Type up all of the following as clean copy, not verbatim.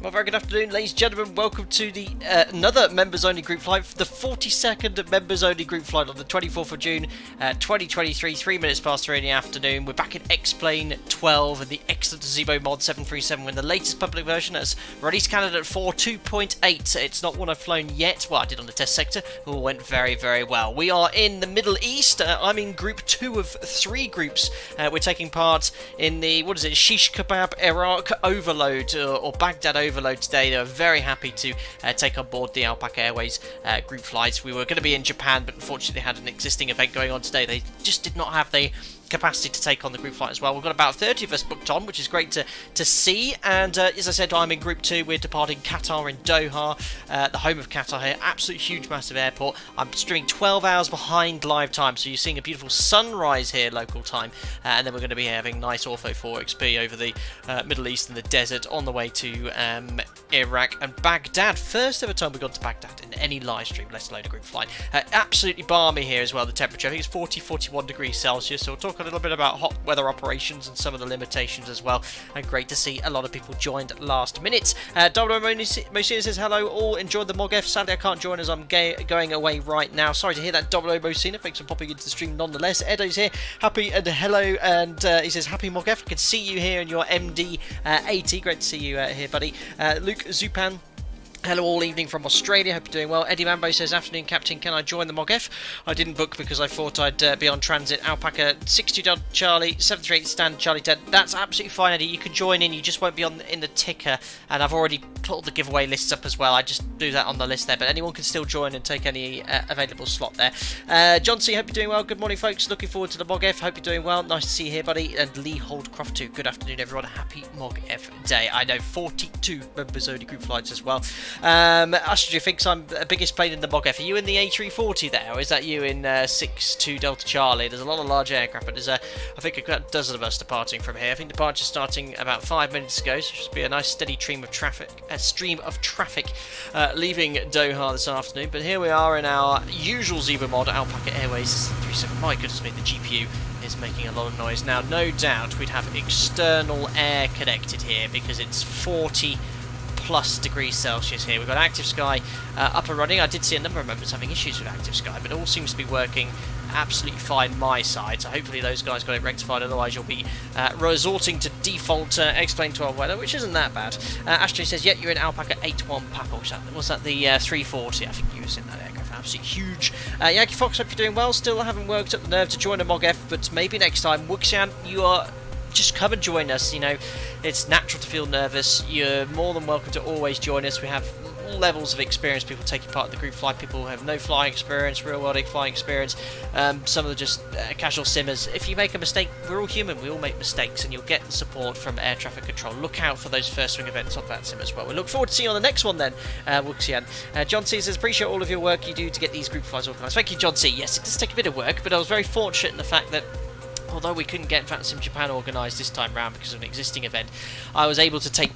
Well, very good afternoon, ladies and gentlemen. Welcome to the another members-only group flight, the 42nd members-only group flight on the 24th of June, 2023, 3 minutes past 3 in the afternoon. We're back in X-Plane 12 and the excellent Zebo Mod 737 in the latest public version that's released candidate for 2.8. It's not one I've flown yet. Well, I did on the test sector. All went very, very well. We are in the Middle East. I'm in group 2 of 3 groups. We're taking part in the, Shish, Kebab, Iraq overload, or Baghdad overload today. They were very happy to take on board the Alpaca Airways group flights. We were going to be in Japan, but unfortunately they had an existing event going on today. They just did not have the capacity to take on the group flight as well. We've got about 30 of us booked on, which is great to see. And as I said, I'm in group 2. We're departing Qatar in Doha, the home of Qatar here. Absolute huge, massive airport. I'm streaming 12 hours behind live time, so you're seeing a beautiful sunrise here, local time. And then we're going to be having nice Ortho 4 XP over the Middle East and the desert on the way to Iraq and Baghdad. First ever time we've gone to Baghdad in any live stream, let alone a group flight. Absolutely balmy here as well, the temperature. I think it's 40-41 degrees Celsius, so we'll talk a little bit about hot weather operations and some of the limitations as well. And great to see a lot of people joined last minute. W. Mosina says hello, all enjoyed the MOGF. Sadly I can't join as I'm going away right now. Sorry to hear that, W. Mosina. Thanks for popping into the stream nonetheless. Edo's here, happy and hello, and he says happy MOGF. I can see you here in your MD 80. Great to see you here, buddy. Luke Zupan, hello all evening from Australia, hope you're doing well. Eddie Mambo says, afternoon captain, can I join the MOGF? I didn't book because I thought I'd be on transit. Alpaca 62 Delta Charlie, 738 stand Charlie 10. That's absolutely fine, Eddie, you can join in, you just won't be in the ticker, and I've already put all the giveaway lists up as well. I just do that on the list there, but anyone can still join and take any available slot there. John C, hope you're doing well. Good morning folks, looking forward to the MOGF, hope you're doing well. Nice to see you here, buddy. And Lee Holdcroft too, good afternoon everyone, happy MOGF day. I know 42 members only group flights as well. Astrid thinks I'm the biggest plane in the MOGF. Are you in the A340 there, or is that you in 62 Delta Charlie? There's a lot of large aircraft, but there's I think a dozen of us departing from here. I think departure's starting about 5 minutes ago, so it should be a nice steady stream of traffic, leaving Doha this afternoon. But here we are in our usual Zebra mod, Alpaca Airways 37. My goodness me, the GPU is making a lot of noise. Now, no doubt we'd have external air connected here because it's 40+ degrees Celsius here. We've got Active Sky up and running. I did see a number of members having issues with Active Sky, but it all seems to be working absolutely fine my side, so hopefully those guys got it rectified, otherwise you'll be resorting to default X-Plane 12 weather, which isn't that bad. Ashley says, yeah, you're in Alpaca 81 Papa. Was that the 340? I think you was in that aircraft. Absolutely huge. Yankee Fox, hope you're doing well. Still haven't worked up the nerve to join a MOGF, but maybe next time. Wuxian, you are... just come and join us, you know, it's natural to feel nervous. You're more than welcome to always join us. We have all levels of experience, people taking part in the group flight, people who have no flying experience, real world flying experience, some of the just casual simmers. If you make a mistake, we're all human, we all make mistakes, and you'll get the support from air traffic control. Look out for those first swing events on that sim as well. We look forward to seeing you on the next one then, Wuxian. John C says, appreciate all of your work you do to get these group flights organised. Thank you, John C. Yes, it does take a bit of work, but I was very fortunate in the fact that although we couldn't get Sim Japan organised this time round because of an existing event, I was able to take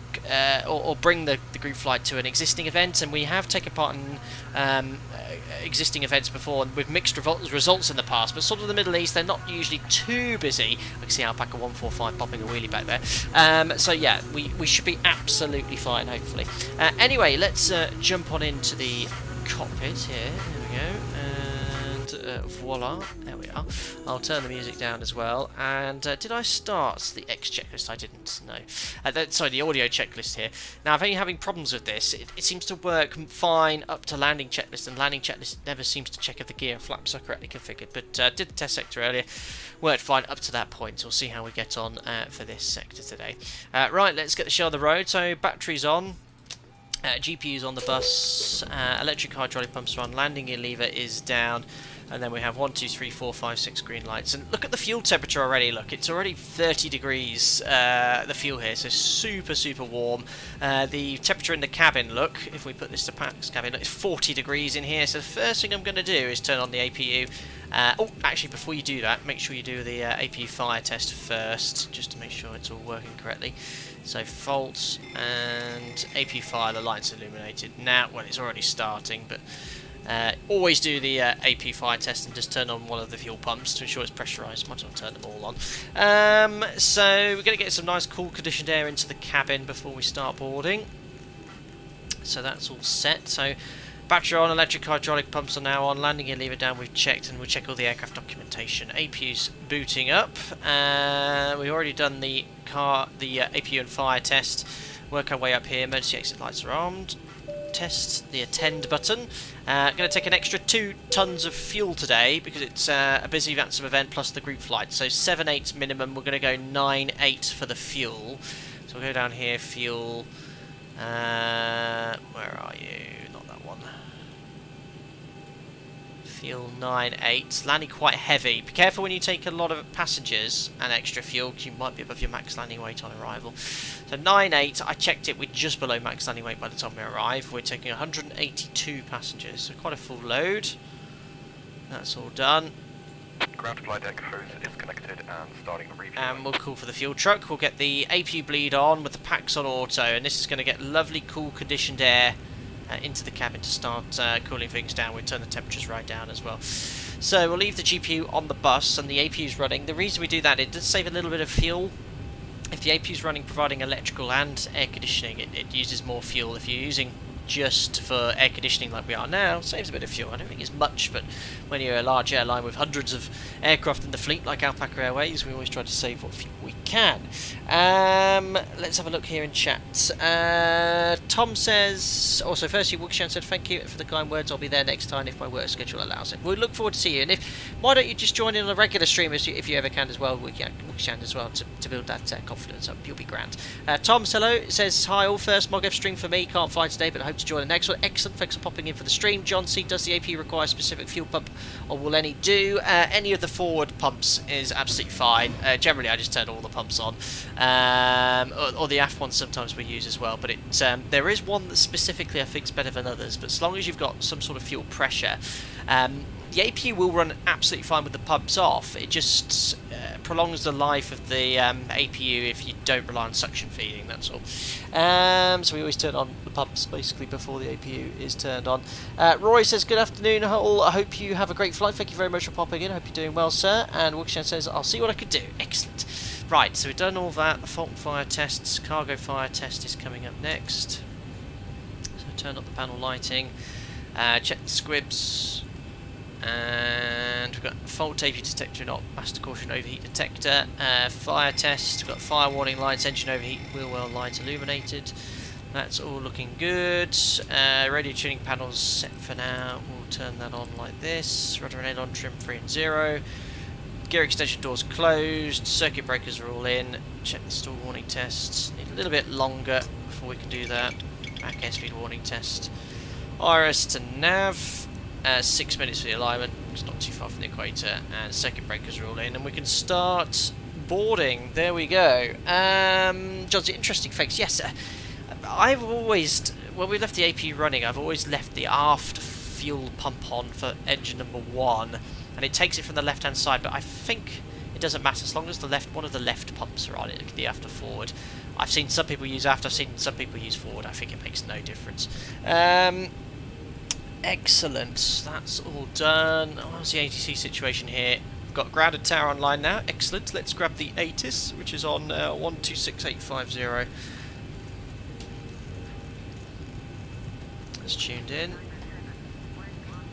or bring the group flight to an existing event, and we have taken part in existing events before with mixed results in the past, but sort of the Middle East, they're not usually too busy. I can see Alpaca 145 popping a wheelie back there. So yeah, we should be absolutely fine, hopefully. Anyway, let's jump on into the cockpit here. There we go. Voila, there we are. I'll turn the music down as well. And did I start the X checklist? I didn't, no. Sorry, the audio checklist here. Now, I'm only having problems with this. It seems to work fine up to landing checklist, and landing checklist never seems to check if the gear and flaps are correctly configured. But did the test sector earlier, worked fine up to that point. So we'll see how we get on for this sector today. Right, let's get the show on the road. So batteries on. GPU's on the bus, electric hydraulic pumps are on, landing gear lever is down, and then we have 1, 2, 3, 4, 5, 6 green lights. And look at the fuel temperature already. Look, it's already 30 degrees, the fuel here, so super warm. The temperature in the cabin, look, if we put this to Pat's cabin, it's 40 degrees in here. So the first thing I'm going to do is turn on the APU. Oh, actually, before you do that, make sure you do the APU fire test first, just to make sure it's all working correctly. So faults and AP fire, the lights illuminated. Now, well, it's already starting, but always do the AP fire test and just turn on one of the fuel pumps to ensure it's pressurised. Might as well turn them all on. So we're going to get some nice cool conditioned air into the cabin before we start boarding. So that's all set. So battery on, electric hydraulic pumps are now on, landing gear lever down, we've checked, and we'll check all the aircraft documentation. APU's booting up. We've already done the APU and fire test. Work our way up here, emergency exit lights are armed. Test the attend button. Going to take an extra 2 tons of fuel today because it's a busy ransom event plus the group flight. So 7/8 minimum, we're going to go 9/8 for the fuel. So we'll go down here, fuel. Where are you? Not that one. Fuel 9/8. Landing quite heavy. Be careful when you take a lot of passengers and extra fuel because you might be above your max landing weight on arrival. So 9/8, I checked it, we're just below max landing weight by the time we arrive. We're taking 182 passengers, so quite a full load. That's all done. Ground flight deck hose is connected and starting review. And we'll call for the fuel truck. We'll get the APU bleed on with the packs on auto, and this is going to get lovely cool conditioned air into the cabin to start cooling things down. We'll turn the temperatures right down as well. So we'll leave the GPU on the bus and the APU's running. The reason we do that, it does save a little bit of fuel. If the APU's running providing electrical and air conditioning, it uses more fuel. If you're using just for air conditioning like we are now, saves a bit of fuel. I don't think it's much, but when you're a large airline with hundreds of aircraft in the fleet like Alpaca Airways, we always try to save what fuel we can. Let's have a look here in chat. Tom says, also firstly, Wuxan said thank you for the kind words. I'll be there next time if my work schedule allows it. We look forward to see you, and why don't you just join in on a regular stream if you ever can as well, Wuxan as well, to build that confidence up. You'll be grand. Tom hello, says hi, all first MogF stream for me, can't fly today but hope to join the next one. Excellent, thanks for popping in for the stream. John C, does the AP require a specific fuel pump, or will any do? Any of the forward pumps is absolutely fine. Generally I just turn all the pumps on, or the aft ones sometimes we use as well, but there is one that specifically I think is better than others, but as long as you've got some sort of fuel pressure, the APU will run absolutely fine with the pumps off. It just prolongs the life of the APU if you don't rely on suction feeding, that's all. So we always turn on the pumps basically before the APU is turned on. Roy says, good afternoon all, I hope you have a great flight. Thank you very much for popping in, I hope you're doing well, sir. And Wuxan says, I'll see what I can do. Excellent. Right, so we've done all that. The fault and fire tests, cargo fire test is coming up next. So turn up the panel lighting, check the squibs, and we've got fault APU detector not master caution overheat detector, fire test, we've got fire warning lights, engine overheat, wheel well light illuminated. That's all looking good. Radio tuning panels set for now. We'll turn that on like this. Rudder and aileron trim 3 and 0. Gear extension doors closed. Circuit breakers are all in. Check the stall warning tests. Need a little bit longer before we can do that. Back airspeed warning test. IRS to nav. 6 minutes for the alignment. It's not too far from the equator. And circuit breakers are all in. And we can start boarding. There we go. John's interesting facts. Yes, I've always, when we left the AP running, I've always left the aft fuel pump on for engine number 1. And it takes it from the left hand side, but I think it doesn't matter as long as one of the left pumps are on it, the aft or forward. I've seen some people use aft, I've seen some people use forward. I think it makes no difference. Excellent, that's all done. What's the ATC situation here? We've got grounded tower online now. Excellent, let's grab the ATIS, which is on 126850. It's tuned in.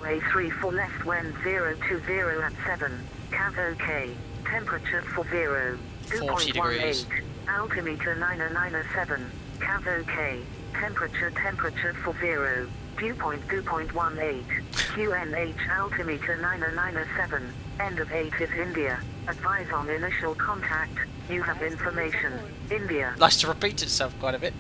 Way 3 for left when 020 at 7. Cav OK. Temperature for 0. 40 degrees. Altimeter 997. Cav OK. Temperature for 0. Dew point 2.18. QNH altimeter 997. End of 8 is India. Advise on initial contact. You have information. India. Likes to repeat itself quite a bit.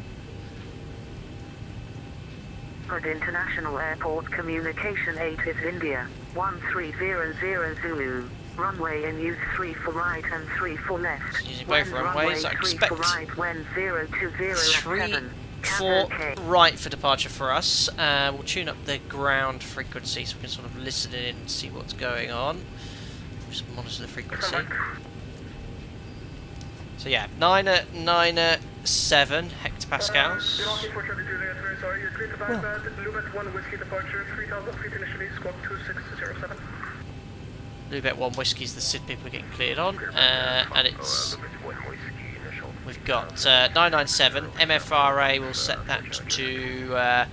Good International Airport Communication 8 is India. 1300 Zulu. Runway in use 3 for right and 3 for left. Using both runways, I expect. For right when 020 3 for right for departure for us. We'll tune up the ground frequency so we can sort of listen in and see what's going on. Just monitor the frequency. So yeah, 997 hectopascals. Lubet 1 whiskey is the SID people are getting cleared on, and it's we've got 997 MFRA. We'll set that to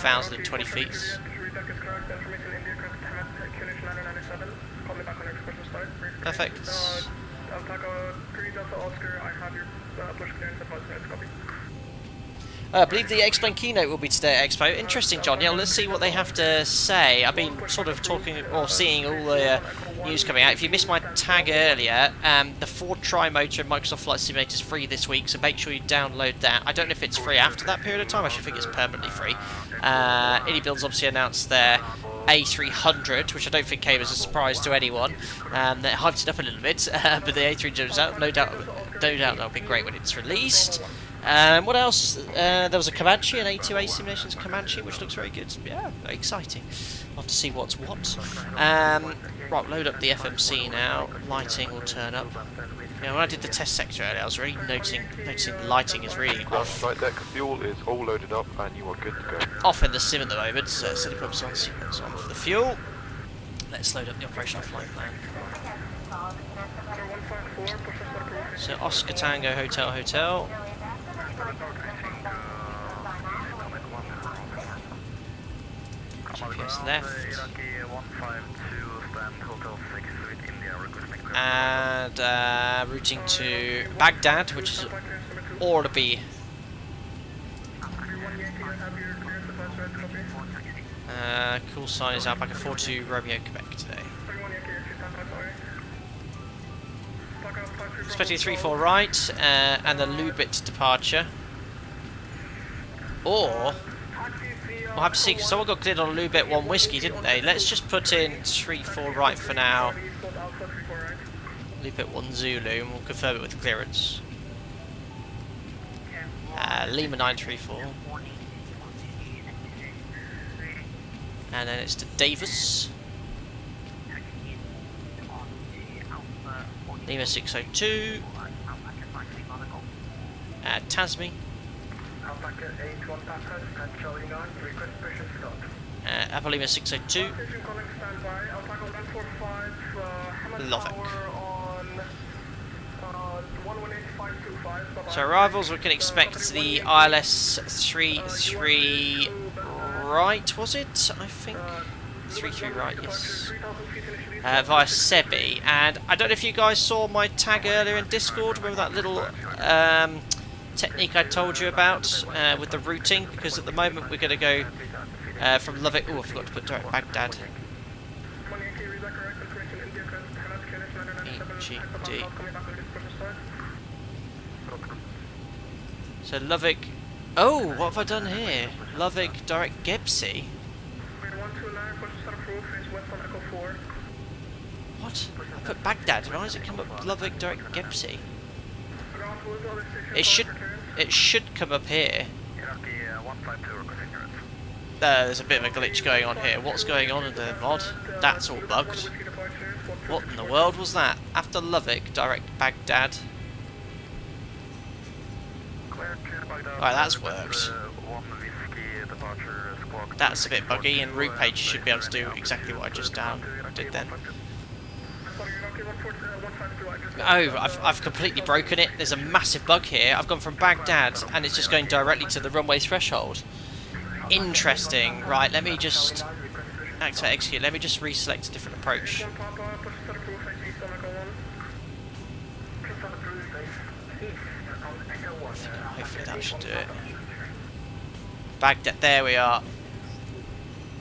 1,020 feet. Perfect. I believe the Explain keynote will be today at Expo. Interesting, John. Yeah, well, let's see what they have to say. I've been sort of talking or seeing all the news coming out. If you missed my tag earlier, the Ford Tri-Motor and Microsoft Flight Simulator is free this week, so make sure you download that. I don't know if it's free after that period of time. I should think it's permanently free. Indie Builds obviously announced their A300, which I don't think came as a surprise to anyone. They hyped it up a little bit, but the A300 is out. No doubt that'll be great when it's released. What else? There was a Comanche, an A2A Simulations Comanche, which looks very good. Yeah, very exciting. We'll have to see what's what. Right, load up the FMC now. Lighting will turn up. Yeah, when I did the test sector earlier, I was really noticing the lighting is really off. Flight deck fuel is all loaded up and you are good to go. Off in the sim at the moment, so set it up on sequence on for the fuel. Let's load up the operational flight plan. So Oscar Tango Hotel Hotel. GPS left. And routing to Baghdad, which is ought to be call sign is Alpaca 42 Romeo Quebec today. Expecting 3-4 right and the Lubit departure. Or we'll have to see, because someone got cleared on a Lubit 1 whiskey, didn't they? Let's just put in 3-4 right for now. Lubit 1 Zulu, and we'll confirm it with clearance. Lima 934. And then it's to Davis. Lima 602. Tasmi. Apple Lima 602. Lovek. So arrivals, we can expect the ILS 33 right, was it? I think 33 right, yes. Via Sebi, and I don't know if you guys saw my tag earlier in Discord. Remember that little technique I told you about with the routing? Because at the moment we're going to go from Lovek. Oh, I forgot to put direct Baghdad. EGD. So Lovek. Oh, what have I done here? Lovek direct Gebsi. What? I put Baghdad. Why does it come up Lovek direct Gebsi? It should come up here. There's a bit of a glitch going on here. What's going on in the mod? That's all bugged. What in the world was that? After Lovek direct Baghdad. Right, that's worked. That's a bit buggy, and route page should be able to do exactly what I just did then. Oh, I've completely broken it. There's a massive bug here. I've gone from Baghdad, and it's just going directly to the runway threshold. Interesting. Right, let me just activate execute. Let me just reselect a different approach. Hopefully that should do it. Baghdad, there we are.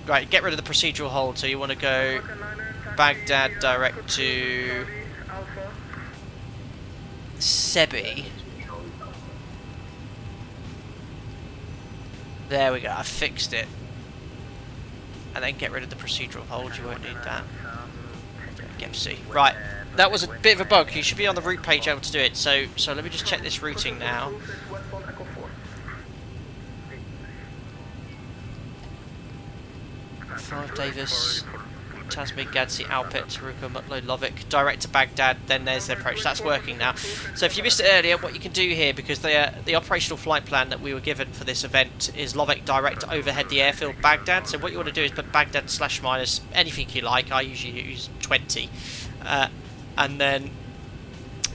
Right, get rid of the procedural hold. So you want to go Baghdad direct to Sebi. There we go, I fixed it. And then get rid of the procedural hold, you won't need that. Gebsi. Right, that was a bit of a bug. You should be on the route page able to do it. So let me just check this routing now. 5 Davis, Tasmi, Gadsi, Alpit, Taruka, Mutlo, Lovek, direct to Baghdad, then there's the approach. That's working now. So if you missed it earlier, what you can do here, because the operational flight plan that we were given for this event is Lovek direct overhead the airfield Baghdad. So what you want to do is put Baghdad /- anything you like. I usually use 20. And then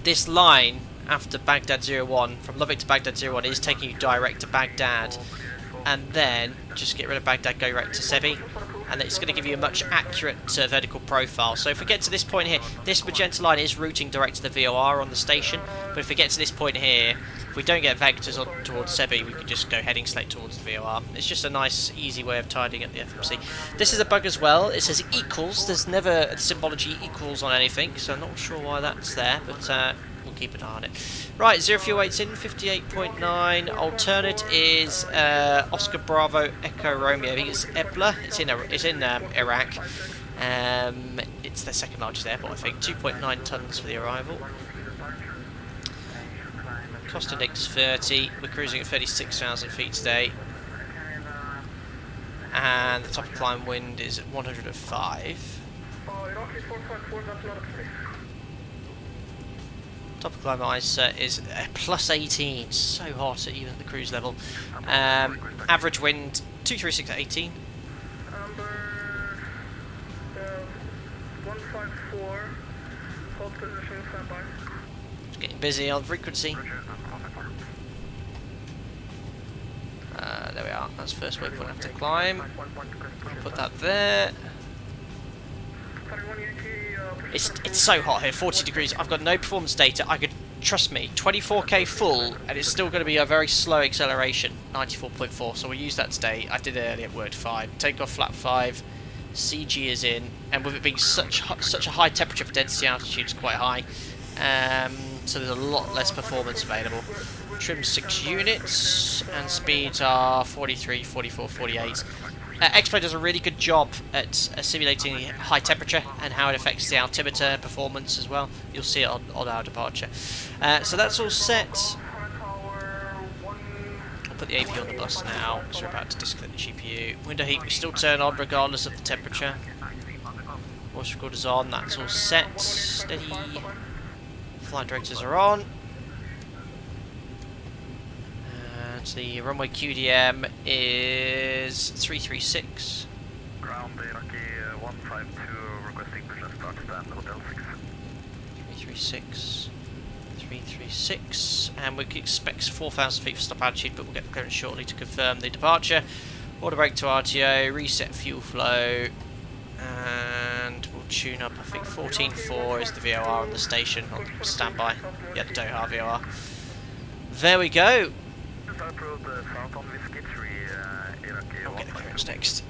this line after Baghdad 01, from Lovek to Baghdad 01, is taking you direct to Baghdad. and then just get rid of Baghdad, go right to Sebi, and it's going to give you a much accurate vertical profile. So if we get to this point here, this magenta line is routing direct to the VOR on the station, but if we get to this point here, if we don't get vectors on towards Sebi, we can just go heading straight towards the VOR. It's just a nice, easy way of tidying up the FMC. This is a bug as well. It says equals. There's never a symbology equals on anything, so I'm not sure why that's there, but we'll keep an eye on it. Right, 0 fuel weight's in, 58.9. Alternate is Oscar Bravo Echo Romeo. I think it's Ebla. It's in Iraq. It's their second largest airport, I think. 2.9 tons for the arrival. Cost index 30. We're cruising at 36,000 feet today. And the top of climb wind is 105. Top of climb ISA is plus 18. So hot even at the cruise level. Average wind 236 at 18. 154. Hold position, standby. It's getting busy on frequency. There we are. That's first waypoint after climb. Put that there. It's so hot here, 40 degrees. I've got no performance data. I could, trust me, 24k full, and it's still going to be a very slow acceleration, 94.4. So we'll use that today. I did it earlier at word 5. Takeoff flap 5. CG is in, and with it being such a high temperature for density, altitude is quite high. So there's a lot less performance available. Trim 6 units, and speeds are 43, 44, 48. X-Plane does a really good job at simulating high temperature and how it affects the altimeter performance as well. You'll see it on our departure. So that's all set. I'll put the AV on the bus now, so we're about to disconnect the GPU. Window heat we still turn on regardless of the temperature. Voice recorder's on, that's all set. Steady. Flight directors are on. And the runway QDM is 336. Ground Iraqi 152 requesting push start stand hotel 6. 336. 336. And we expect 4,000 feet for stop altitude, but we'll get the clearance shortly to confirm the departure. Order brake to RTO, reset fuel flow, and we'll tune up. I think 14.4 is the VOR on the station on standby. Yeah, the Doha VOR. There we go. I'll get the clearance next.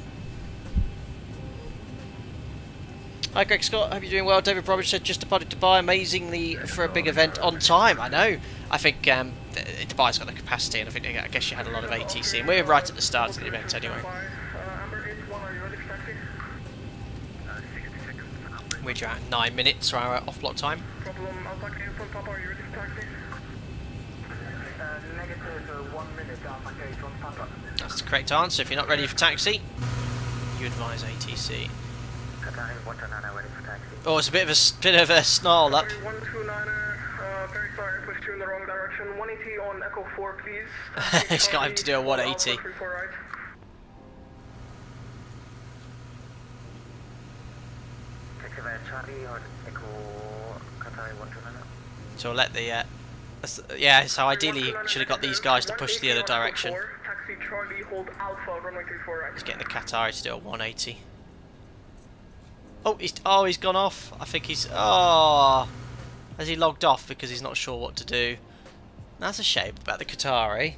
Hi Greg Scott, hope you're doing well. David Bromwich said just departed Dubai amazingly for a big event on time. I know. I think Dubai's got the capacity, and I guess you had a lot of ATC, and we're right at the start of the event anyway. We're due at 9 minutes for our off-block time. That's the correct answer. If you're not ready for taxi, you advise ATC. Oh, it's a bit of a snarl up. 129er, very sorry, I pushed you in the wrong direction. 180 on Echo 4, please. He's got him to do a 180. So I'll let the yeah, so ideally should have got these guys to push the other direction. Taxi Charlie, hold Alpha, runway 34 right. He's getting the Qatari to do a 180. Oh, he's gone off. I think he's has he logged off because he's not sure what to do? That's a shame about the Qatari.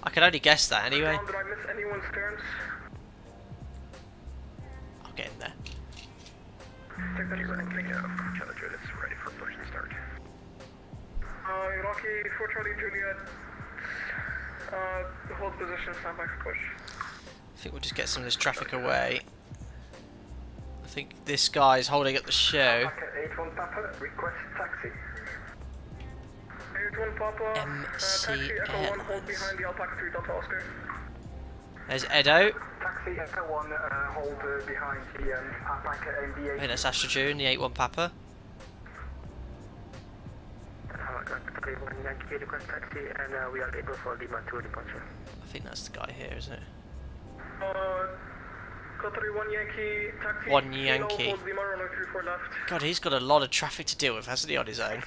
I could only guess that anyway. Did I miss anyone's turns? I'll get in there. Check that you're Challenger is ready for push and start. Rocky 4 Charlie Juliet, hold position, stand by for push. I think we'll just get some of this traffic away. I think this guy's holding up the show. 81 Papa, request taxi. 81 Papa, taxi Echo 1, hold behind the Alpaca 3 Delta Oscar. There's Edo. Taxi Echo 1, hold behind the Alpaca and the I think that's Astra June, the 81 Papa. Request taxi, and we are able for demand 2 departure. I think that's the guy here, isn't it? Qatari 1 Yankee, taxi. 1 Yankee. Hold Lima, runway 34 left. God, he's got a lot of traffic to deal with, hasn't he, on his own?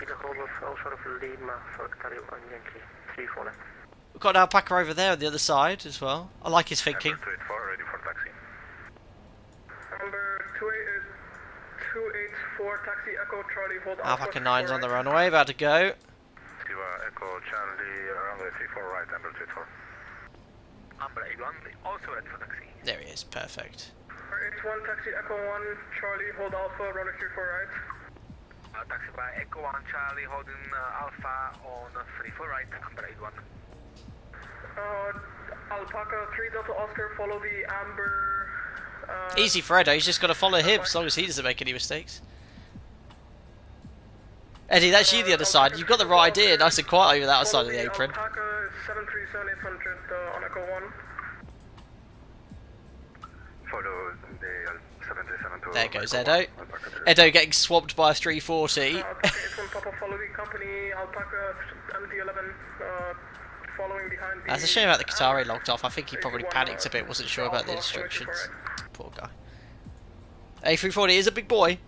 We've got an Alpaca over there on the other side as well. I like his thinking. Amber 284, ready for taxi. Number 284, taxi Echo Charlie, hold Alpaca 9's on the runway, about to go. Echo Charlie, runway 34 right, Amber 284. Amber 81, also ready for taxi. There he is, perfect. 81, taxi Echo 1, Charlie, hold Alpha, runway 34 right. Taxi by Echo 1, Charlie, holding Alpha on 34 right, Amber 81. Alpaca 3 Delta Oscar, follow the Amber. Easy for Edo, he's just got to follow him as long as he doesn't make any mistakes. Eddie, that's you the other side. You've got the right idea, nice and quiet over that side of the apron. Alpaca 737-800 on Echo 1. Follow the 737 to There goes Edo. Edo getting swamped by a 340. Papa, follow the company, Alpaca MD-11, following behind the... That's a shame about the Qatari logged off. I think he probably panicked a bit, wasn't sure about the instructions. Poor guy. A340 is a big boy.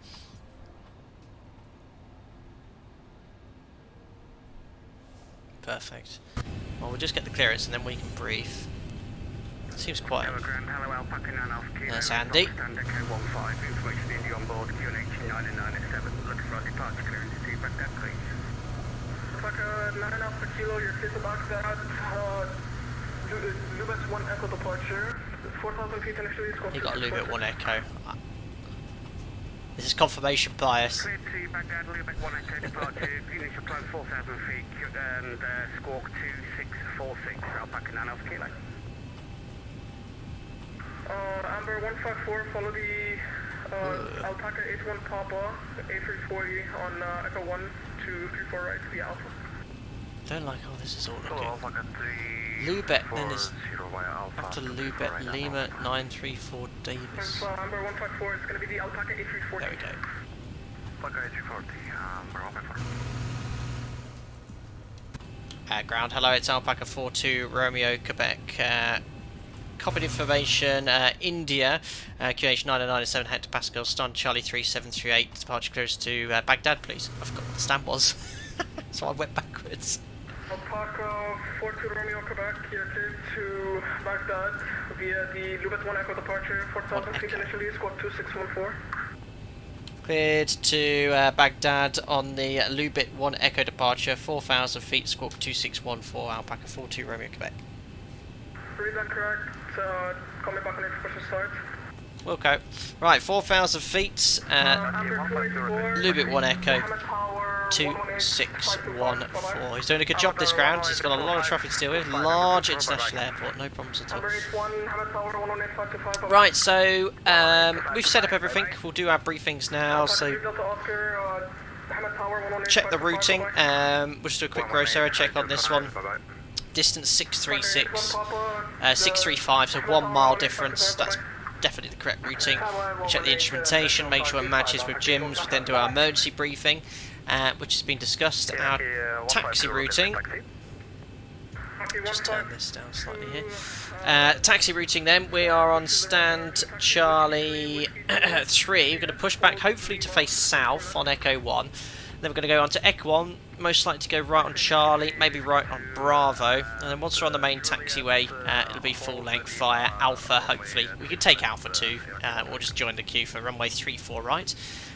Perfect. Well, we'll just get the clearance and then we can brief. Seems quite... That's Andy. Information on board QNH 997. Looking for departure clearance to Baghdad, please. Alpaca 9 Alpha Kilo, you're clear to Baghdad. Lubet 1 Echo departure. 4,000 feet initially. You got Lubet 1 Echo. This is confirmation bias. Clear to Baghdad, Lubet 1 Echo departure. Initial climb 4,000 feet and squawk 2646. Alpaca 9 Alpha Kilo. Amber 154, follow the Alpaca 81 Papa A340 on Echo 1 to 34 right to the Alpha. Don't like how this is all looking. Alpaca 3 Lubet, then there's after Lubet, Lima 934 Davis. Amber 154 is going to be the Alpaca A340. There we go. Alpaca A340, Amber 154. Ground, hello, it's Alpaca 42 Romeo, Quebec. Copied information, India, QH 997 hectopascal, Stan Charlie 3738, departure clearance to Baghdad, please. I forgot what the stamp was, so I went backwards. Alpaca 42 Romeo, Quebec, you're cleared to Baghdad via the Lubet 1 Echo departure, 4,000 feet initially, squawk 2614. Cleared to Baghdad on the Lubet 1 Echo departure, 4,000 feet, squawk 2614, Alpaca 42 Romeo, Quebec. Read that correct, call me back on expression start. Okay, right, 4,000 feet, Lubet 1 Echo, 2614. He's doing a good job this ground, he's got a lot of traffic to deal with, large international airport, no problems at all. Right, so we've set up everything, we'll do our briefings now, so check the routing, we'll just do a quick gross error check on this one. Distance 636, 635, so 1 mile difference, that's definitely the correct routing. Check the instrumentation, make sure it matches with Jim's, we then do our emergency briefing, which has been discussed, our taxi routing. Just turn this down slightly here. Taxi routing then, we are on stand Charlie 3, we're going to push back hopefully to face south on Echo 1. Then we're going to go on to Echo 1, most likely to go right on Charlie, maybe right on Bravo, and then once we're on the main taxiway, it'll be full length via Alpha, hopefully. We could take Alpha 2, or just join the queue for runway 34 right.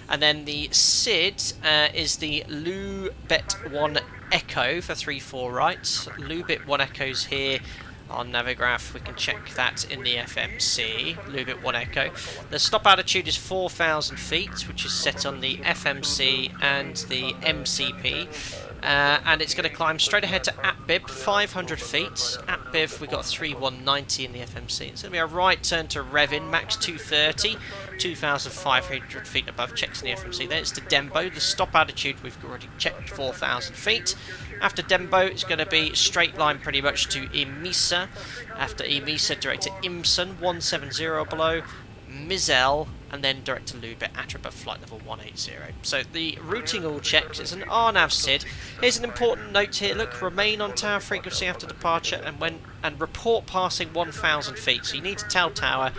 And then the SID is the Lubet 1 Echo for 34 right. Lubet 1 Echo's here on Navigraph, we can check that in the FMC, Lubet 1 Echo. The stop altitude is 4,000 feet, which is set on the FMC and the MCP. And it's going to climb straight ahead to Atbib, 500 feet. Atbib, we got 3190 in the FMC. It's going to be a right turn to Revin, max 230, 2,500 feet above, checks in the FMC. Then it's to Dembo, the stop altitude we've already checked, 4,000 feet. After Dembo, it's going to be straight line pretty much to Emisa. After Emisa, direct to Imson, 170 below. Mizel, and then direct to Lubet at above flight level 180. So the routing all checks. It's an RNAV SID. Here's an important note here. Look, remain on tower frequency after departure and report passing 1,000 feet. So you need to tell tower,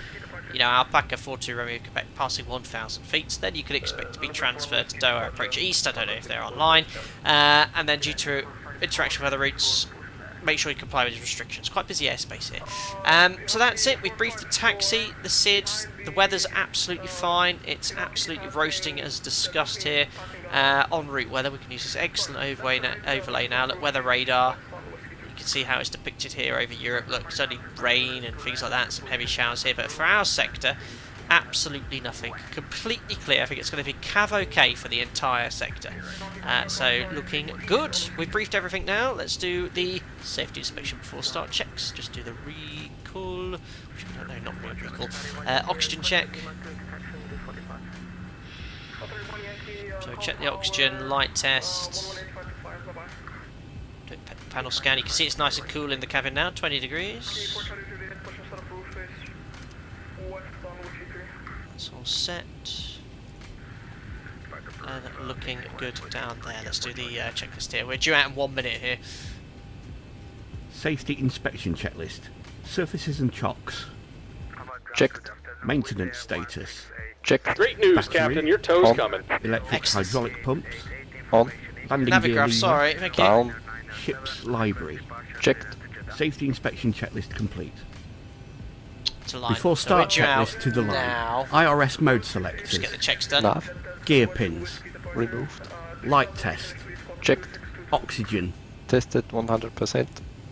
you know, Alpaca 42 Romeo Quebec passing 1,000 feet. Then you could expect to be transferred to Doha approach east. I don't know if they're online. And then due to interaction with other routes, make sure you comply with his restrictions. Quite busy airspace here. So that's it. We've briefed the taxi, the SID. The weather's absolutely fine. It's absolutely roasting as discussed here. En route weather, we can use this excellent overlay now. Look, weather radar. You can see how it's depicted here over Europe. Look, it's only rain and things like that, some heavy showers here. But for our sector, absolutely nothing. Completely clear. I think it's going to be cav-okay for the entire sector. So looking good. We've briefed everything now. Let's do the safety inspection before start checks. Just do the recall. No, not recall. Oxygen check. So check the oxygen, light test. Panel scan. You can see it's nice and cool in the cabin now. 20 degrees. That's all set. And looking good down there. Let's do the checklist here. We're due out in 1 minute here. Safety inspection checklist. Surfaces and chocks. Checked. Maintenance status. Checked. Great news, Battery. Captain. Your tow's On. coming. Electric Excellent. hydraulic pumps. On. Landing gear Navigraph, lever, sorry. Thank you. Down. Ship's library. Checked. Safety inspection checklist complete. To line. Before So start we're due out checklist to the line. now. IRS mode Just selectors. get the checks done. Nav. Gear pins. Removed. Light test. Checked. Oxygen. Tested 100%.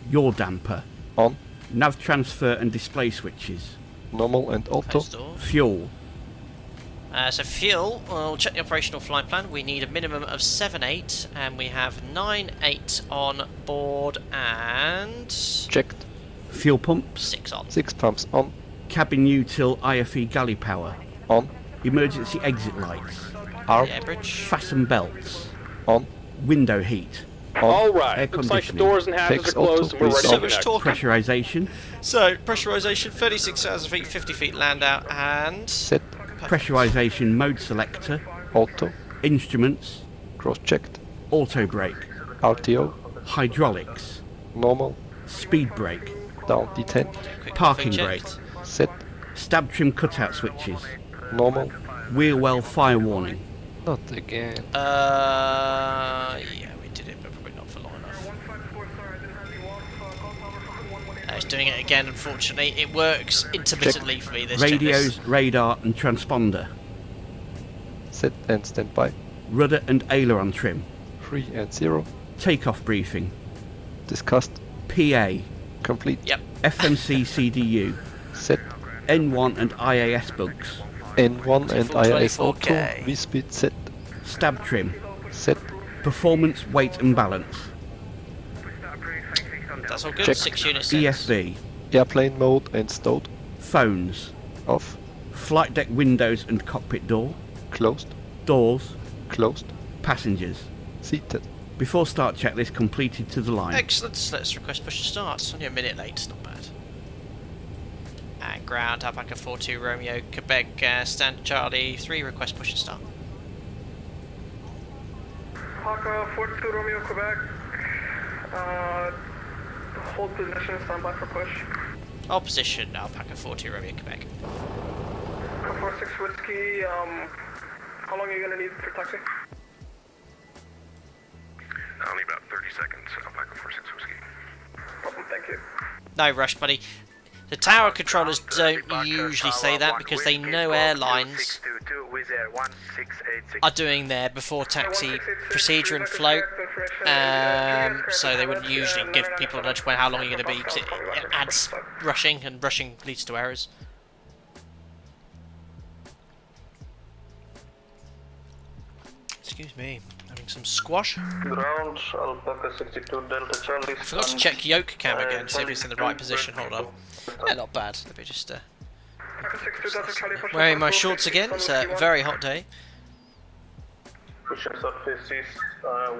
Yaw damper. On. Nav transfer and display switches. Normal and auto. Close door. Fuel. So fuel, we'll check the operational flight plan. We need a minimum of 7-8, and we have 9-8 on board and Checked. Fuel pumps. 6 on. 6 pumps on. Cabin util IFE galley power. On. Emergency exit lights. Arm. The air bridge. Fasten belts. On. Window heat. On. All right. Air Looks like the conditioning. doors and hatches Fix are closed, and we're auto, ready So to much connect. talking. Pressurization. So, pressurization, 36,000 feet, 50 feet land out, and Set. Pressurization mode selector. Auto. Instruments. Cross checked. Auto brake. RTO. Hydraulics. Normal. Speed brake. Down D10. quick Parking feature. brake. Set. Stab trim cutout switches. Normal. Wheel well fire warning. Not again. Yeah, we did it, but probably not for long enough. It's doing it again, unfortunately. It works intermittently for me, this Radios, checklist. radar and transponder. Set and stand by. Rudder and aileron trim. 3 and 0. Takeoff briefing. Discussed. PA. Complete. Yep. FMC CDU. Set. N1 and IAS bugs. N1 and IIS 24K. auto. V-speed set. Stab trim. Set. Performance, weight and balance. That's all good. Check. 6 units. set. ESB. Airplane mode and stowed. Phones. Off. Flight deck windows and cockpit door. Closed. Doors. Closed. Passengers. Seated. Before start checklist completed to the line. Excellent. Let's request push to start. It's only a minute late. It's not bad. And ground, Alpaca 42 Romeo, Quebec, Stand Charlie 3. Request push to start. Alpaca 42 Romeo, Quebec. Hold position, stand by for push. Hold position, Alpaca 42 Romeo, Quebec. 46 Whiskey, how long are you going to need for taxi? Only about 30 seconds. Alpaca 46 Whiskey. Problem, thank you. No rush, buddy. The tower controllers don't usually say that because they know airlines are doing their before taxi procedure and float, so they wouldn't usually give people a nudge when how long you're going to be because it adds rushing, and rushing leads to errors. Excuse me, having some squash. Ground, Alpaca 62 Delta Charlie. I forgot to check yoke cam again, see if it's in the right position. Hold on. Yeah, not bad. Let me just wearing my shorts again. It's a very hot day. Pushing surface east,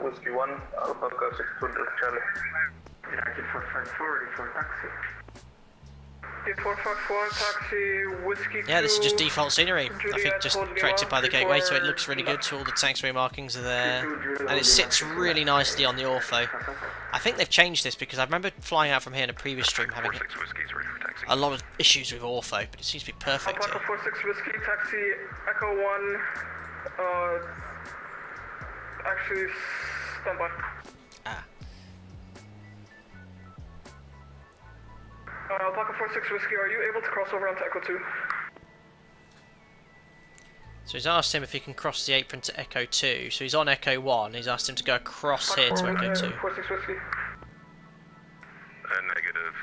Whiskey 1, Alpaca 62 Delta Charlie. United 454 for taxi. 454 taxi, Whiskey 2. Yeah, this is just default scenery. I think just corrected by the gateway, so it looks really good. So all the taxiway markings are there, and it sits really nicely on the ortho. I think they've changed this because I remember flying out from here in a previous stream having a lot of issues with ortho, but it seems to be perfect here. Alpaca 46 Whiskey taxi, Echo 1. Actually, stand by. Ah. Alpaca 46 Whiskey, are you able to cross over onto Echo 2? So he's asked him if he can cross the apron to Echo 2. So he's on Echo 1. He's asked him to go across here to Echo 2. 46 Whiskey. Negative,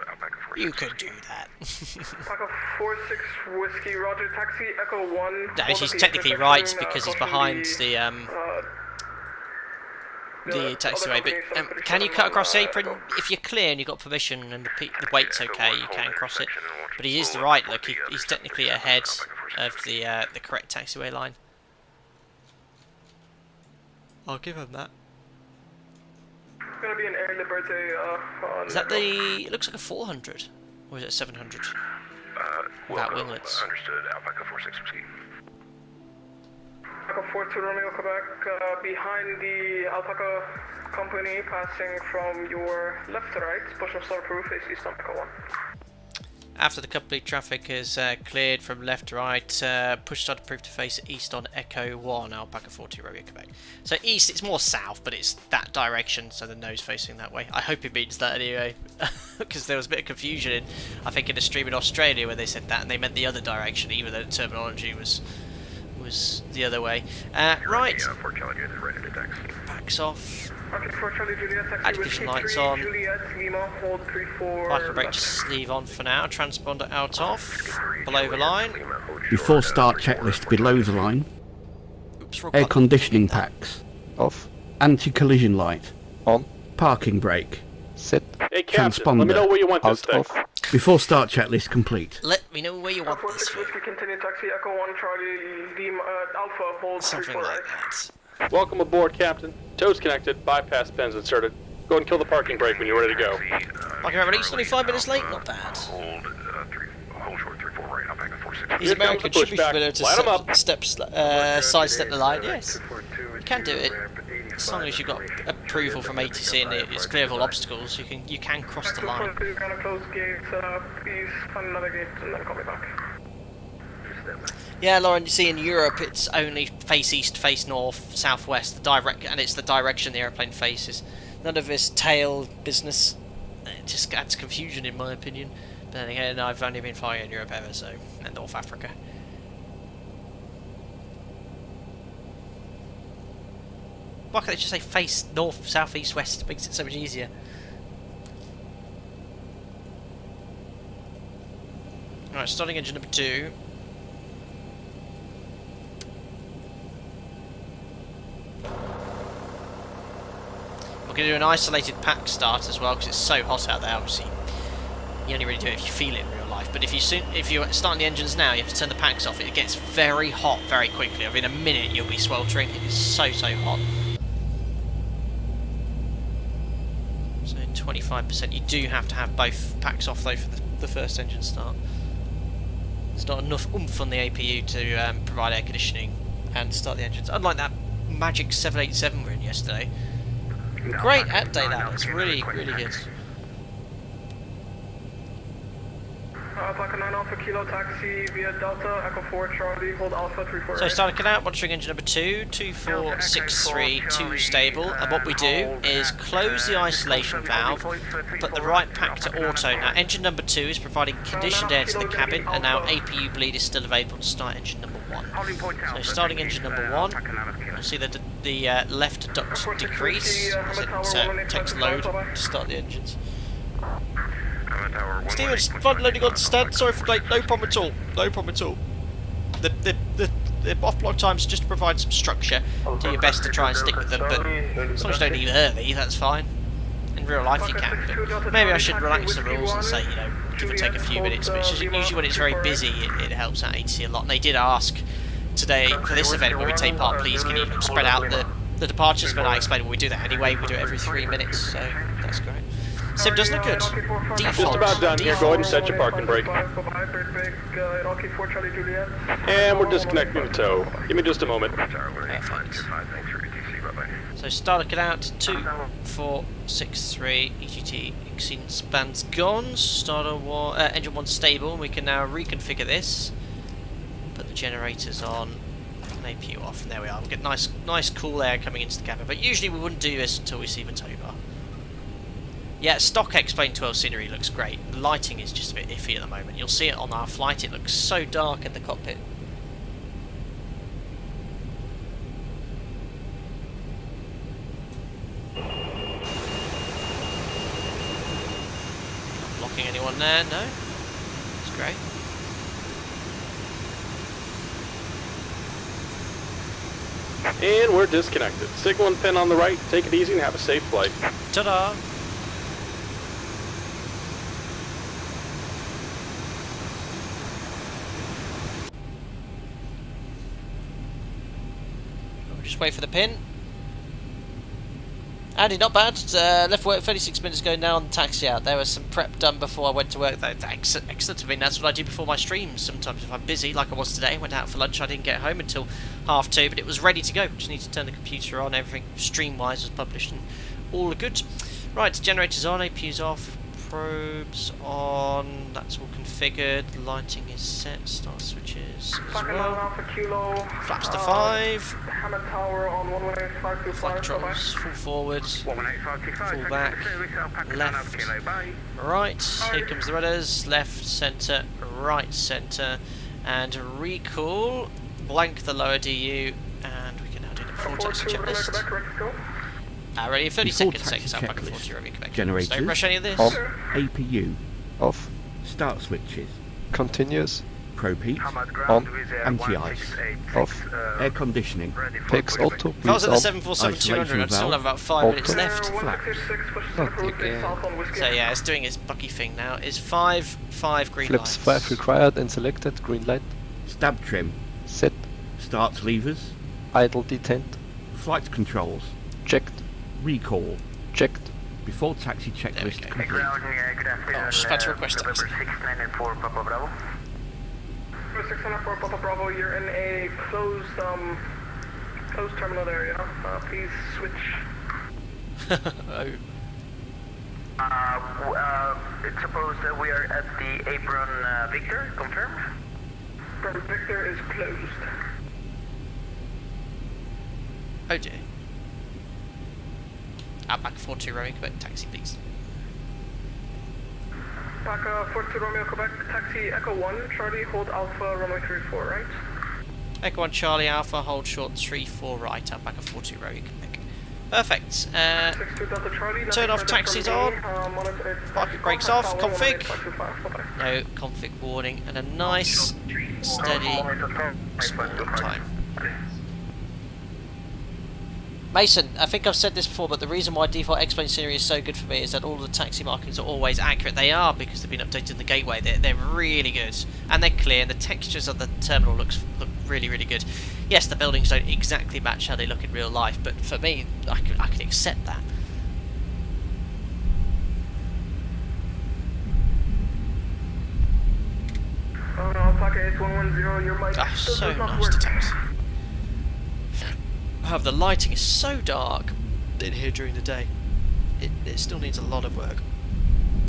Alpaca 46. You could do that. Alpaca 46 Whiskey, roger, taxi, Echo 1. No, he's technically right because he's behind the taxiway. But can you cut across the apron? If you're clear and you've got permission and the weight's okay, you can cross it. But he is the right look. He's technically ahead of the correct taxiway line. I'll give him that. It's gonna be an Air Liberté. Is that the? It looks like a 400, or is it a 700? Without winglets. Understood, Alpaca 46 Whiskey. Alpaca 42 Romeo Quebec, behind the Alpaca company, passing from your left to right, push and start proof, is East Alpaca 1. After the company traffic is cleared from left to right, push start approved to face east on Echo 1, Alpaca 40 Romeo Quebec. So east, it's more south, but it's that direction, so the nose facing that way. I hope it means that anyway, because there was a bit of confusion I think in a stream in Australia where they said that and they meant the other direction, even though the terminology was the other way. Right, packs off. Activation lights on. Parking brake just leave on for now. Transponder out off. Below the line. Before start checklist below the line. Oops, wrong Air button. conditioning packs. Off. Anti-collision light. On. Parking brake. Set. Hey, Captain, Transponder. let me know where you want this Out thing. off. Before start checklist complete. Let me know where you want this 46 for. Whiskey, continue taxi, Echo 1, Charlie, Lima, Alpha, hold Something 34 like right. that. Welcome aboard, Captain. Toes connected, bypass pins inserted. Go ahead and kill the parking brake when you're ready to go. Parking brake ready. It's only 5 minutes late. Not bad. Hold short 34 right, Alpaca 46. He's Here comes American. the Should be pushback. familiar to Line 'em up. sidestep the line. Yes, you can do it. As long as you've got approval from ATC and it's clear of all obstacles, you can cross the line. You're gonna close gate, please find another gate and then call me back. Yeah, Lauren, you see in Europe it's only face east, face north, southwest, and it's the direction the airplane faces. None of this tail business. It just adds confusion in my opinion. But then again, I've only been flying in Europe ever, so, and North Africa. Why can't they just say face north, south, east, west? It makes it so much easier. Alright, starting engine number 2. We're going to do an isolated pack start as well because it's so hot out there. Obviously, you only really do it if you feel it in real life. But if you're starting the engines now, you have to turn the packs off. It gets very hot very quickly. I mean, in a minute you'll be sweltering. It is so hot. So 25%. You do have to have both packs off though for the first engine start. There's not enough oomph on the APU to provide air conditioning and start the engines. Unlike that magic 787 we were in yesterday. Great at day that. It's really good. Alpaca 9 Alpha Kilo taxi via Delta, Echo 4 Charlie, hold Alpha 34. So starting out, monitoring engine number 2, 2463, 2 stable, and what we do is close the isolation valve, put the right pack to auto. Now engine number 2 is providing conditioned air to the cabin, and now APU bleed is still available to start engine number 1. So starting engine number 1, you'll see that the left duct decrease as it takes load to start the engines. Stevens, front loading on stand. Sorry for late. No problem at all. No problem at all. The off-block times just to provide some structure. Do your best to try and stick with them, but as long as you don't leave early, that's fine. In real life, you can. But maybe I should relax the rules and say, you know, give or take a few minutes. But it's just, usually when it's very busy, it helps out ATC a lot. And they did ask today for this event when we take part, please, can you spread out the departures? But I explained, well, we do that anyway. We do it every 3 minutes, so that's great. Sim does look good. Default. Just about done here. Go ahead and set your parking brake. And we're disconnecting the tow. Give me just a moment. Perfect. So starter it out. 2463 EGT exceedance bands gone. Starter one, engine 1 stable. We can now reconfigure this. Put the generators on. And APU off. And there we are. We get nice cool air coming into the cabin. But usually we wouldn't do this until we see the tow bar. Yeah, stock X-Plane 12 scenery looks great. The lighting is just a bit iffy at the moment. You'll see it on our flight. It looks so dark in the cockpit. Not blocking anyone there, no. It's great. And we're disconnected. Signal and pin on the right. Take it easy and have a safe flight. Ta-da! We'll just wait for the pin. Andy, not bad. Left work 36 minutes ago now on the taxi out. There was some prep done before I went to work. Excellent. I mean, that's what I do before my streams. Sometimes if I'm busy, like I was today, went out for lunch, I didn't get home until 2:30, but it was ready to go. Just need to turn the computer on. Everything stream-wise was published and all good. Right, generators on, APU's off, probes on, that's all configured, lighting is set, star switches as well. Alpha Kilo. Flaps to 5. Hammond Tower on 118.525. Flight controls, full forward, 118.525. full back, Alpaca left, Kilo, bye. right, here comes the rudders, left, centre, right, centre, and recall, blank the lower DU, and we can now do the full taxi checklist. Ready, 30 Before seconds, take us taxi out back and forth checklist. to Romeo, Quebec. Generators. Don't rush any of this. On. APU. Off. Start switches. Continuous. Pro heat. On. Anti-ice. Off. Air conditioning. PEX auto. If I was Please at the on. 747-200, I'd still valve. have about 5 minutes Auto. left. Not again. So yeah, it's doing its bucky thing now. It's 5 green Flips lights. 5 required and selected. Green light. Stab trim. Set. Starts levers. Idle detent. Flight controls. Checked. Recall. Checked. Before taxi There we checklist go. complete. Good afternoon. Oh, just about to request taxi. November 694 Papa Bravo. 694 Papa Bravo, you're in a closed terminal area. Please switch. Oh. It's supposed that we are at the apron Victor, confirmed? Victor is closed. Oh dear. Outback 42 Romeo Quebec, taxi please. Alpaca 42 Romeo Quebec, taxi Echo 1, Charlie, hold Alpha Romeo 34, right? Echo 1 Charlie Alpha, hold short 3-4 right, Outback 42 Romeo Quebec. Perfect. 62 Delta Charlie, Turn off taxis on. Parking brakes off, config. No config warning, and a nice, steady, small time. Mason, I think I've said this before, but the reason why default X-Plane scenery is so good for me is that all the taxi markings are always accurate. They are because they've been updated in the gateway. They're really good, and they're clear, and the textures of the terminal look really, really good. Yes, the buildings don't exactly match how they look in real life, but for me, I could accept that. Oh no, Alpaca 8110, your mic still So does not nice work. to taxi. However, the lighting is so dark in here during the day. It still needs a lot of work.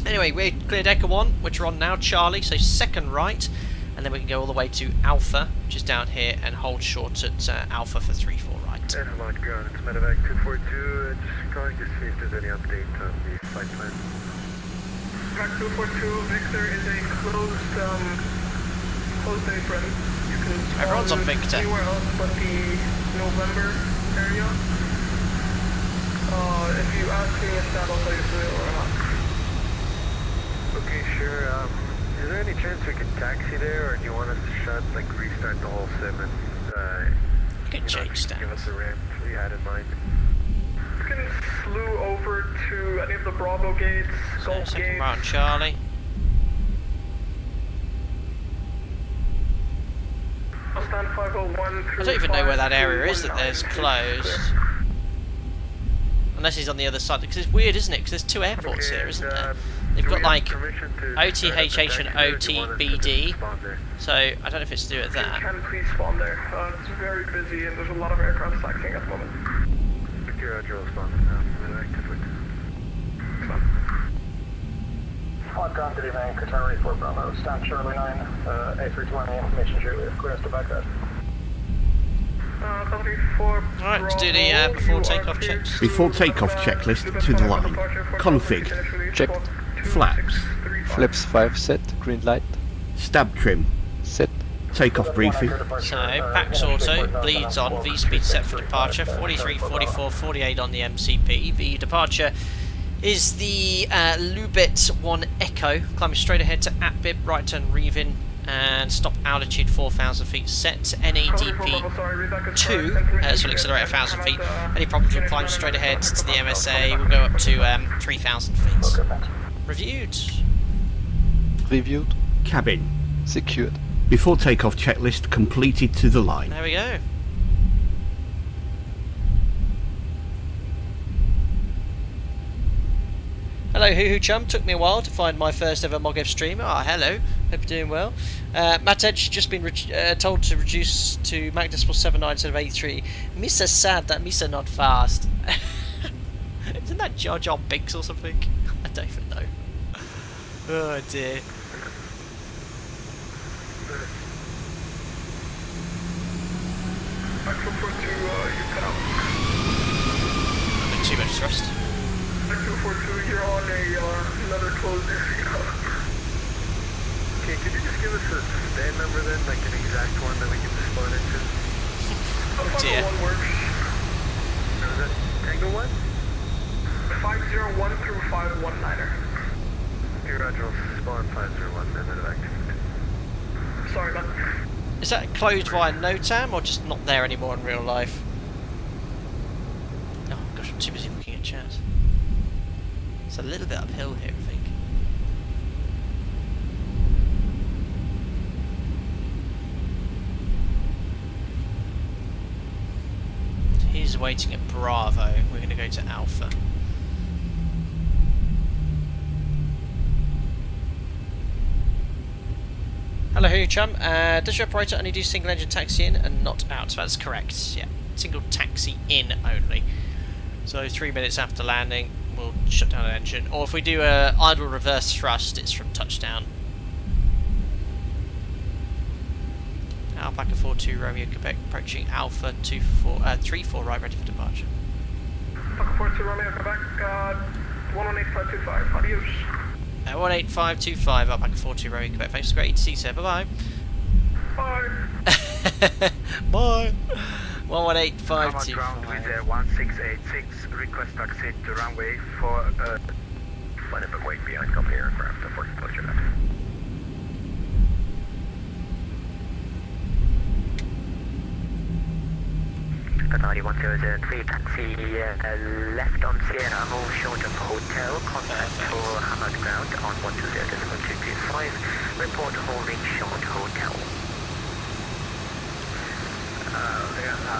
Anyway, we cleared Echo 1, which we're on now, Charlie, so second right, and then we can go all the way to Alpha, which is down here, and hold short at Alpha for 3-4 right. Airline ground, it's Medevac 242, just calling to see if there's any update on the flight plan. Mac 242, Victor is a closed apron. You can Everyone's on Victor. Anywhere else but the November area. If you ask me if that'll tell you if it or not. Okay, sure. Is there any chance we can taxi there, or do you want us to restart the whole sim and, You can change give us that. a ramp you had in mind? You can slew over to any of the Bravo gates, So Gulf second gates. right on Charlie. Stand 501 I don't even know where that area is that there's closed. Unless he's on the other side, because it's weird, isn't it? Because there's two airports here, isn't there? They've got like OTHH and OTBD, so I don't know if it's to do with You that. can please spawn there. It's very busy and there's a lot of aircraft taxiing at the moment. Secure drill responding now. Actively. Squad ground to the main, Qatar 4 Bravo, stand Charlie 9, A320, information Juliet, clearance to Baghdad. Company 4. Alright, let's do the before takeoff checks. Before takeoff checklist to the line. Config. Checked. Flaps. Flaps 5 set, green light. Stab trim. Set. Takeoff briefing. So, Pax Auto, bleeds on, V-speed set for departure, 43, 44, 48 on the MCP. The departure is the Lubit 1 Echo, climbing straight ahead to Atbib, right turn Reevin, and stop altitude 4,000 feet, set NADP 2, so we'll accelerate 1,000 feet. Any problems, we'll climb straight ahead to the MSA, we'll go up to 3,000 feet. Reviewed. Reviewed. Cabin. Secured. Before takeoff checklist completed to the line. There we go. Hello, Hoo Chum. Took me a while to find my first ever MogF streamer. Ah, hello. Hope you're doing well. Matt Edge just been told to reduce to Mach 7.9 instead of 83. Misa sad that Misa not fast. Isn't that Jar Jar Binks or something? I don't even know. Oh dear. Axel 42, you cut out. A bit too much thrust. Axel 42, you're on another closed area. Okay, could you just give us a stand number then, like an exact one that we can just spawn into? Oh dear. 501 works. Is that Tango 1? 501 through 519er. Here, Roger, I'll spawn 501 and then activate. Sorry, man. Is that closed via NOTAM or just not there anymore in real life? Oh gosh, I'm too busy looking at chat. It's a little bit uphill here, I think. He's waiting at Bravo. We're going to go to Alpha. Hello, Who Chum. Does your operator only do single engine taxi in and not out? That's correct, yeah. Single taxi in only. So 3 minutes after landing, we'll shut down an engine. Or if we do a idle reverse thrust, it's from touchdown. Alpaca 42 Romeo Quebec approaching Alpha 34 right, ready for departure. Alpaca 42 Romeo Quebec, 118525, adios. 18525 Alpaca 42 Romeo Quebec, thanks, great to see you, sir, bye Bye. bye. 11852. Ground with 1686, request taxi to runway for Line up and wait behind company aircraft before you close your left. Qatari 1003, taxi left on Sierra, hold short of hotel, contact for Hamad ground on 120.225, report holding short hotel.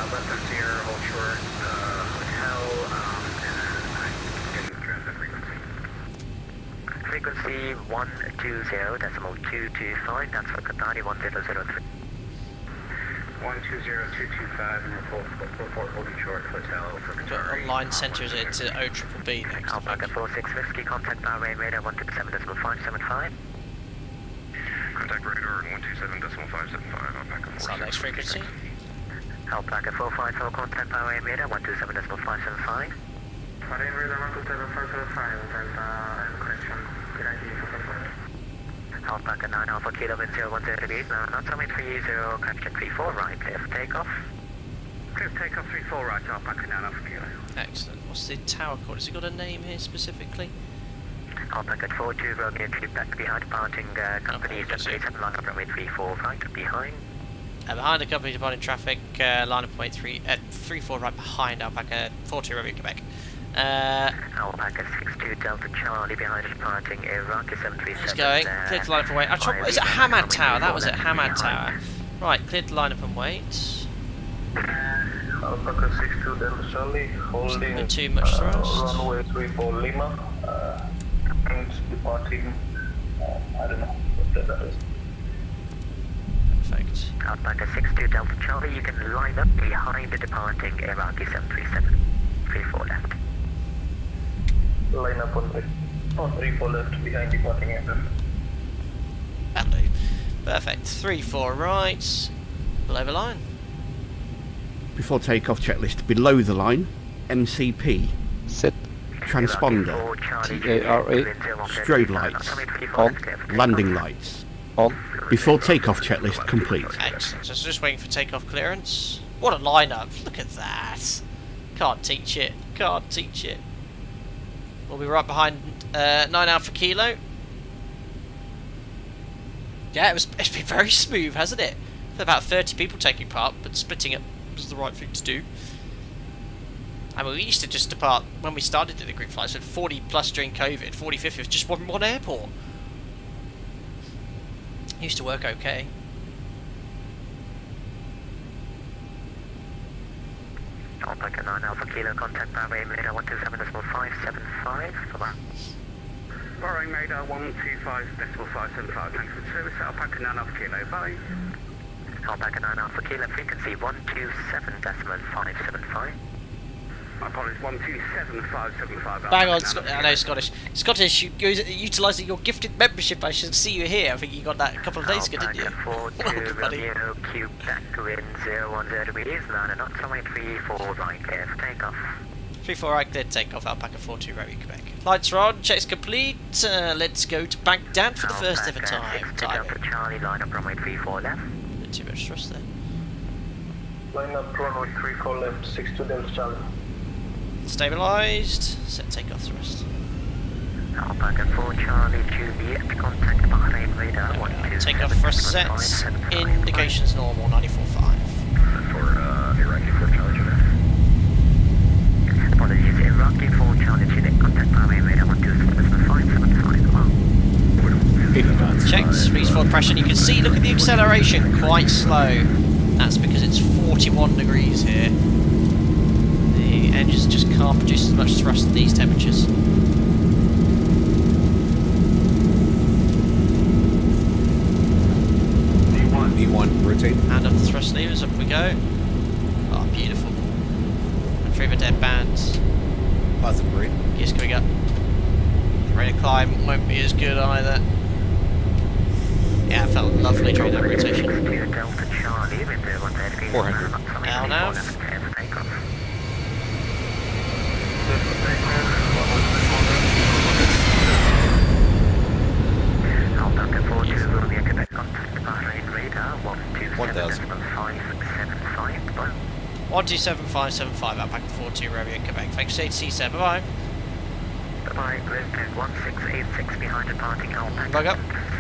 Left on Sierra, hold short, hotel, and transmit frequency. Frequency 120.225, that's for Qatari 1003. 120225 and report holding short hotel for Qatari. Line centres it to OBBB next. Alpaca 46 Whiskey, contact Bahrain radar 127.575. Contact radar 127.575. Alpaca That's our next frequency. Alpaca 454, contact Bahrain radar 127.575. Bahrain radar 127.575, Delta and correction, good idea for confirm. Alpaca 9 Alpha Kilo Wind 0138, not summit 30, correction 34 right, clear for takeoff. Clear for takeoff 34 right, Alpaca 9 Alpha Kilo. Excellent. What's the tower called? Has it got a name here specifically? Alpaca 42 Romeo Quebec behind departing company Okay, 737, line up runway 34 right, behind. Behind the company departing traffic, line up point 34 right behind Alpaca 42 Romeo Quebec. Alpaca 62 Delta Charlie behind departing Iraqi 737. He's going. Cleared to line up and wait. Is it Hamad Tower? That was it, Hamad Tower. Right, cleared to line up and wait. Alpaca 62 Delta Charlie, holding Too much thrust. runway 34 Lima, and departing, I don't know what that is. Perfect. Alpaca 62 Delta Charlie, you can line up behind the departing Iraqi 737. 34 left. Line up on 34 left behind departing aircraft. That'll do. Perfect. 34 right. Below the line. Before takeoff checklist below the line. MCP. Set. Transponder. TARA. Strobe lights. On. Landing lights. On. Before takeoff checklist complete. Excellent. So just waiting for takeoff clearance. What a lineup! Look at that. Can't teach it. Can't teach it. We'll be right behind 9 Alpha Kilo. Yeah, it's been very smooth, hasn't it? About 30 people taking part, but splitting it was the right thing to do. I mean, we used to just depart when we started doing the group flights. So 40 plus during COVID, 40-50 was just one airport. Used to work okay. Alpaca 9 Alpha Kilo, contact Bahrain radar 127.575. Bye-bye. Bahrain radar 125.575. Thanks for the service. Alpaca 9 Alpha Kilo. Bye. Alpaca 9 Alpha Kilo, frequency 127.575. My apologies, 127.575. Bang on, I know Scottish. Scottish, utilising your gifted membership. I should see you here. I think you got that a couple of days ago, didn't you? Alpaca 42 Romeo, Quebec, wind 010 degrees, 9 knots, runway 34 right, clear for takeoff. 34 right, clear takeoff, Alpaca 42 Romeo, Quebec. Lights are on, checks complete. Let's go to Baghdad for the first ever time. Delta Charlie, line up runway 34 left. Bit too much thrust there. Line up runway 34 left, 62 Delta Charlie. Stabilised, set takeoff thrust. Alpaca 4 Charlie, Juliet, contact Bahrain radar 127. Takeoff thrust sets, indications normal, 94.5. For Iraqi 4 Charlie, Juliet. Apologies, Iraqi 4 Charlie, Juliet, contact Bahrain radar 127.575. Checks, release forward pressure, and you can see, look at the acceleration, quite slow. That's because it's 41 degrees here. The engines just can't produce as much thrust at these temperatures. V1, rotate. Hand up the thrust levers, up we go. Oh, beautiful. And through the dead bands. Positive rate. Gears coming up. The rate of climb won't be as good either. Yeah, it felt lovely during that rotation. 400. Now, now. Alpaca 42 Romeo, Quebec, contact Bahrain radar 127.575. 127.575, Alpaca 42 Romeo, Quebec. Thanks, ATC7, bye-bye. Bye-bye, grid 1686 behind departing Alpaca. Bug up.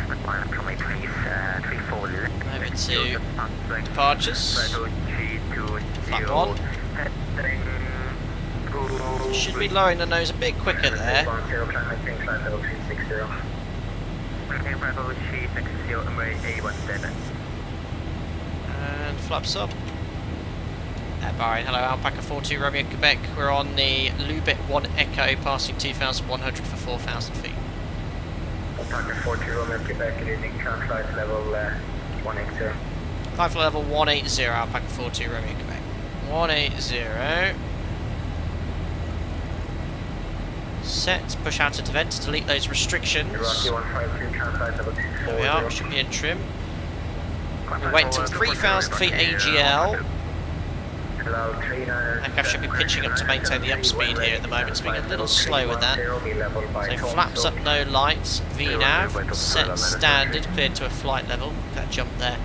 Runway 34 left. Over to departures. Flat 1. Should be lowering the nose a bit quicker there. And flaps up. Bahrain, hello, Alpaca 42 Romeo, Quebec. We're on the Lubit 1 Echo, passing 2,100 for 4,000 feet. Alpaca 42 Romeo, Quebec, leading flight level 180. Flight level 180, Alpaca 42 Romeo, Quebec. 180. Set, push out into vent to delete those restrictions. There we are, should be in trim. We'll wait until 3,000 feet AGL. Aircraft should be pitching up to maintain the upspeed here at the moment, it's being a little slow with that. So flaps up, no lights, VNAV, set standard, cleared to a flight level, that jump there.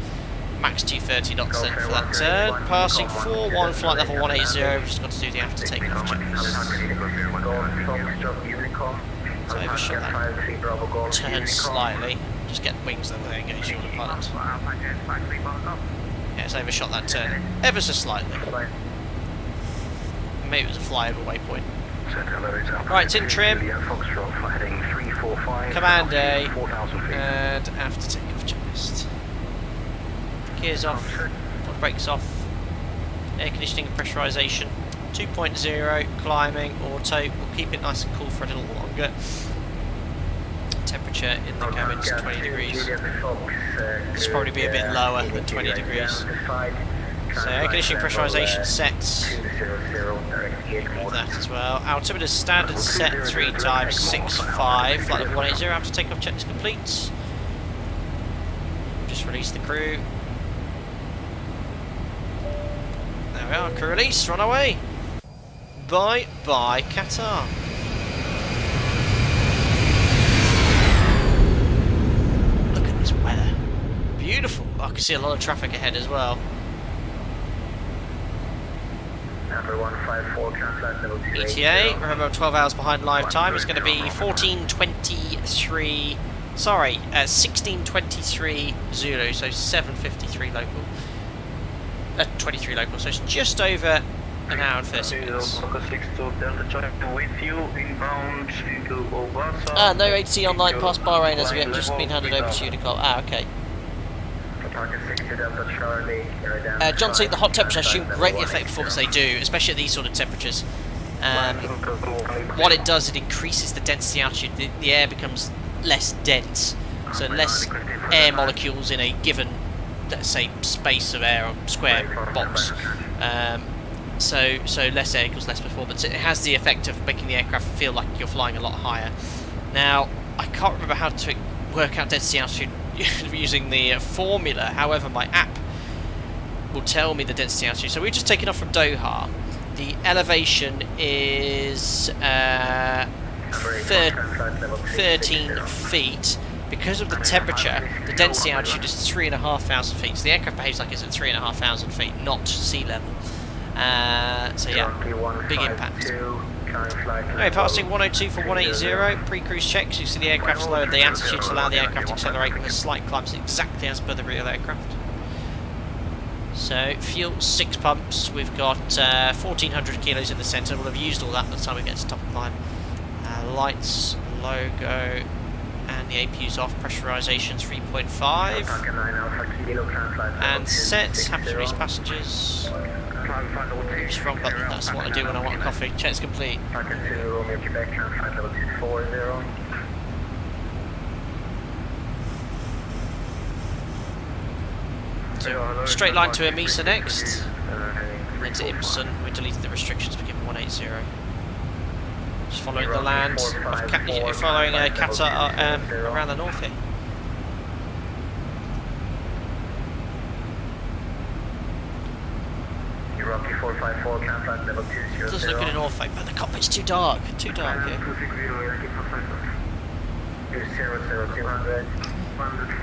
Max 230 knots then for that turn. Passing 4-1, flight level 180, we've just got to do the after takeoff checklist. So overshot that turn slightly, just get wings over there and engage on the pilot. Yeah, it's overshot that turn ever so slightly. Maybe it was a flyover waypoint. Right, it's in trim. Command A and after takeoff checklist. Gears off, brakes off, air conditioning and pressurisation. 2.0, climbing, auto. We'll keep it nice and cool for a little longer. Temperature in the cabin is 20 degrees. This will probably be a bit lower than 20 degrees. So air conditioning pressurisation sets. Move that as well. Altimeter standard set 3 times 6.5. Flight level 180 after takeoff check is complete. Just release the crew. There we are, crew release, run away. Bye bye, Qatar. Look at this weather. Beautiful. I can see a lot of traffic ahead as well. Number 154, translate level 280. ETA, remember I'm 12 hours behind live time, it's going to be 14:23, sorry, 16:23 Zulu, so 7:53 local. 23 local, so it's just over an hour and 30 minutes. With you inbound into Obasa. No ATC online past Bahrain as of yet, just been handed over to Unicol. Okay. John C, the hot temperature I assume greatly affect performance. They do, especially at these sort of temperatures. What it does, it increases the density altitude. The air becomes less dense, so less air molecules in a given, let's say, space of air or square box. So less air equals less performance. It has the effect of making the aircraft feel like you're flying a lot higher. Now, I can't remember how to work out density altitude using the formula, however my app will tell me the density altitude. So we've just taken off from Doha. The elevation is 13 feet. Because of the temperature, the density altitude is 3,500 feet. So the aircraft behaves like it's at 3,500 feet, not sea level. So yeah, big impact. Anyway, passing 102 for 180, pre-cruise checks. You see the aircraft's lowered the altitude to allow the aircraft to accelerate with a slight climb, exactly as per the real aircraft. So, fuel 6 pumps. We've got 1,400 kilos in the centre. We'll have used all that by the time we get to top of climb. Lights, logo, and the APU's off. Pressurisation 3.5. And set. Happy to release passengers. Oops, wrong button. That's what I do when I want a coffee. Check's complete. So, straight line to Emisa next. And then to Imson. We deleted the restrictions, we give him 180. Just following the land of following Qatar around the north here. Rocky 454, countdown level 200. Does look good in Norfolk, but the cockpit's too dark. Too dark here. 200.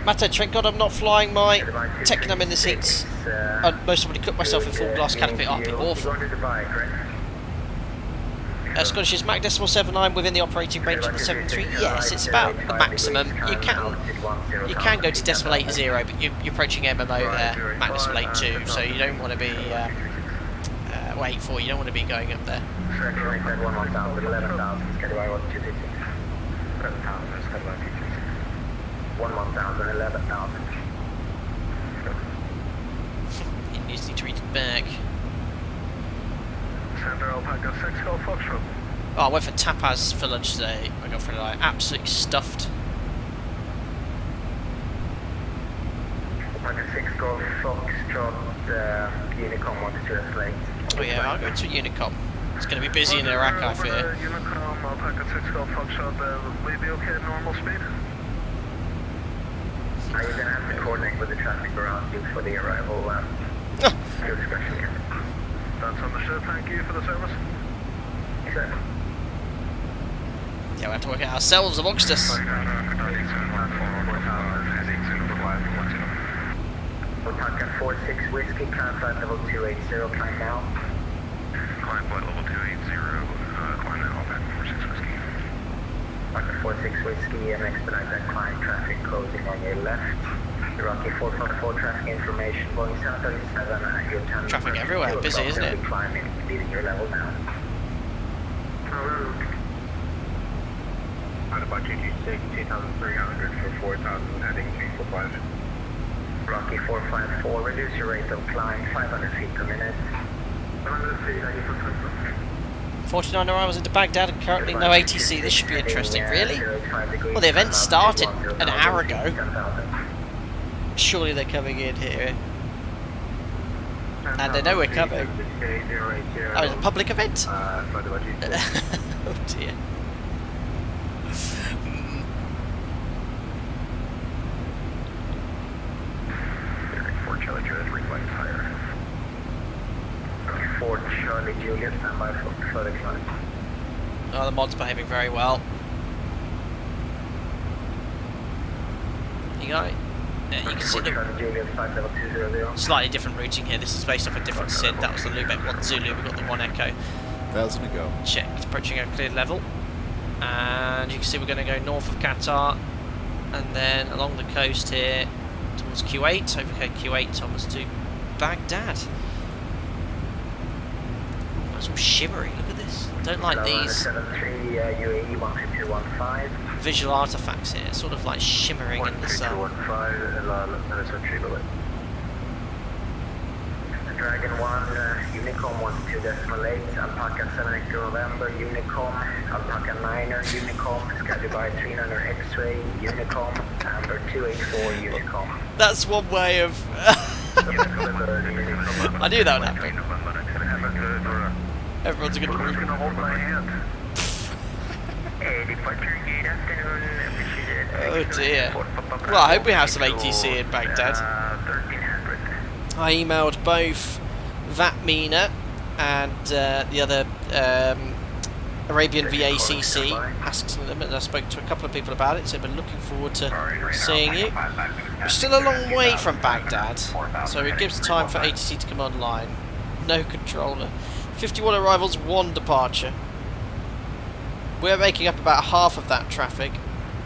Matter, thank God I'm not flying my Technam in the seats. I'd most probably cook myself in full glass cockpit. That'd be awful. Scottish is Mach 0.79 within the operating range of the 73. Yes, it's about the maximum. You can go to decimal 80, but you're approaching MMO there, Mach 0.82, so you don't want to be. 84, you don't want to be going up there. You need to read it back. Oh, I went for tapas for lunch today. My girlfriend and I, absolutely stuffed. Oh yeah, I'll go to Unicom. It's going to be busy in Iraq, I fear. Unicom, Alpaca 6 Golf Foxtrot, will you be okay at normal speed? Are you going to have to coordinate with the traffic around you for the arrival discussion here? That's understood, thank you for the service. Sure. Yeah, we have to work it ourselves amongst us. Alpaca 46 Whiskey, contact level 280, climb now. Climb point level 280, climb now, Alpaca 46 Whiskey. Alpaca 46 Whiskey, expedite that climb, traffic closing on your left. Rocky 454 traffic information, Boeing 737, your time. Traffic everywhere, busy, isn't it? Climbing, leading your level now. Out of budget, 2,300 for 4,000, heading 345. Rocky 454, reduce your rate of climb 500 feet per minute. 49 arrivals into Baghdad and currently no ATC. This should be interesting, really? Well, the event started an hour ago. Surely they're coming in here. And they know we're coming. Oh, it's a public event? Oh dear. Fort Charlie Juliet, stand by for further climb. Oh, the mod's behaving very well. You got it. Yeah, you can see the Charlie Juliet, flight level 200. slightly different routing here. This is based off a different SID. That was the Lubeck 1 Zulu. We got the 1 Echo. 1,000 to go. Checked. Approaching our cleared level. And you can see we're going to go north of Qatar. And then along the coast here towards Kuwait. Overcode Kuwait onwards to Baghdad. Ooh, that's all shimmery. Look at this. Don't like these 73 UAE 15215. visual artifacts here. Sort of like shimmering in the sun. 13215, Dragon 1, Unicom 12.8, Alpaca 7 November, Unicom, Alpaca 9er, Unicom, Skydubai 300 X-ray, Unicom, Amber 284, Unicom. That's one way of... I knew that would happen. Everyone's a good Who's gonna hold my hand? Departure gate afternoon. Oh dear. Well, I hope we have some ATC in Baghdad. 1300. I emailed both Vatmina and the other Arabian VACC asking them, and I spoke to a couple of people about it, so I've been looking forward to seeing you. We're still a long way from Baghdad, so it gives time for ATC to come online. No controller. 51 arrivals, 1 departure. We're making up about half of that traffic.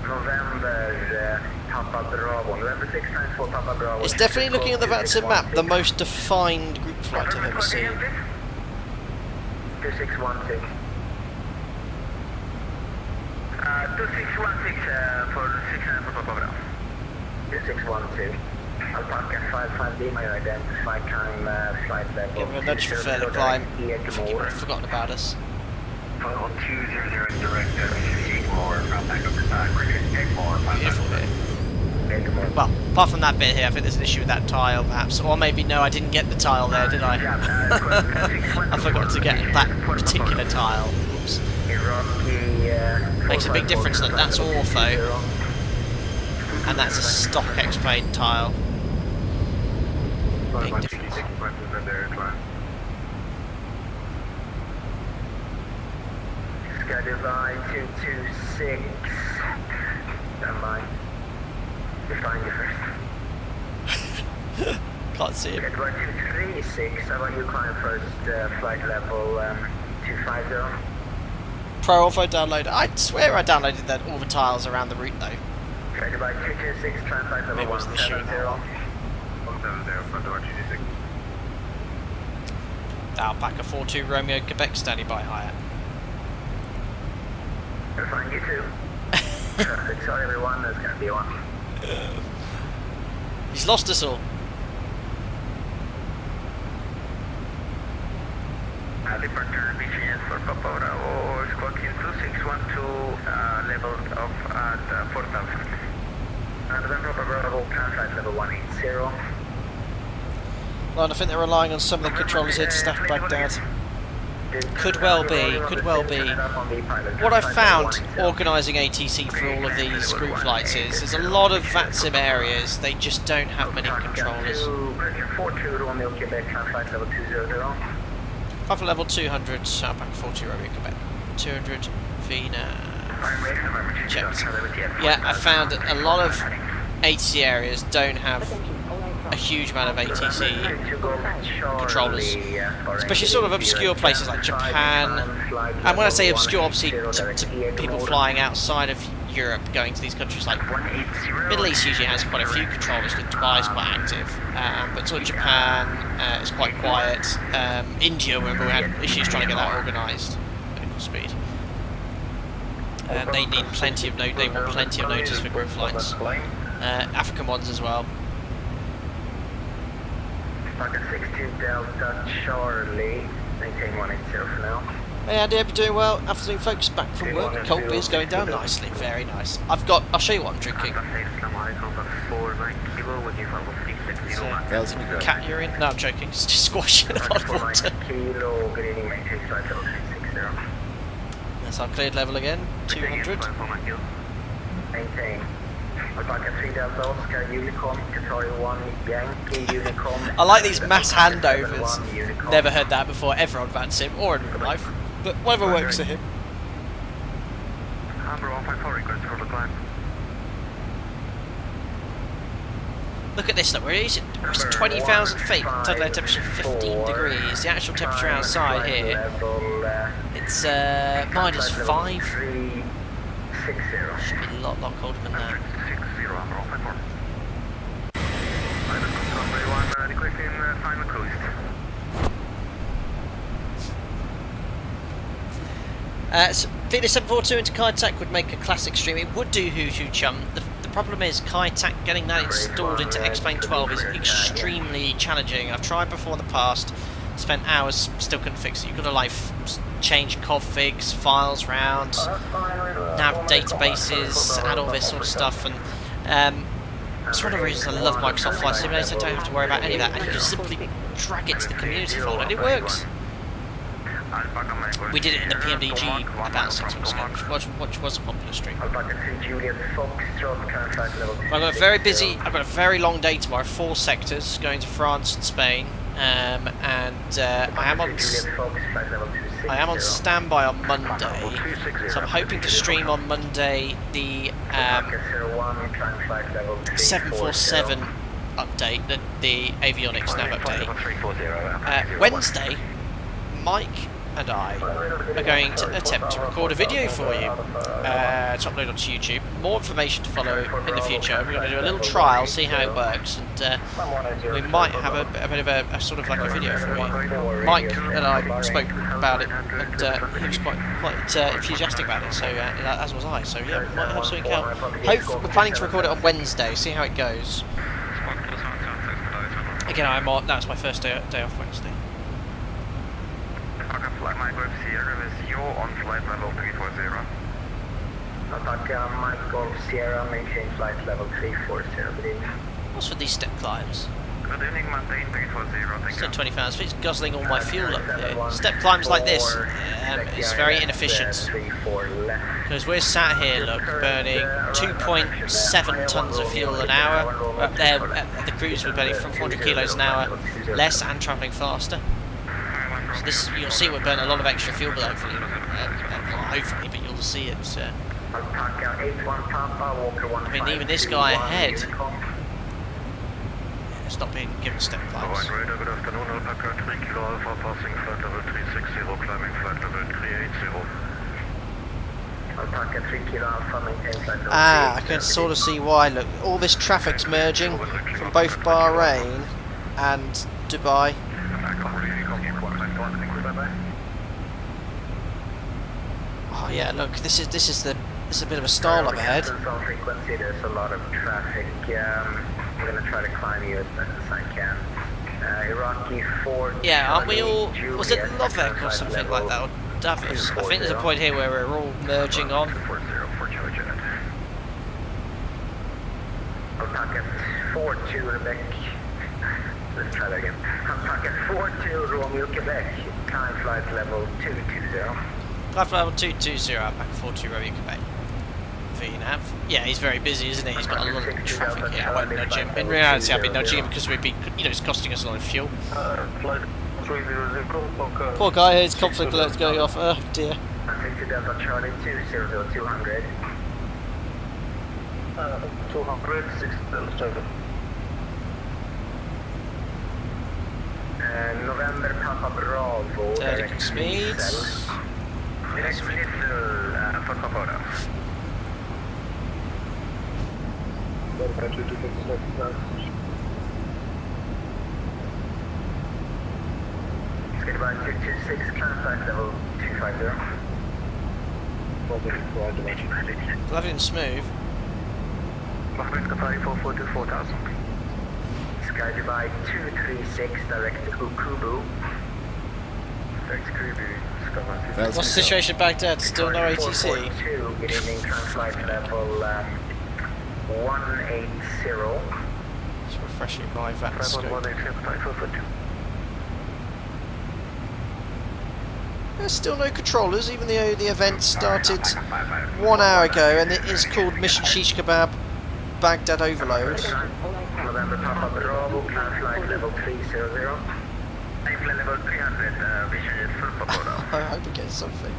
November, Papa Bravo. November 694, Papa Bravo. It's definitely, looking at the VATSIM map, the most defined group flight I've ever seen. 2616. 2616 for 69 for Papa Bravo. 2612. Alpaca 55D, my identify time, flight level. Give him a nudge for further climb. I think he might have forgotten about us. 200 direct, more, back up the side, Beautiful here. Well, apart from that bit here, I think there's an issue with that tile, perhaps. Or maybe, no, I didn't get the tile there, did I? I forgot to get that particular tile. Oops. Makes a big difference. Look, that's ortho. And that's a stock X-plane tile. Big difference. Skydubai 226. Stand by. Define you first. Can't see him. Skydubai 236. I want you climb first, flight level 250. Pro Ortho downloader. I swear I downloaded that all the tiles around the route though. Skydubai 226, climb flight level Maybe it was the issue. 170, front door 226. Alpaca 42 Romeo Quebec standing by higher. Gonna find you too. Sorry everyone, there's gonna be one. He's lost us all. Departure BGS for Papa Bravo, squawk in 2612, level of at 4000. And then Papa Bravo, climb flight level 180. Well, I think they're relying on some of the controllers here to staff Baghdad. Could well be, could well be. What I've found organising ATC for all of these group flights is there's a lot of VATSIM areas, they just don't have many controllers. Alpha level 200, Alpaca 40 Romeo Quebec. 200, Vina. Checked. Yeah, I found that a lot of ATC areas don't have a huge amount of ATC controllers, especially sort of obscure places like Japan. And when I say obscure, obviously to people flying outside of Europe, going to these countries like Middle East usually has quite a few controllers. Dubai is quite active, but sort of Japan is quite quiet. India, remember, we had issues trying to get that organised at equal speed. They need plenty of they want plenty of notice for group flights. African ones as well. 62 Delta Charlie, maintain 180 for now. Hey Andy, hope you're doing well. Afternoon folks, back from work. Cold beer's going down nicely, very nice. I'll show you what I'm drinking. Cat urine? No, I'm joking, it's just squash in a pot of water. That's our cleared level again, 200. Maintain. Alpaca 3 Delta Oscar, Unicom, Qatari 1, Yankee, Unicom. I like these mass handovers. Unicom. Never heard that before, ever on Van Sim or in real life. But whatever works for him. Number 154, request for the climb. Look at this, look, it's 20,000 feet, total air temperature 15 degrees. The actual temperature outside here, it's minus 5. Should be a lot colder than that. 60, number 154. Runway 1, requesting final coast. So Venus 742 into Kaitac would make a classic stream. It would do Hoo Hoo Chum. The problem is Kaitac, getting that installed into X-Plane 12 is extremely challenging. I've tried before in the past, spent hours, still couldn't fix it. You've got to like change configs, files round, nav databases, add all this sort of stuff, and it's one of the reasons I love Microsoft Flight Simulator. I don't have to worry about any of that, and you just simply drag it to the community folder, and it works. We did it in the PMDG about 6 months ago, which was a popular stream. I've got a very busy, I've got a very long day tomorrow, 4 sectors going to France and Spain, and I am on standby on Monday, so I'm hoping to stream on Monday the 747 update, the avionics nav update. Wednesday, Mike and I are going to attempt to record a video for you to upload onto YouTube. More information to follow in the future. We're going to do a little trial, see how it works, and we might have a bit of a sort of like a video for you. Mike and I spoke about it, and he was quite enthusiastic about it, so as was I. So yeah, we might have something out. We're planning to record it on Wednesday, see how it goes. Again, that's my first day off Wednesday. Flight Mike Golf Sierra with you on flight level 340. Alpaca Mike Golf Sierra, maintain flight level 340, good evening. What's with these step climbs? Good evening, maintain 340, thank Still you. 20,000 feet, it's guzzling all my fuel up here. Step climbs like this, it's very inefficient. Because we're sat here, look, burning 2.7 tonnes of fuel an hour. Up there, at the cruise we're burning from 400 kilos an hour less and travelling faster. So this, you'll see we're burning a lot of extra fuel, but hopefully, but you'll see it. I mean, even this guy ahead, it's not being given step climbs. Good afternoon, Alpaca 3 Kilo Alpha, passing flight level 360, climbing flight level 380. Alpaca 3 Kilo Alpha, maintain flight level 380. I can sort of see why. Look, all this traffic's merging from both Bahrain and Dubai. Oh yeah, look, this is a bit of a stall up ahead. Frequency, there's a lot of traffic. I'm gonna try to climb you as best as I can. Iraqi 4. Yeah, aren't we all? Was it Lovek or something like that, or Davos? I think there's a point here where we're all merging on. Alpaca 42 Quebec. Let's try that again. Alpaca 42 Romeo Quebec. Climb flight level 220. Flight level 220, Alpaca 42 Romeo Quebec. VNAV. Yeah, he's very busy, isn't he? He's got a lot of traffic here. I won't nudge him. In reality, I've been nudging him because it's costing us a lot of fuel. Poor guy, his conflict alert's going off. Oh dear. 50 Delta Charlie 200, 200. 200, 6 Delta Charlie. November Papa Bravo. Direct speeds. Direct for Pagoda. Goodbye 226, climb flight level 250. Lovely and smooth. Bahrain Qatari 442 4000. Sky Dubai 236, direct to Ukubu. Direct to Ukubu. What's the situation at Baghdad? Still no ATC? Good evening, climb flight level 180. Just refreshing my VAT scope. There's still no controllers, even though the event started 1 hour ago, and it is called Mission Shish Kebab Baghdad overload. November Papa Bravo, can flight level 300. Airplane level 300, vision is full Pagoda. I hope it gets something.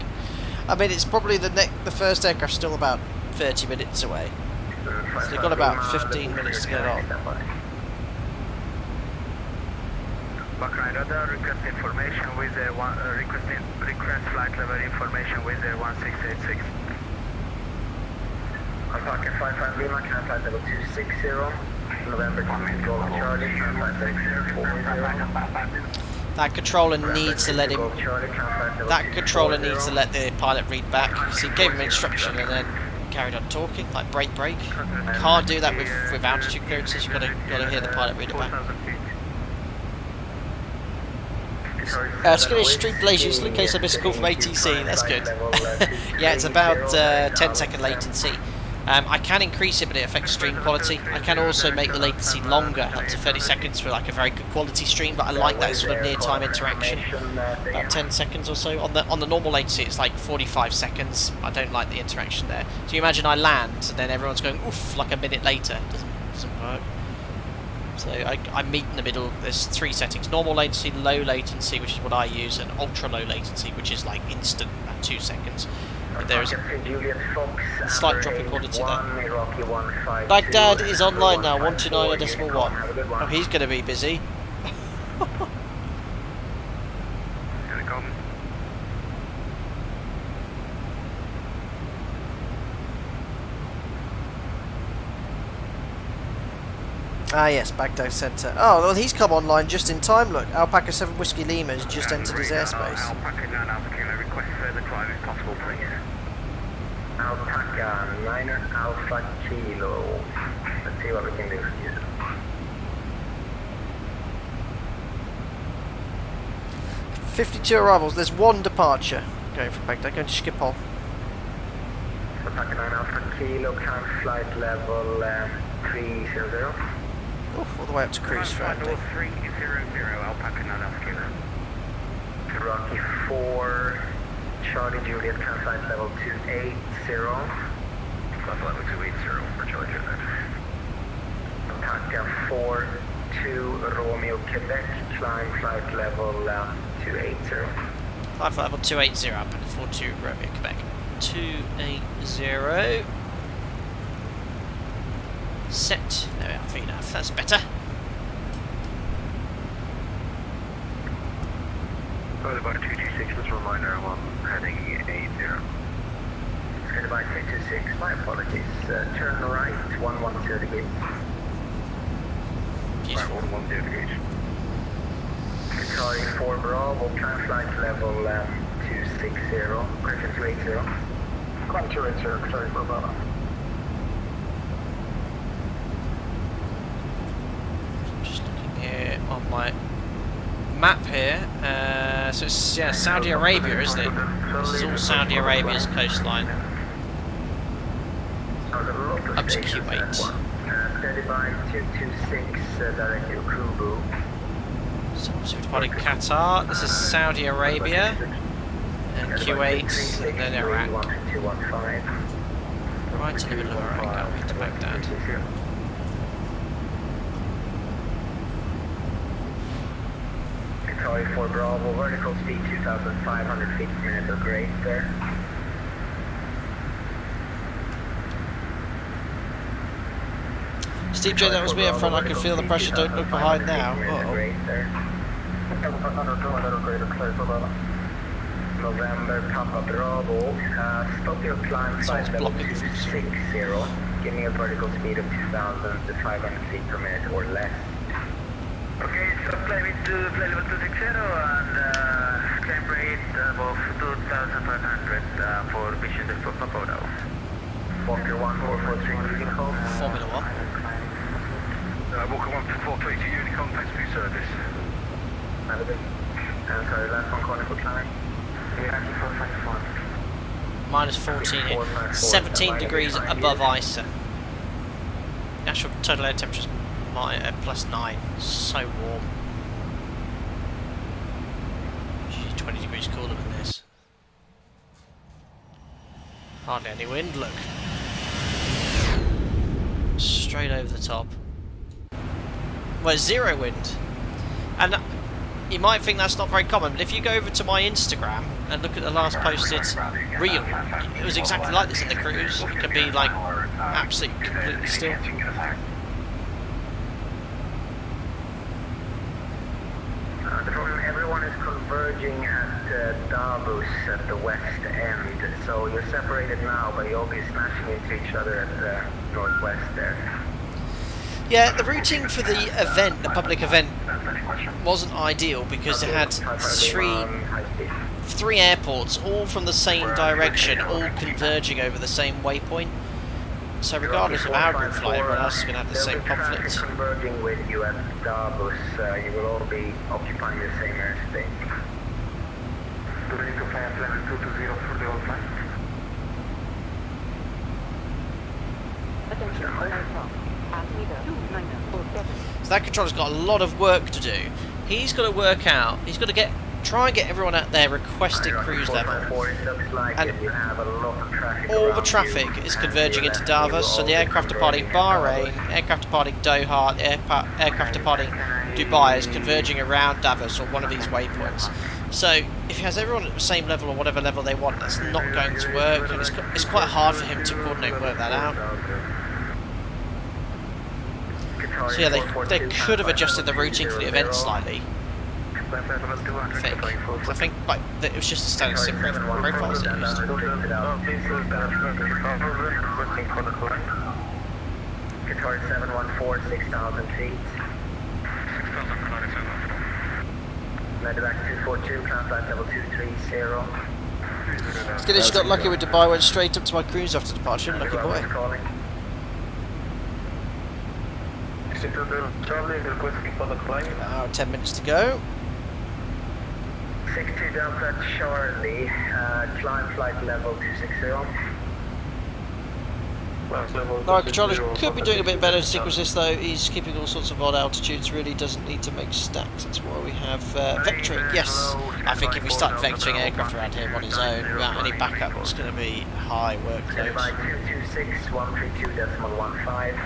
I mean, it's probably the first aircraft still about 30 minutes away. So they've got about 15 minutes to get on. Bahrain radar, request information with request flight level information with 1686. Alpaca 55 Lima, can flight level 260. November 2 Golf Charlie, can flight level 240. That controller needs to let him. That controller needs to let the pilot read back. So he gave him instruction and then carried on talking, like brake. Can't do that with altitude clearances. You've got to hear the pilot read it back. It's going to street blaze useful in case I miss a call from ATC. That's good. Yeah, it's about 10-second latency. I can increase it, but it affects stream quality. I can also make the latency longer, up to 30 seconds for like a very good quality stream, but I like that sort of near-time interaction. About 10 seconds or so. On the normal latency, it's like 45 seconds. I don't like the interaction there. So you imagine I land, and then everyone's going, oof, like a minute later. Doesn't work. So I meet in the middle. There's 3 settings: normal latency, low latency, which is what I use, and ultra low latency, which is like instant, about 2 seconds. But there is a slight drop in quality there. Baghdad is online now, 129.1. Oh, he's going to be busy. Ah yes, Baghdad Centre. Oh, well he's come online just in time, look. Alpaca 7 Whiskey Lima has just entered his airspace. Alpaca 9 Alpha, request further climb if possible, please. Alpaca 9 Alpha Kilo. Let's see what we can do for you. "52 arrivals, there's 1 departure going from Baghdad, going to Schiphol. Alpaca 9 Alpha Kilo, can flight level 300. All the way up to cruise friendly. 300, Alpaca 9 Alpha Kilo. Rocky 4, Charlie Juliet, can flight level 280. Flight level 280 for Charlie Juliet. Alpaca 4, 2 Romeo Quebec, climb flight level 280. Flight level 280, Alpaca 42 Romeo Quebec. 280. Set. There we are, VNAV. That's better. Boulevard 226, just a reminder, I'm heading 80. Boulevard 226, my apologies. Turn right, 110 to gate. Beautiful. Right, 110 to gate. Charlie 4 Bravo, climb flight level 260, correction 280. Climb 280, Charlie 4 Bravo. Here on my map here, so it's Saudi Arabia, isn't it? This is all Saudi Arabia's coastline. Up to Kuwait. 226, directly to Kubu. So we're departing Qatar. This is Saudi Arabia and Kuwait, and then Iraq. Right in the middle of Iraq, going to Baghdad. Charlie 4 Bravo, vertical speed 2,500 feet per minute, great there. Steve J, that was me up front. I can feel the pressure. Don't look behind now. Great there. November Papa Bravo, stop your climb flight level 260. Give me a vertical speed of 2,500 feet per minute or less. Okay, so fly level 260 and climb rate above 2,500 for Vision to Pagoda. Walker 1443 Unicorn. Formula 1. Walker 1442 Unicorn, thanks for your service. Sorry, last one corner for climb. Minus 14 here. 17 degrees above ISA. Actual total air temperature is plus 9. So warm. Gee, 20 degrees cooler than this. Hardly any wind, look. straight over the top. Well, it's zero wind. And you might think that's not very common, but if you go over to my Instagram and look at the last posted reel, it was exactly like this in the cruise. It could be like absolutely completely still. Everyone is converging at Davos at the west end, so you're separated now, but you'll be smashing into each other at the northwest there. Yeah, the routing for the event, the public event, wasn't ideal because it had three airports, all from the same direction, all converging over the same waypoint. So regardless of our group flight, everyone else is going to have the same conflict. Converging with you at Davos, you will all be occupying the same airspace. Do we need to fly at level 220 for the old flight? So that controller's got a lot of work to do. He's got to work out, he's got to try and get everyone at their requested cruise level. And all the traffic is converging into Davos, so the aircraft departing Bahrain, aircraft departing Doha, aircraft departing Dubai is converging around Davos or one of these waypoints. So if he has everyone at the same level or whatever level they want, that's not going to work, and it's quite hard for him to coordinate and work that out. So yeah, they could have adjusted the routing for the event slightly. I think but it was just a standard SIM profile that it used. Qatar 714, 6,000 feet. Medevac 242, transplant level 230. It's good that she got lucky with Dubai, went straight up to my cruise after departure. Lucky boy. 10 minutes to go. 62 Delta Charlie, climb flight level 260. Alright, controller could be doing a bit better in sync resist though. He's keeping all sorts of odd altitudes, really doesn't need to make stacks. That's why we have vectoring. Yes, I think if we start vectoring aircraft around here on his own without any backup, it's going to be high workload. 226, 132.15.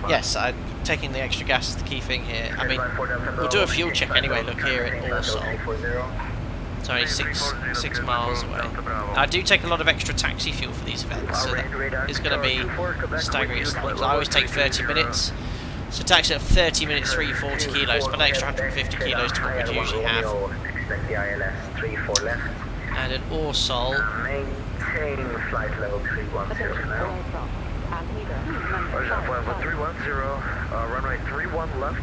Yes, taking the extra gas is the key thing here. I mean, we'll do a fuel check anyway. Look here at Orsol. It's only 6 miles away. I do take a lot of extra taxi fuel for these events, so that is going to be staggering slightly. I always take 30 minutes. So taxi at 30 minutes, 340 kilos, but an extra 150 kilos to what we'd usually have. And at Orsol, maintain flight level 310 now. 310, runway 31 left,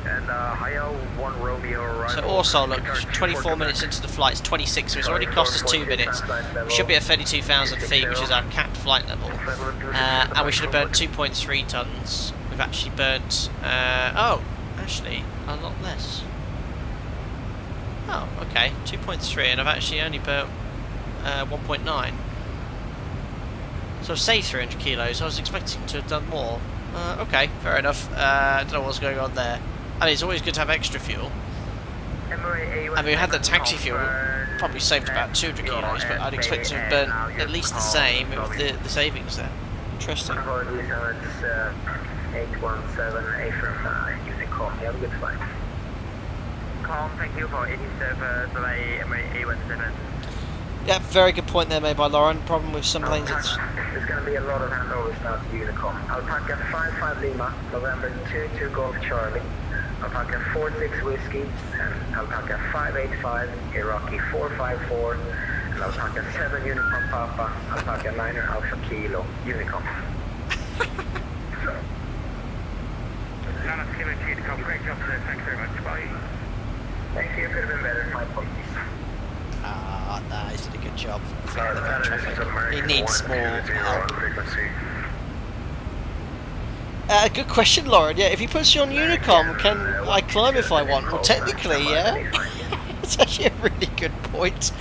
and Hayao 1 Romeo arrival. so Orsol, look, 24 minutes into the flight, it's 26, so it's already cost us 2 minutes. We should be at 32,000 feet, which is our capped flight level. And we should have burnt 2.3 tons. We've actually burnt, actually, a lot less. Oh, okay, 2.3, and I've actually only burnt 1.9. So I've saved 300 kilos, I was expecting to have done more. Okay, fair enough. I don't know what's going on there. I mean, it's always good to have extra fuel. I mean, we had the taxi fuel, probably saved about 200 kilos, but I'd expect to have burnt at least the same with the savings there. Interesting. 817, from Unicom. You have a good flight. Com, thank you for 87, delay A17. Yeah, very good point there made by Lauren. Problem with some planes, it's... There's going to be a lot of handovers now to Unicom. Alpaca 55 Lima, November 22 Golf Charlie. Alpaca 46 Whiskey, and Alpaca 585, Iraqi 454, and Alpaca 7 Unicom Papa, Alpaca 9 Alpha Kilo, Unicom. Great job today, thanks very much, bye. Thank you, could have been better, my apologies. Nah, he's did a good job. He needs more help. Good question, Lauren. Yeah, if he puts you on Unicom, can I climb if I want? Well, technically, yeah. It's actually a really good point.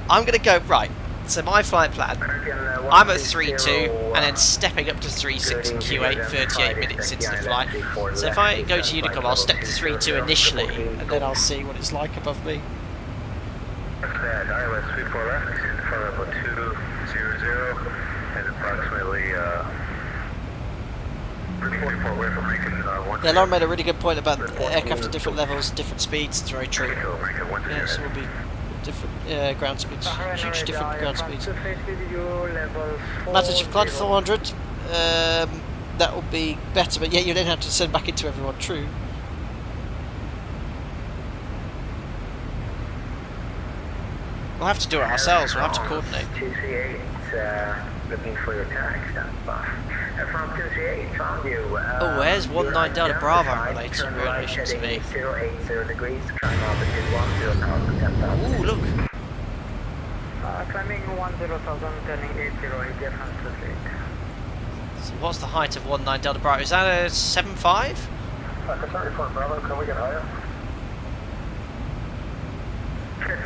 I'm going to go, right, so my flight plan, I'm at 3.2 and then stepping up to 3.6 in Q8, 38 minutes into the flight. So if I go to Unicom, I'll step to 3.2 initially, and then I'll see what it's like above me. ILS 34 left, for level 200, and approximately Yeah, Lauren made a really good point about aircraft at different levels, different speeds. It's very true. Yeah, so will be different ground speeds, huge different ground speeds. Matter if you've climbed 400, that will be better, but yeah, you then have to send back into everyone. True. We'll have to do it ourselves. We'll have to coordinate. 238, looking for your tags. From 238, found you. Oh, where's 19 Delta Bravo in relation to me? 080 degrees, climb altitude 10,000, 10,000. Ooh, look. Climbing 10,000, turning 808, difference. So what's the height of 19 Delta Bravo? Is that a 7.5? Sorry for Bravo, can we get higher?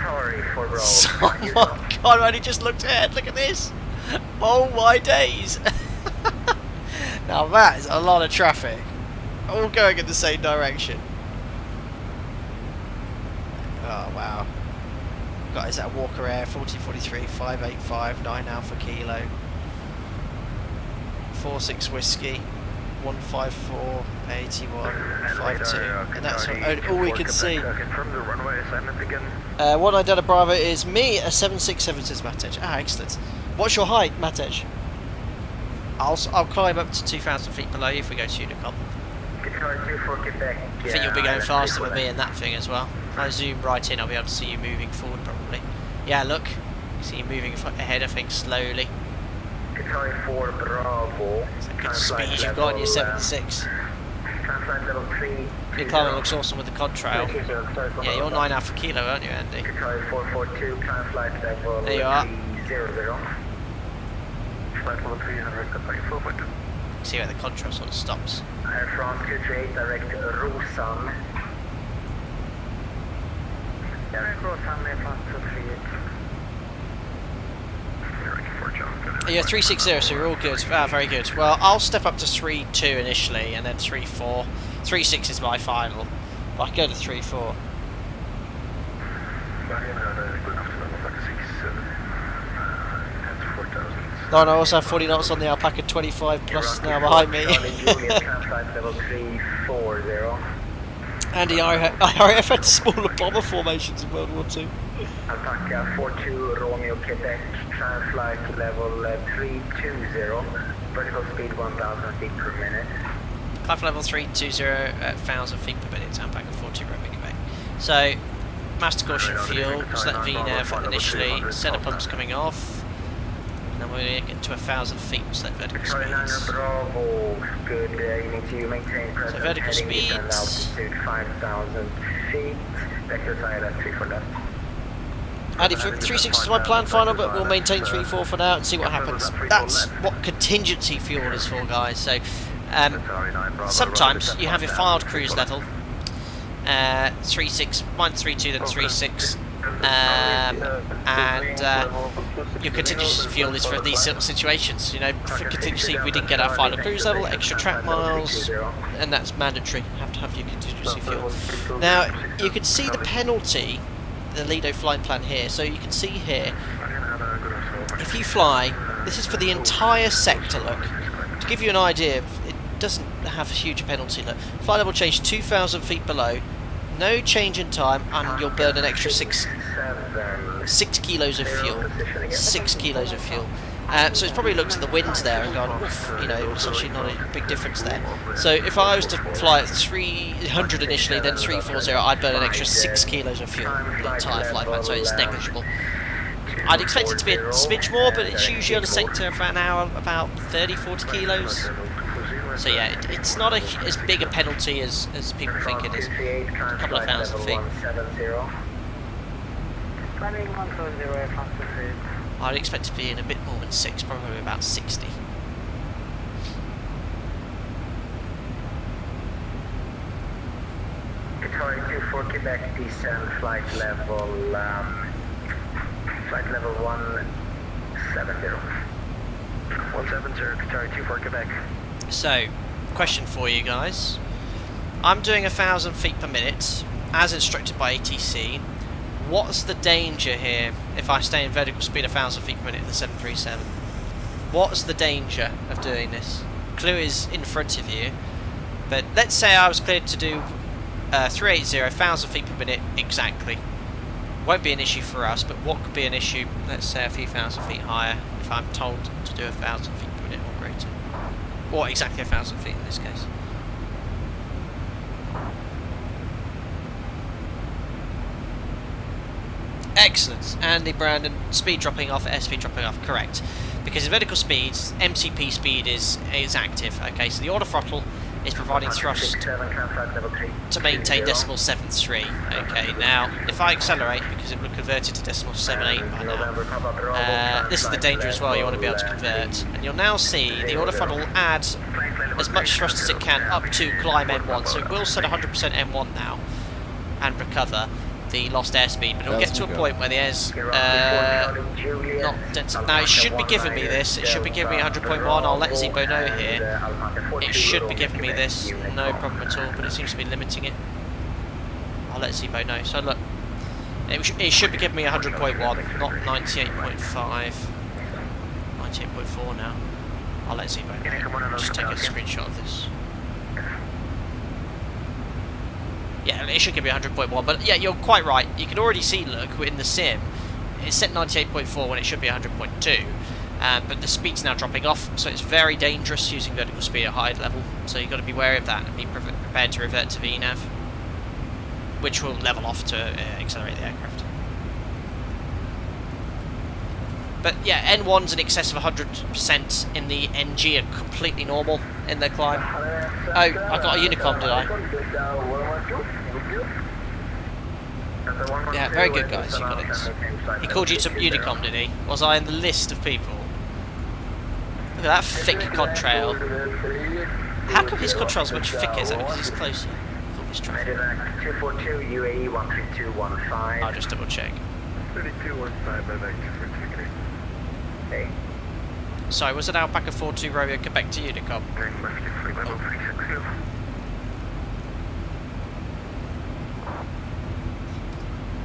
Sorry for Bravo. Oh my god, I only just looked ahead. Look at this. Oh my days. Now that is a lot of traffic. All going in the same direction. Oh wow. God, is that Walker Air 4043 585 9 Alpha Kilo 46 Whiskey 154 81 52, and that's all we can see. Confirm the runway assignment again. 19 Delta Bravo is me, a 767 says Matej. Ah, excellent. What's your height, Matej? I'll climb up to 2,000 feet below you if we go to Unicom. I think you'll be going faster with me in that thing as well. If I zoom right in, I'll be able to see you moving forward probably. Yeah, look. See you moving ahead, I think, slowly. Qatar 4 Bravo. It's a good speed you've got in your 76. Level 3. Your climbing looks awesome with the contrail. Yeah, you're 9 Alpha Kilo, aren't you, Andy? Qatar 442, climb flight level There you are. 300. Flight level 300, Qatar 442. See where the contrail sort of stops. Air France 238, direct Rosan. Direct Rosan, Air France 238. Yeah, 360, so you're all good. Ah, very good. Well, I'll step up to 3.2 initially, and then 3.4. 3.6 is my final. But I can go to 3.4. No, and I also have 40 knots on the Alpaca 25 plus now behind me. Andy, RAF had smaller bomber formations in World War II. Alpaca 42 Romeo Quebec, flight level 320, vertical speed 1,000 feet per minute. Climb level 320 at 1,000 feet per minute, Alpaca 42 Romeo Quebec. So, master caution fuel, select VNAV initially, center pumps coming off. And then we're get to 1,000 feet, select vertical speeds. Bravo, good, you need to maintain presence, so vertical speeds. Altitude 5,000 feet, vector side at 3 for left. Andy, 360 is my plan final, but we'll maintain 3.4 for now and see what happens. That's what contingency fuel is for, guys. So, sometimes you have your filed cruise level, 3.6, mine's 3.2, then 3.6. And your contingency fuel is for these sort of situations. You know, for contingency, we didn't get our final cruise level, extra track miles, and that's mandatory. You have to have your contingency fuel. Now, you can see the penalty, the Lido flight plan here. So you can see here, if you fly, this is for the entire sector. Look, to give you an idea, it doesn't have a huge penalty. Look, flight level change 2,000 feet below. No change in time, and you'll burn an extra 6 kilos of fuel. 6 kilos of fuel. So it's probably looked at the winds there and gone, oof, you know, it's actually not a big difference there. So if I was to fly at 300 initially, then 340, I'd burn an extra 6 kilos of fuel the entire flight plan, so it's negligible. I'd expect it to be a smidge more, but it's usually on a sector for an hour about 30-40 kilos. So yeah, it's not as big a penalty as people think it is. A couple of 1,000 feet. I'd expect to be in a bit more than 6, probably about 60. Victoria 24 Quebec descend flight level 170. 170, Victoria 24 Quebec. So, question for you guys. I'm doing 1,000 feet per minute, as instructed by ATC. What's the danger here if I stay in vertical speed 1,000 feet per minute in the 737? What's the danger of doing this? clue is in front of you. But let's say I was cleared to do 380, 1,000 feet per minute exactly. Won't be an issue for us, but what could be an issue, let's say a few thousand feet higher, if I'm told to do 1,000 feet per minute or greater. Or exactly 1,000 feet in this case. Excellent. Andy, Brandon, speed dropping off, airspeed dropping off, correct. Because in vertical speeds, MCP speed is active. Okay, so the auto throttle is providing thrust to maintain decimal 7.3. Okay, now if I accelerate, because it would have converted to decimal 7.8 by now, this is the danger as well, you want to be able to convert. And you'll now see the auto throttle will add as much thrust as it can up to climb M1, so it will set 100% M1 now and recover the lost airspeed, but it'll get to a point where the air's not dense. Now it should be giving me this, it should be giving me 100.1, I'll let Zebo know here. It should be giving me this, no problem at all, but it seems to be limiting it. I'll let Zebo know. So look, it should be giving me 100.1, not 98.5, 98.4 now. I'll let Zebo know. I'll just take a screenshot of this. Yeah, it should give me 100.1, but yeah, you're quite right. You can already see, look, in the sim, it's set 98.4 when it should be 100.2, but the speed's now dropping off, so it's very dangerous using vertical speed at high level, so you've got to be wary of that and be prepared to revert to VNAV, which will level off to accelerate the aircraft. But yeah, N1's in excess of 100% in the NG are completely normal in their climb. Oh, I got a Unicom, did I? Yeah, very good guys, you got it. He called you to Unicom, did he? Was I in the list of people? Look at that thick contrail. How come his contrail's much thicker? Is that because he's closer? I'll just double check. 3215, Hey. Sorry, was it Alpaca 42 Romeo Quebec to Unicom?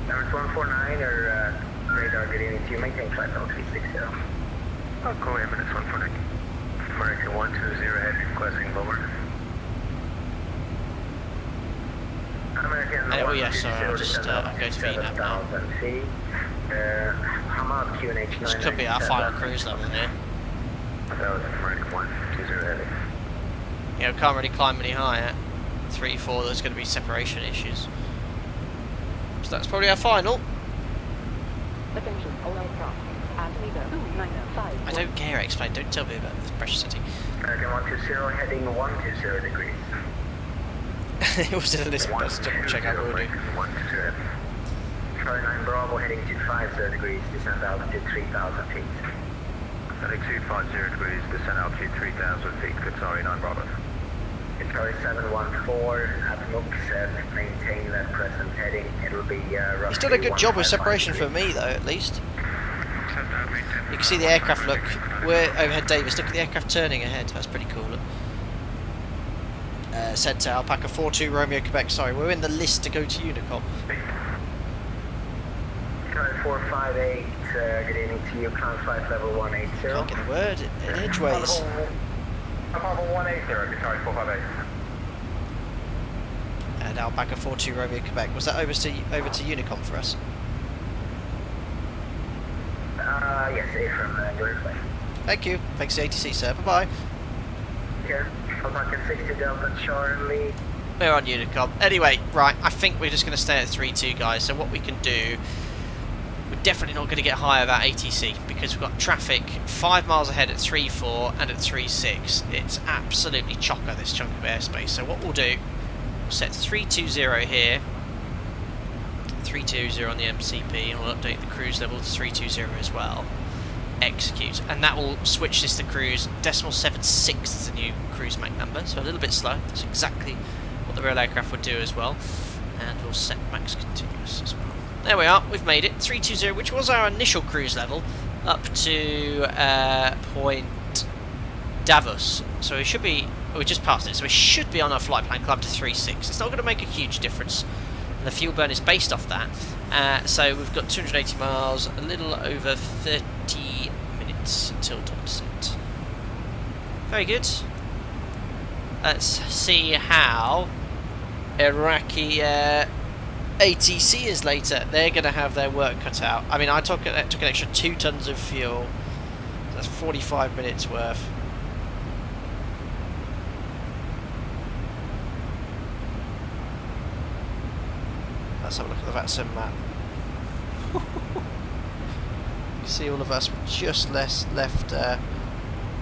Number 149 or radar getting into you, maintain flight level 360. I'll call him minutes 149. American 120 head requesting lower. American Oh yes, sorry, I'll just go to VNAV now. This could be our final cruise level here. That was American 120 heading. Yeah, we can't really climb any higher. 3-4, there's going to be separation issues. So that's probably our final. Attention, all aircraft. Altimeter 295. I don't care, explain, don't tell me about this pressure setting. American 120 heading 120 degrees. It was in a list, but let's double check out what we'll do. Charlie 9 Bravo heading 250 degrees, descent altitude 3,000 feet. Heading 250 degrees, descent altitude 3,000 feet, Qatari 9 Bravo. Charlie 714 at Mook maintain that present heading. It'll be roughly. He's done a good job with separation for me, though, at least. You can see the aircraft, look. We're overhead Davis. Look at the aircraft turning ahead. That's pretty cool. Look. Said to Alpaca 42 Romeo Quebec. Sorry, we're in the list to go to Unicom. Charlie 458 getting into you, climb flight level 180. Can't get a word in edgeways. Alpaca 180, Charlie 458. And Alpaca 42 Romeo Quebec. Was that over to Unicom for us? Yes, A from Doha. Thank you. Thanks to the ATC, sir. Bye-bye. Here, Alpaca 60 Delta Charlie. We're on Unicom. Anyway, right, I think we're just going to stay at 3-2, guys. So what we can do, we're definitely not going to get higher about ATC because we've got traffic 5 miles ahead at 3-4 and at 3-6. It's absolutely chocker, this chunk of airspace. So what we'll do, we'll set 320 here, 320 on the MCP, and we'll update the cruise level to 320 as well. Execute, and that will switch this to cruise. Decimal 76 is the new cruise Mach number, so a little bit slow. That's exactly what the real aircraft would do as well. And we'll set max continuous as well. There we are, we've made it. 320, which was our initial cruise level, up to point Davos. So we should be, we just passed it, so we should be on our flight plan climb to 3.6. It's not going to make a huge difference. And the fuel burn is based off that. So we've got 280 miles, a little over 30 minutes until top descent. Very good. Let's see how Iraqi ATC is later. They're going to have their work cut out. I mean, I took an extra 2 tons of fuel. That's 45 minutes worth. Let's have a look at the VATSIM map. You see all of us just left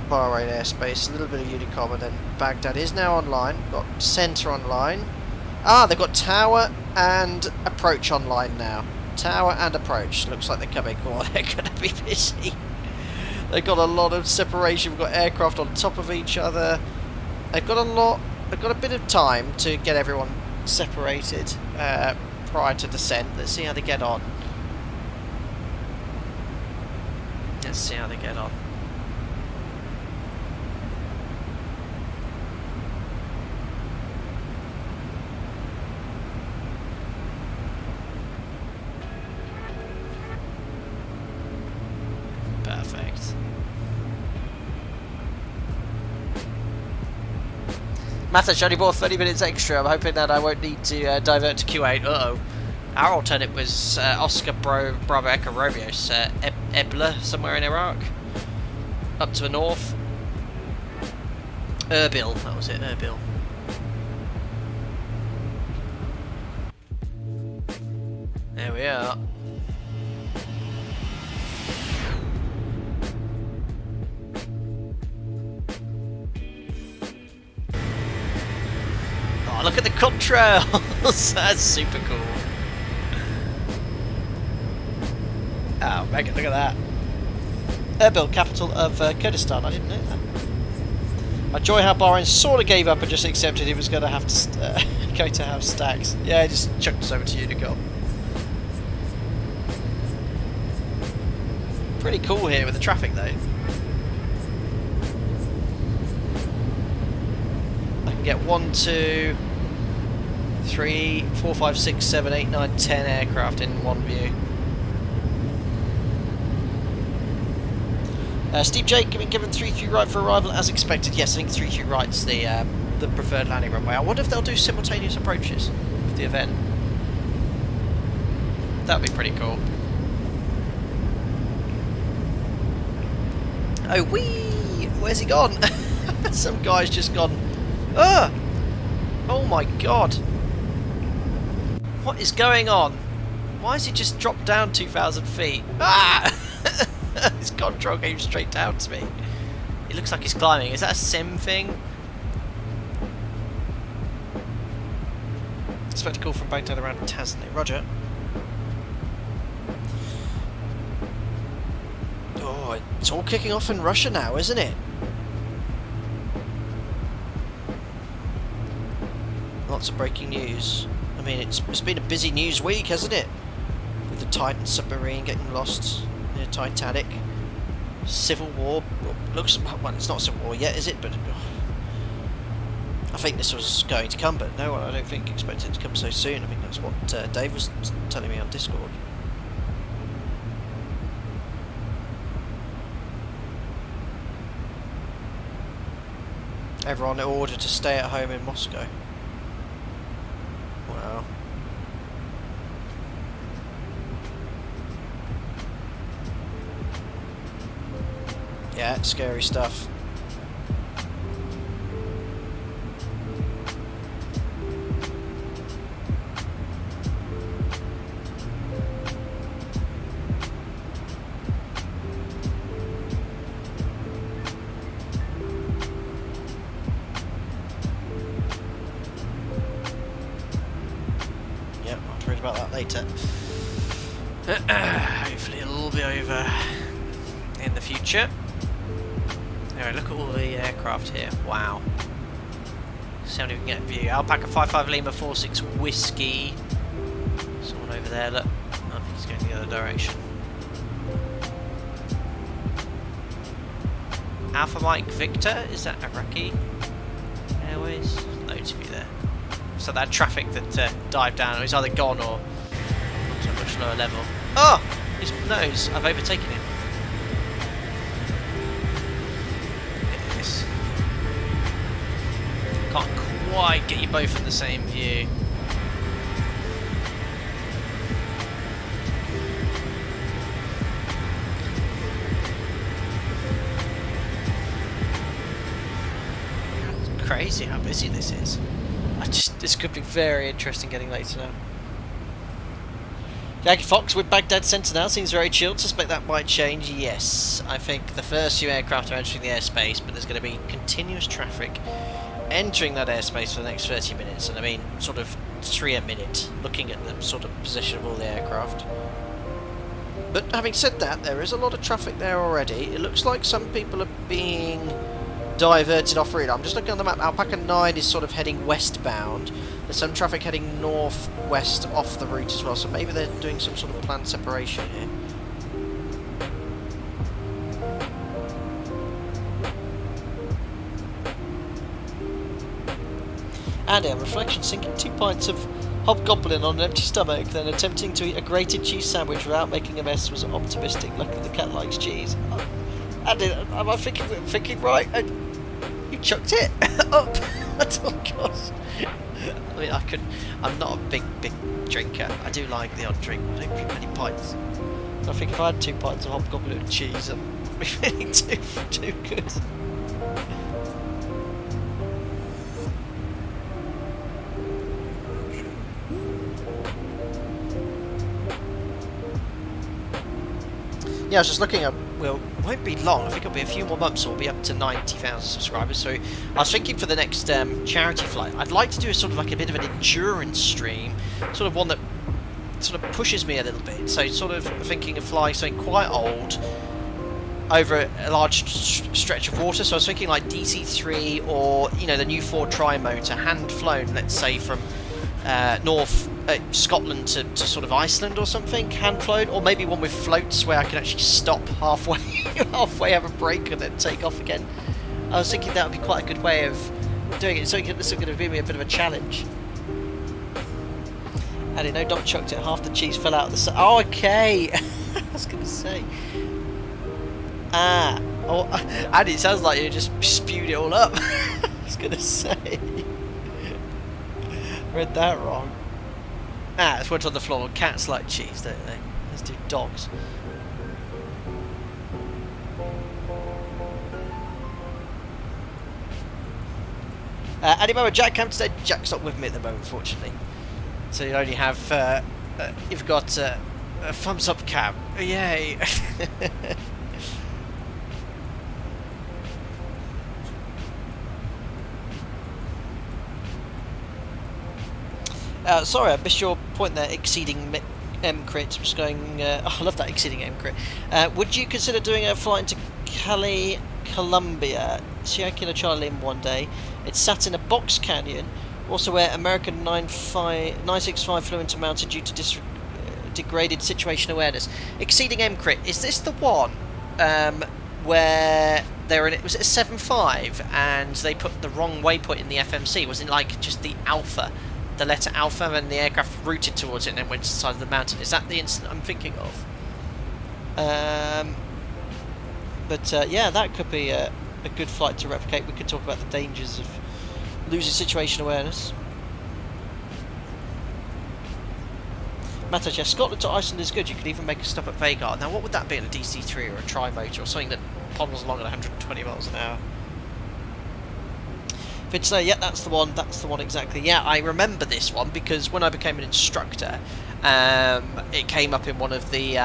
Bahrain airspace, a little bit of Unicom, and then Baghdad is now online. Got centre online. Ah, they've got tower and approach online now. Tower and approach. Looks like they're coming. Oh, they're going to be busy. They've got a lot of separation. We've got aircraft on top of each other. They've got a lot. They've got a bit of time to get everyone separated prior to descent. Let's see how they get on. Let's see how they get on. Perfect. Mathis only bought 30 minutes extra. I'm hoping that I won't need to divert to Q8. Uh-oh. Our alternate was Oscar Bravo Echo Romeos, Ebla, somewhere in Iraq. Up to the north. Erbil, that was it, Erbil. There we are. Oh, look at the contrails! That's super cool. Oh, Megan, look at that. Erbil, capital of Kurdistan. I didn't know that. I enjoy how Bahrain sort of gave up and just accepted he was going to have to going to have stacks. Yeah, he just chucked us over to Unicom. Pretty cool here with the traffic though. I can get 1, 2, 3, 4, 5, 6, 7, 8, 9, 10 aircraft in one view. Steve Jake, given 3-3 right for arrival as expected. Yes, I think 3-3 right's the preferred landing runway. I wonder if they'll do simultaneous approaches with the event. That'd be pretty cool. Oh wee! Where's he gone? Some guy's just gone. Ah! Oh my god! What is going on? Why has he just dropped down 2,000 feet? Ah! His control came straight down to me. It looks like he's climbing. Is that a sim thing? Spectacle from Baghdad around Tasney. Roger. Oh, it's all kicking off in Russia now, isn't it? Lots of breaking news. I mean, it's been a busy news week, hasn't it? With the Titan submarine getting lost near Titanic. Civil war. Looks, well, it's not civil war yet, is it? But I think this was going to come, but no, I don't think expected it to come so soon. I think that's what Dave was telling me on Discord. Everyone ordered to stay at home in Moscow. Wow. Yeah, scary stuff. Yep, I'll have to read about that later. Hopefully it'll all be over in the future. Anyway, look at all the aircraft here. Wow. See how we can get a view. Alpaca 55 Lima 46 Whiskey. Someone over there, look. I think he's going the other direction. Alpha Mike Victor, is that Iraqi Airways? Loads of you there. So that traffic that dived down, or he's either gone or to a much lower level. Oh! His nose, I've overtaken him. quite get you both in the same view. It's crazy how busy this is. This could be very interesting getting later now. Jackie Fox with Baghdad Centre now seems very chilled. Suspect that might change. Yes, I think the first few aircraft are entering the airspace, but there's going to be continuous traffic entering that airspace for the next 30 minutes, and I mean sort of 3 a minute, looking at the sort of position of all the aircraft. But having said that, there is a lot of traffic there already. It looks like some people are being diverted off route. I'm just looking on the map. Alpaca 9 is sort of heading westbound. There's some traffic heading northwest off the route as well, so maybe they're doing some sort of planned separation here. Andy, on reflection, sinking 2 pints of hobgoblin on an empty stomach, then attempting to eat a grated cheese sandwich without making a mess was optimistic. Luckily the cat likes cheese. Andy, am I thinking right? You chucked it up. Oh gosh. I mean, I'm not a big drinker. I do like the odd drink. I don't drink many pints. So I think if I had 2 pints of hobgoblin and cheese, I'd be feeling too good. Yeah, I was just looking up. Well, it won't be long. I think it'll be a few more months, so we'll be up to 90,000 subscribers. So I was thinking for the next charity flight, I'd like to do a sort of like a bit of an endurance stream, sort of one that sort of pushes me a little bit. So sort of thinking of flying something quite old over a large stretch of water. So I was thinking like DC-3 or, you know, the new Ford Tri-Motor, hand flown, let's say from North Scotland to sort of Iceland or something, hand flown, or maybe one with floats where I can actually stop halfway, have a break and then take off again. I was thinking that would be quite a good way of doing it. So this is going to be a bit of a challenge. And no, Doc chucked it. Half the cheese fell out of the side. Oh, okay. I was going to say. Oh, and it sounds like you just spewed it all up. I was going to say. Read that wrong. It's what's on the floor. Cats like cheese, don't they? Let's do dogs. Anyway, Jack came today. Jack's not with me at the moment, unfortunately. So you only have, you've got a thumbs up cam. Yay! Sorry, I missed your point there, exceeding M-Crit. I'm just going, I love that, exceeding M-Crit. Would you consider doing a flight into Cali, Colombia? Sierra Kilo Charlie in one day. It's sat in a box canyon, also where American 965 flew into mountain due to degraded situation awareness. Exceeding M-Crit, is this the one where they were in it? Was it a 7.5 and they put the wrong waypoint in the FMC? Was it like just the alpha? The letter alpha, and the aircraft routed towards it and then went to the side of the mountain. Is that the incident I'm thinking of? Yeah, that could be a good flight to replicate. We could talk about the dangers of losing situation awareness. Matters, yeah, Scotland to Iceland is good. You could even make a stop at Vega. Now, what would that be in a DC-3 or a Tri-Motor or something that pummels along at 120 miles an hour? Vince, yeah, that's the one exactly. Yeah, I remember this one because when I became an instructor, it came up in one of the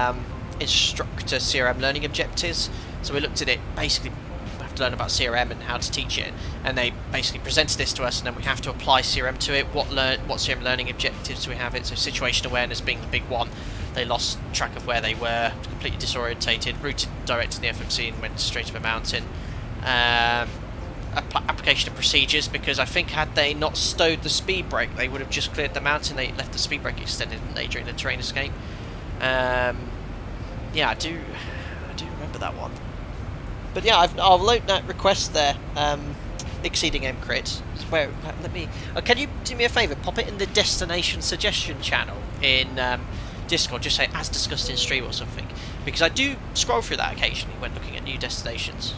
instructor CRM learning objectives. So we looked at it, basically we have to learn about CRM and how to teach it, and they basically presented this to us, and then we have to apply CRM to it. What CRM learning objectives do we have it? So situation awareness being the big one. They lost track of where they were, completely disorientated, routed direct to the FMC and went straight up a mountain. Application of procedures, because I think had they not stowed the speed brake, they would have just cleared the mountain. They left the speed brake extended, didn't they, during the terrain escape? Yeah, I do remember that one. But yeah, I'll load that request there. Exceeding M-Crit. Where? Let me. Can you do me a favour? Pop it in the destination suggestion channel in Discord. Just say as discussed in stream or something, because I do scroll through that occasionally when looking at new destinations.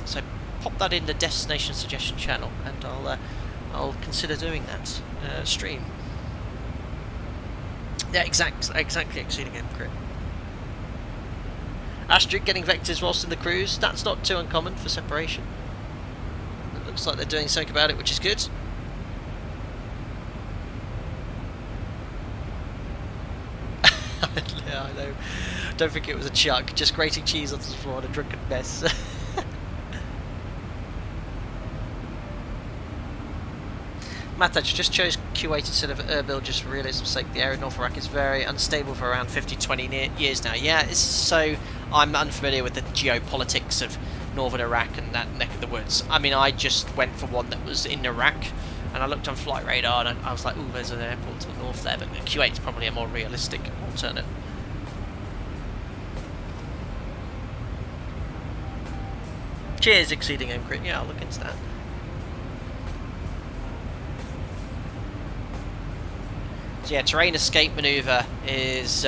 So pop that in the destination suggestion channel, and I'll consider doing that stream. Yeah, exactly exceeding aim crit. Astrid getting vectors whilst in the cruise. That's not too uncommon for separation. It looks like they're doing something about it, which is good. Yeah, I know. Don't think it was a chuck. Just grating cheese onto the floor and a drunken mess. Mataj just chose Q8 instead of Erbil just for realism's sake. The area of North Iraq is very unstable for around 50-20 years now. Yeah, so I'm unfamiliar with the geopolitics of northern Iraq and that neck of the woods. I mean, I just went for one that was in Iraq, and I looked on flight radar and I was like, ooh, there's an airport to the north there, but Q8 is probably a more realistic alternate. Cheers, exceeding aim crit. Yeah, I'll look into that. So yeah, terrain escape manoeuvre is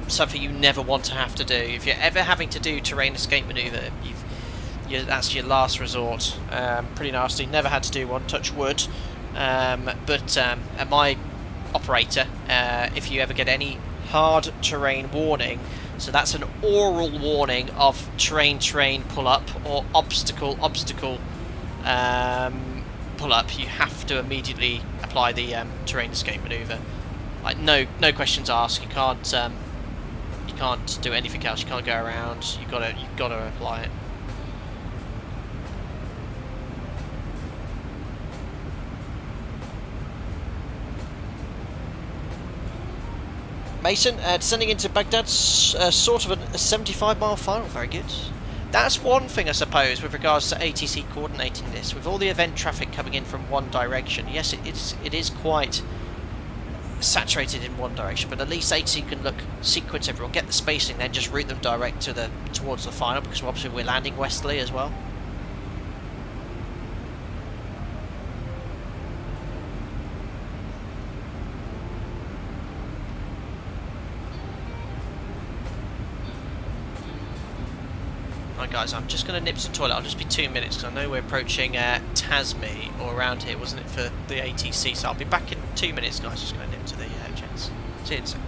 something you never want to have to do. If you're ever having to do terrain escape manoeuvre, that's your last resort. Pretty nasty. Never had to do one, touch wood. But at my operator, if you ever get any hard terrain warning, so that's an oral warning of terrain pull up or obstacle pull up, you have to immediately apply the terrain escape manoeuvre. Like no questions asked. You can't do anything else. You can't go around. You've got to apply it. Mason, descending into Baghdad, sort of a 75-mile final. Very good. That's one thing, I suppose, with regards to ATC coordinating this. With all the event traffic coming in from one direction, yes, it is quite saturated in one direction, but at least ATC can sequence everyone, get the spacing, then just route them direct towards the final, because obviously we're landing westerly as well. Right guys, I'm just going to nip to the toilet. I'll just be 2 minutes because I know we're approaching Tasmi or around here, wasn't it, for the ATC, so I'll be back in 2 minutes guys. Just going to nip to the jets. See you in a second.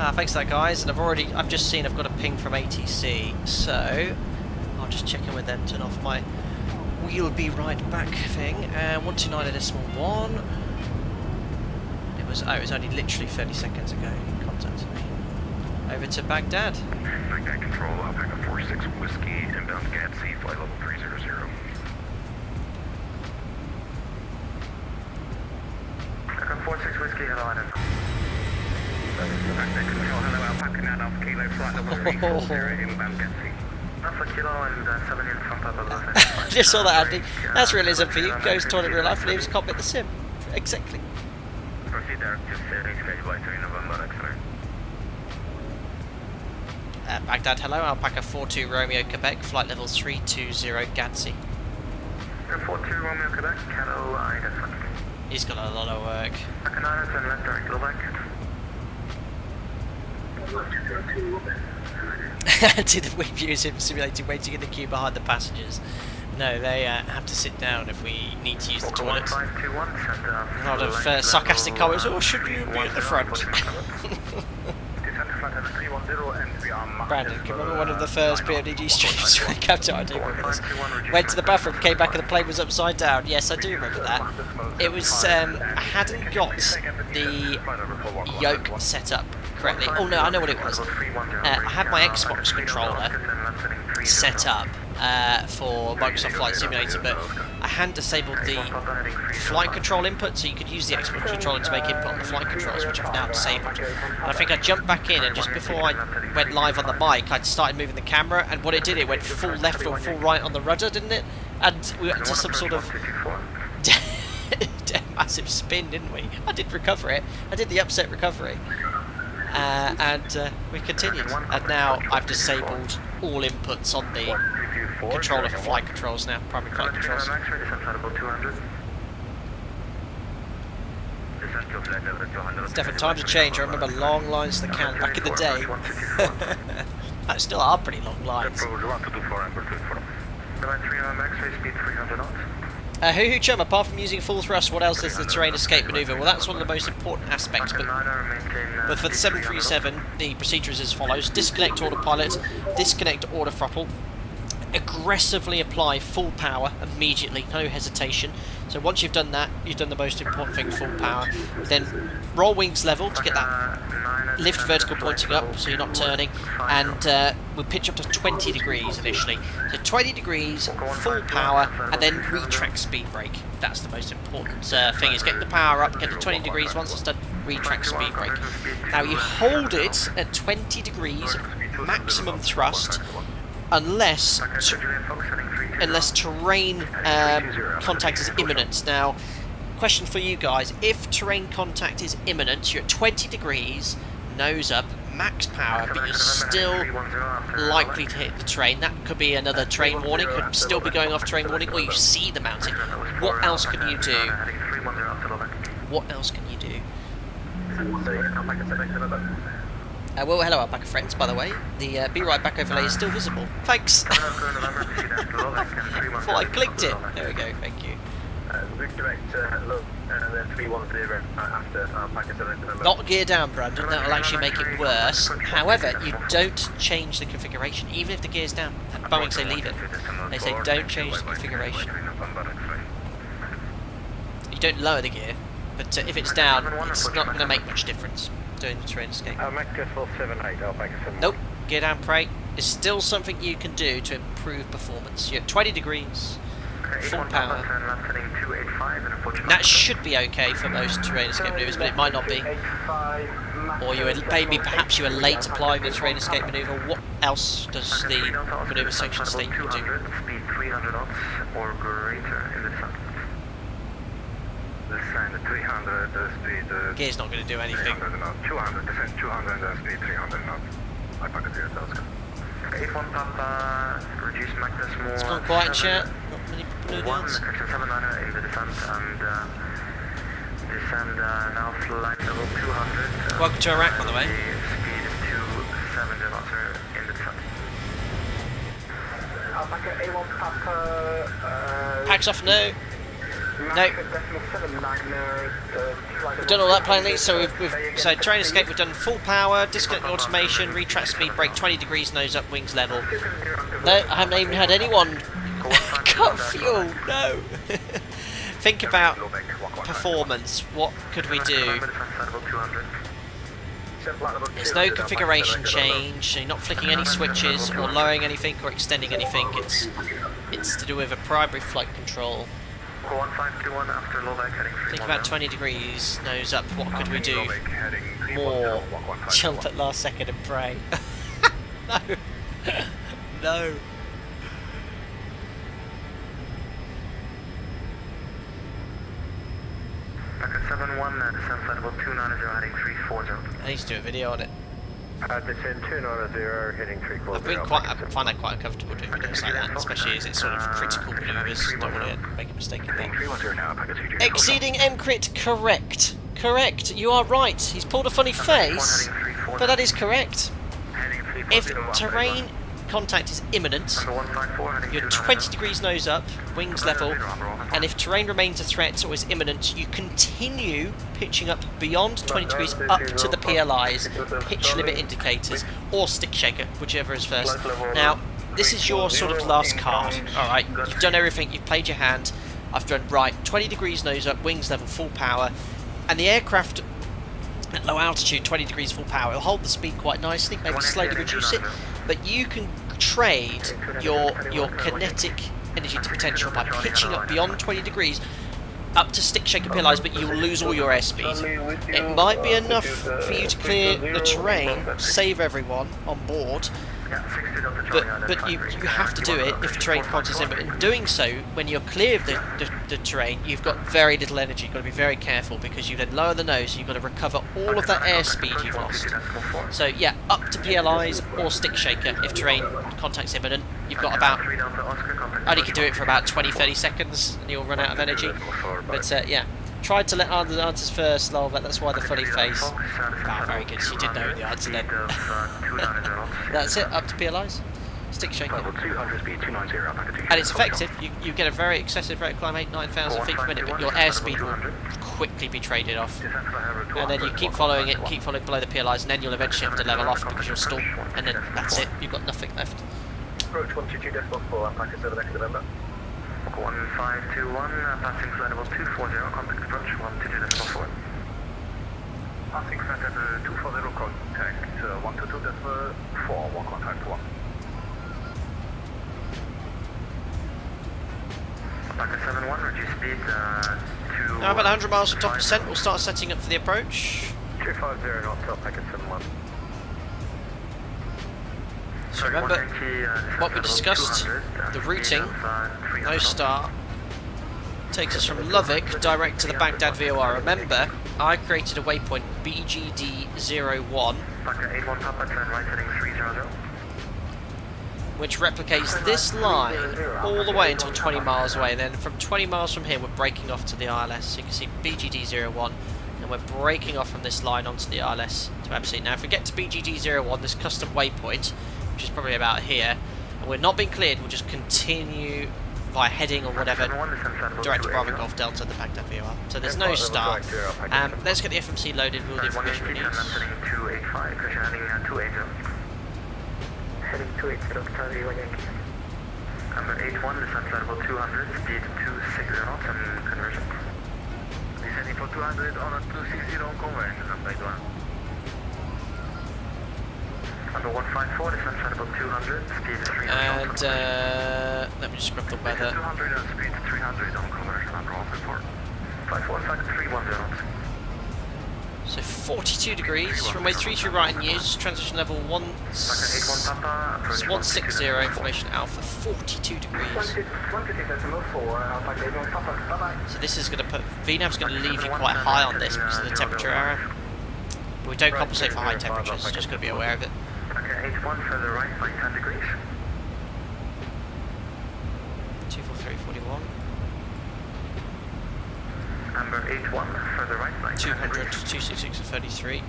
Thanks for that, guys. And I've just seen I've got a ping from ATC, so I'll just check in with them, turn off my "we'll be right back" thing. 129.1. It was only literally 30 seconds ago he contacted me. Over to Baghdad. Baghdad Control, Alpaca 46 Whiskey, inbound Gadsey, flight level 300. Alpaca 46 Whiskey, hello, Adam. Baghdad Control, hello, Alpaca 9 Alpha Kilo, flight level 340, inbound Gadsey. Alpha Kilo and 7 in front of the Just saw that, Andy. That's realism for you. Goes to in real life, leaves Cockpit the sim. Exactly. Proceed direct to Sydney, schedule by 3 November, X-ray. Baghdad, hello, Alpaca 42 Romeo Quebec, flight level 320 Gadsey. 42 Romeo Quebec, hello, identify. He's got a lot of work. Alpaca 9 turn left direct, go back. Did the wing use him simulating waiting in the queue behind the passengers? No, they have to sit down if we need to use the toilet. A lot of sarcastic comments. Oh, should you be at the front? Brandon, remember one of the first PMDG streams when Captain I do remember this. Went to the bathroom, came back and the plane was upside down. Yes, I do remember that. It was, I hadn't got the yoke set up correctly. Oh no, I know what it was. I had my Xbox controller set up for Microsoft Flight Simulator, but I hadn't disabled the flight control input, so you could use the Xbox controller to make input on the flight controls, which I've now disabled. And I think I jumped back in, and just before I went live on the mic, I started moving the camera, and what it did, it went full left or full right on the rudder, didn't it? And we went into some sort of massive spin, didn't we? I did recover it. I did the upset recovery. And we continued. And now I've disabled all inputs on the controller for flight controls now, primary flight controls. It's definitely time to change. I remember long lines to the can back in the day. That still are pretty long lines. Hoo-hoo chum, apart from using full thrust, what else is the terrain escape manoeuvre? Well, that's one of the most important aspects, but for the 737, the procedure is as follows. Disconnect autopilot, disconnect auto throttle, aggressively apply full power immediately, no hesitation. So once you've done that, you've done the most important thing, full power. Then roll wings level to get that lift vertical pointing up so you're not turning, and we'll pitch up to 20 degrees initially. So 20 degrees, full power, and then retract speed brake. That's the most important thing, is get the power up, get to 20 degrees. Once it's done, retract speed brake. Now you hold it at 20 degrees, maximum thrust, unless terrain contact is imminent. Now, question for you guys, if terrain contact is imminent, you're at 20 degrees, nose up, max power, but you're still likely to hit the terrain. That could be another terrain warning, could still be going off terrain warning, or you see the mountain. What else can you do? What else can you do? Well, hello, Alpaca friends, by the way. The Be Right Back overlay is still visible. Thanks! Thought I clicked it. There we go, thank you. Not gear down, Brandon, that'll actually make it worse. However, you don't change the configuration, even if the gear's down. Boeing say leave it. They say don't change the configuration. You don't lower the gear, but if it's down, it's not going to make much difference doing the terrain escape. Nope, gear down pray is still something you can do to improve performance. You're at 20 degrees, full power. That should be okay for most terrain escape maneuvers, but it might not be. Or maybe perhaps you were late applying the terrain escape maneuver. What else does the maneuver section state you can do? Speed 300 knots or greater in the sun. Descend 300 speed. Gear's not going to do anything. 200, descend 200 speed 300 knots. Alpaca 0,000. 81 Papa, reduce Mach decimal. It's gone quiet in chat. Not many blue dots. Correction 79 in the descent and descend now flight level 200. Welcome to Iraq, by the way. Speed 270 knots in the descent. Alpaca A1 Papa. Packs off no. No. We've done all that plainly, so so train escape, we've done full power, disconnect the automation, retract speed brake, 20 degrees, nose up, wings level. No, I haven't even had anyone cut fuel, no. Think about performance, what could we do? There's no configuration change, so you're not flicking any switches or lowering anything or extending anything. It's to do with a primary flight control. Think about 20 degrees, nose up, what could we do? More. Jump at last second and pray. No. No. Packet 71, descent flight level 290, heading 340. I need to do a video on it. Descent 290, heading 340. I find that quite uncomfortable doing videos like that, especially as it's sort of critical maneuvers. Don't want to make a mistake in there. Exceeding MCrit, correct. Correct, you are right. He's pulled a funny face, but that is correct. If terrain contact is imminent, you're 20 degrees nose up, wings level, and if terrain remains a threat or is imminent, you continue pitching up beyond 20 degrees up to the PLIs, pitch limit indicators, or stick shaker, whichever is first. Now, this is your sort of last card, alright? You've done everything, you've played your hand. I've done right, 20 degrees nose up, wings level, full power, and the aircraft at low altitude, 20 degrees full power, it'll hold the speed quite nicely, maybe slightly reduce it, but you can trade your kinetic energy to potential by pitching up beyond 20 degrees up to stick shaker PLIs, but you will lose all your airspeed. It might be enough for you to clear the terrain, save everyone on board, but you have to do it if terrain contact is in. But in doing so, when you're clear of the terrain, you've got very little energy. You've got to be very careful because you then lower the nose, you've got to recover all of that airspeed you've lost. So yeah, up to PLIs or stick shaker if terrain contact's imminent. You've got about, only can do it for about 20-30 seconds and you'll run out of energy. But yeah, tried to let the answers first, lol, but that's why the funny face. Ah, very good, so you did know the answer then. That's it, up to PLIs, stick shaker. And it's effective, you get a very excessive rate of climb, 9,000 feet per minute, but your airspeed will quickly be traded off. And then you keep following it, keep following below the PLIs, and then you'll eventually have to level off because you'll stall, and then that's it, you've got nothing left. Approach 122.4, Alpaca 7 next November. 1521, passing flight level 240, contact approach 122.4. Passing flight level 240, contact 122.4, 1 contact 1. Alpaca 71, reduce speed to... Now about 100 miles from top percent, we'll start setting up for the approach. 250 knots, Alpaca 71. So remember what we discussed, the routing, no start, takes us from Lovick direct to the Baghdad VOR. Remember, I created a waypoint BGD01, which replicates this line all the way until 20 miles away, and then from 20 miles from here we're breaking off to the ILS. So you can see BGD01, and we're breaking off from this line onto the ILS to Absent. Now if we get to BGD01, this custom waypoint, which is probably about here, and we're not being cleared, we'll just continue via heading or whatever, direct to Bravo Golf Delta, the Baghdad VOR. So there's no start. Let's get the FMC loaded with all the information we need. Heading 280, Charlie 1 Yankee. Number 81, descent flight level 200, speed 260 knots and conversion. Descending for 200 on a 260 conversion, number 81. Number 154, descent flight level 200, speed 300 knots. And let me just grab the weather. 200 and speed 300 on conversion, number 154. 54, 310 knots. So 42 degrees, runway 33 right in use, transition level 160, information alpha, 42 degrees. So this is going to put, VNAV's going to leave you quite high on this because of the temperature error. But we don't compensate for high temperatures, just got to be aware of it. Okay, 81 further right by 10 degrees. 243.41. Number 81 further right by 200, 266 and 33.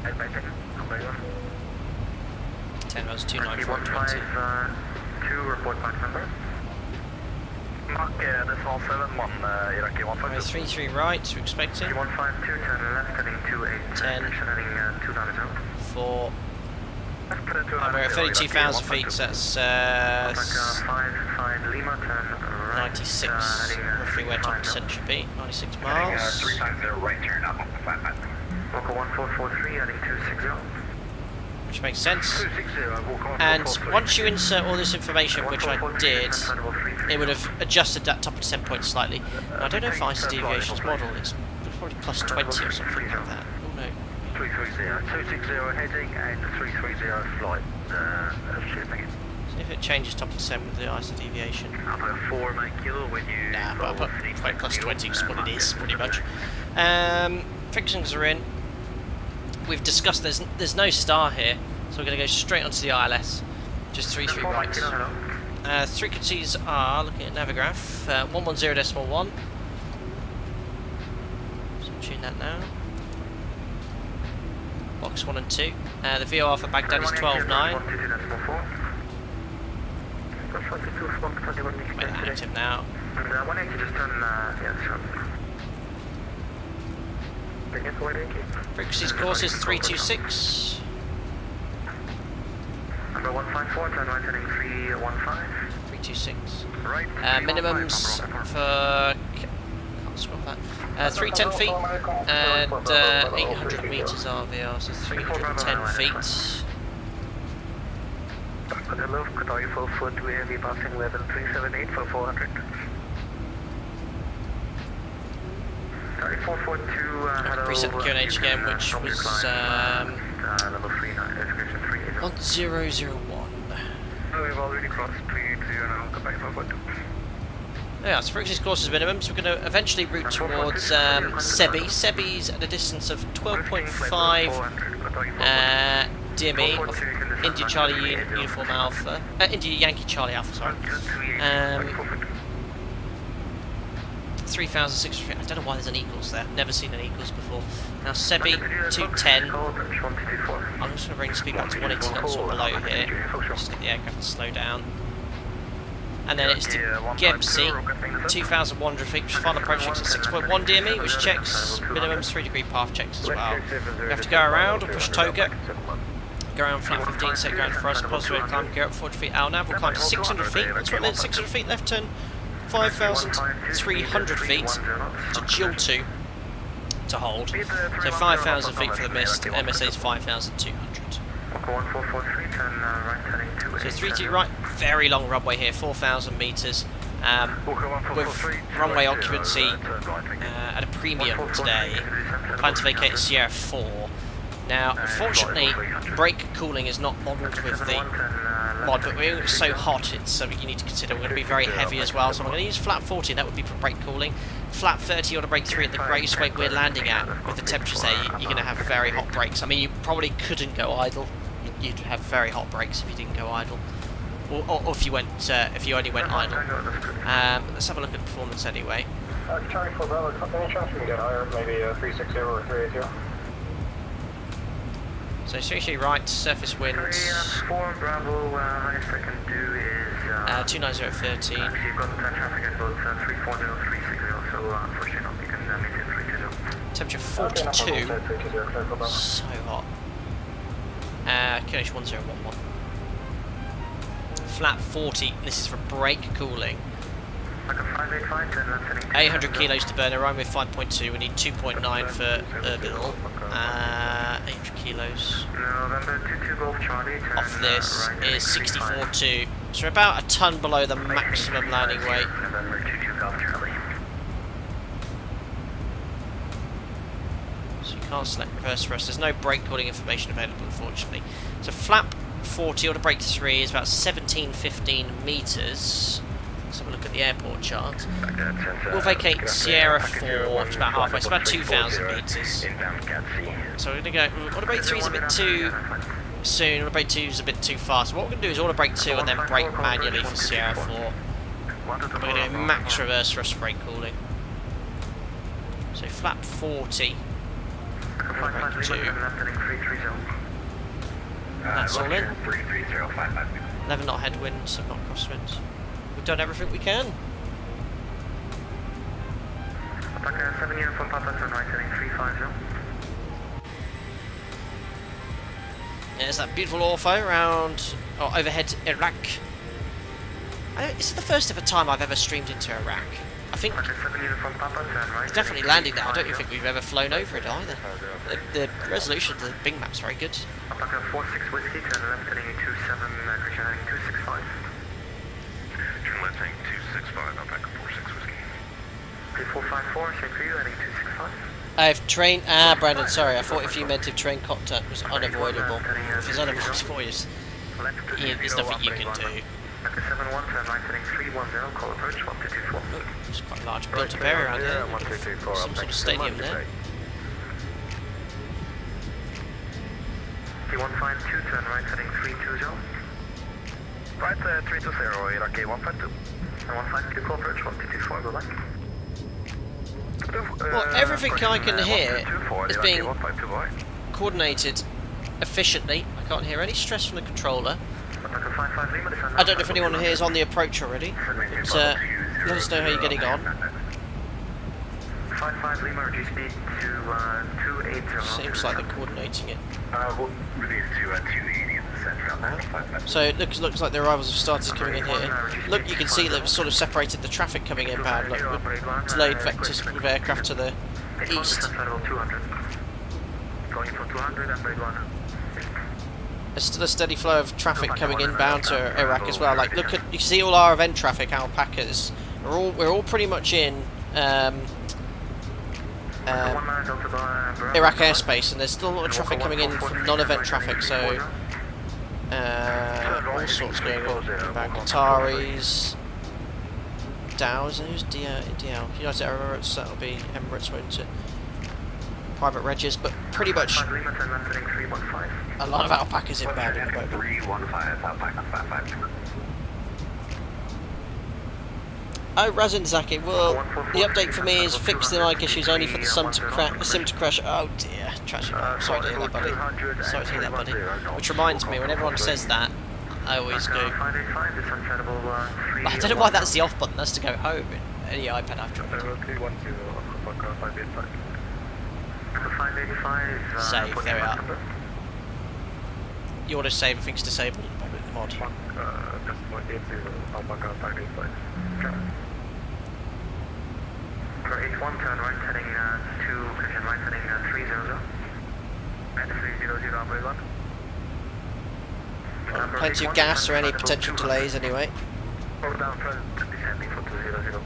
10 miles, 294.20. 2 report back number. Mark, decimal 71, Iraqi 152. 33 right, we're expecting. 152, turn left, heading 28. 10. Heading 290. 4. And we're at 32,000 feet, so that's 5 Lima, turn right. 96, roughly where top descent should be. 96 miles. 350 right turn up on the flat line. Local 1443, heading 260. Which makes sense. 260, Walker And 1443. once you insert all this information, which I did, it would have adjusted that top descent point slightly. Now, I don't know if ICE deviation's model is probably plus 20 or something like that. Oh no. 330, 260 heading and 330 flight. See if it changes top descent with the ICE deviation. About 4 kilo when you. Nah, but I'll put plus 20 is what it is, pretty much. Fixings are in. We've discussed there's no star here, so we're going to go straight onto the ILS. Just 33 right. Frequencies are, looking at Navigraph, 110.1. So tune that now. Box 1 and 2. The VOR for Baghdad is 12.9. Make that active now. 180 just turn, yeah, sure. Frequencies course is 326. Number 154, turn right heading 315. 326. Right. Minimums for. Can't scroll that. 310 feet and 800 meters RVR, so 310 feet. Hello, Qatar full foot, we have you passing level 378 for 400. 442, hello. Reset the QNH again, which was level 39, description 3. 1001. Oh, we've already crossed 380 now, Qatar 442. Yeah, so frequencies course is minimum, so we're going to eventually route towards Sebi. Sebi's at a distance of 12.5 DME of India Charlie Uniform Alpha, India Yankee Charlie Alpha, sorry. 3,600 feet. I don't know why there's an equals there. Never seen an equals before. Now Sebi 210. I'm just going to bring the speed back to 180 knots or below here. Just get the aircraft to slow down. And then it's to Gebsi, 2,100 feet, which is final approach checks at 6.1 DME, which checks minimums 3-degree path checks as well. We have to go around or push Toga. Go around flat 15, set ground for us, positive climb, go up 40 feet. Our nav will climb to 600 feet. That's right, 600 feet, left turn 5,300 feet to Jiltu to hold. So 5,000 feet for the mist, and MSA is 5,200. So 3-2 right, very long runway here, 4,000 metres. With runway occupancy at a premium today. Plan to vacate Sierra 4. Now, unfortunately, brake cooling is not modelled with the mod, but we're so hot, it's something you need to consider. We're going to be very heavy as well, so I'm going to use flat 40, that would be for brake cooling. Flat 30 or brake 3 at the greatest weight we're landing at, with the temperatures there, you're going to have very hot brakes. I mean, you probably couldn't go idle. You'd have very hot brakes if you didn't go idle. Or if you went, if you only went idle. Let's have a look at performance anyway. Charlie 4 Bravo, any chance we can get higher, maybe 360 or 380? So seriously right, surface winds. 4 Bravo, highest I can do is 29013. Actually, you've got traffic at both 340 and 360, so unfortunately not, you can meet it 320. Temperature 42. So hot. QNH 1011. Flat 40, this is for brake cooling. 800 kilos to burn, around with 5.2, we need 2.9 for Erbil. 800 kilos. Off this is 64.2, so we're about a ton below the maximum landing weight. So you can't select reverse thrust, there's no brake cooling information available unfortunately. So flap 40 or to brake 3 is about 17-15 metres. Let's have a look at the airport chart. We'll vacate Sierra 4, which is about halfway, it's about 2,000 metres. So we're going to go, auto brake 3 is a bit too soon, auto brake 2 is a bit too fast. So what we're going to do is auto brake 2 and then brake manually for Sierra 4. We're going to do max reverse thrust brake cooling. So flap 40, brake 2. That's all in. 11 knot headwinds, 7 knot crosswinds. We've done everything we can. Alpaca 7 Uniform Papa, turn right heading 350. There's that beautiful ortho around, or overhead Iraq. This is the first ever time I've ever streamed into Iraq. I think it's definitely landing there. I don't think we've ever flown over it either. The resolution of the Bing map's very good. Alpaca 46 Whiskey, turn left heading 27, correction heading 265. Turn left heading 265, Alpaca 46 Whiskey. 3454, same for you, heading 265. If train, Brandon, sorry, I thought if you meant if train contact was unavoidable. If it's unavoidable, there's nothing you can do. Alpaca 71, turn right heading 310, call approach 1224. Look, there's quite a large built-up area around there. Some sort of stadium there. T152, turn right heading 320. Right 320, Iraqi 152. And 152, call approach 1224, go back. Well, everything I can hear is being coordinated efficiently. I can't hear any stress from the controller. I don't know if anyone here is on the approach already, but let us know how you're getting on. 55 Lima, reduce speed to 280. Seems like they're coordinating it. We'll reduce to 280 in the center. So it looks like the arrivals have started coming in here. Look, you can see they've sort of separated the traffic coming inbound. Look, with delayed vectors of aircraft to the east. Going for 200 and grade 1. There's still a steady flow of traffic coming inbound to Iraq as well. Like, look at, you can see all our event traffic, Alpacas. We're all pretty much in Iraq airspace, and there's still a lot of traffic coming in from non-event traffic. So all sorts going on about Qataris, Dows, who's DL? United Arab Emirates. That'll be Emirates, won't it? Private Regis, but pretty much a lot of Alpacas inbound at the moment. 315, Alpaca 55. Oh, Razin Zaki, well, the update for me is fix the mic issues only for the SIM to crash. Oh dear, tragic. Sorry to hear that, buddy. Sorry to hear that, buddy. Which reminds me, when everyone says that, I always go. I don't know why that's the off button, that's to go home in any iPad after. Save, there we are. The auto save, I think, is disabled with the mod. For 81, turn right heading 2, correction right heading 300. And 300, upgrade 1. Plenty of gas or any potential delays anyway. Hold down front, descending for 200.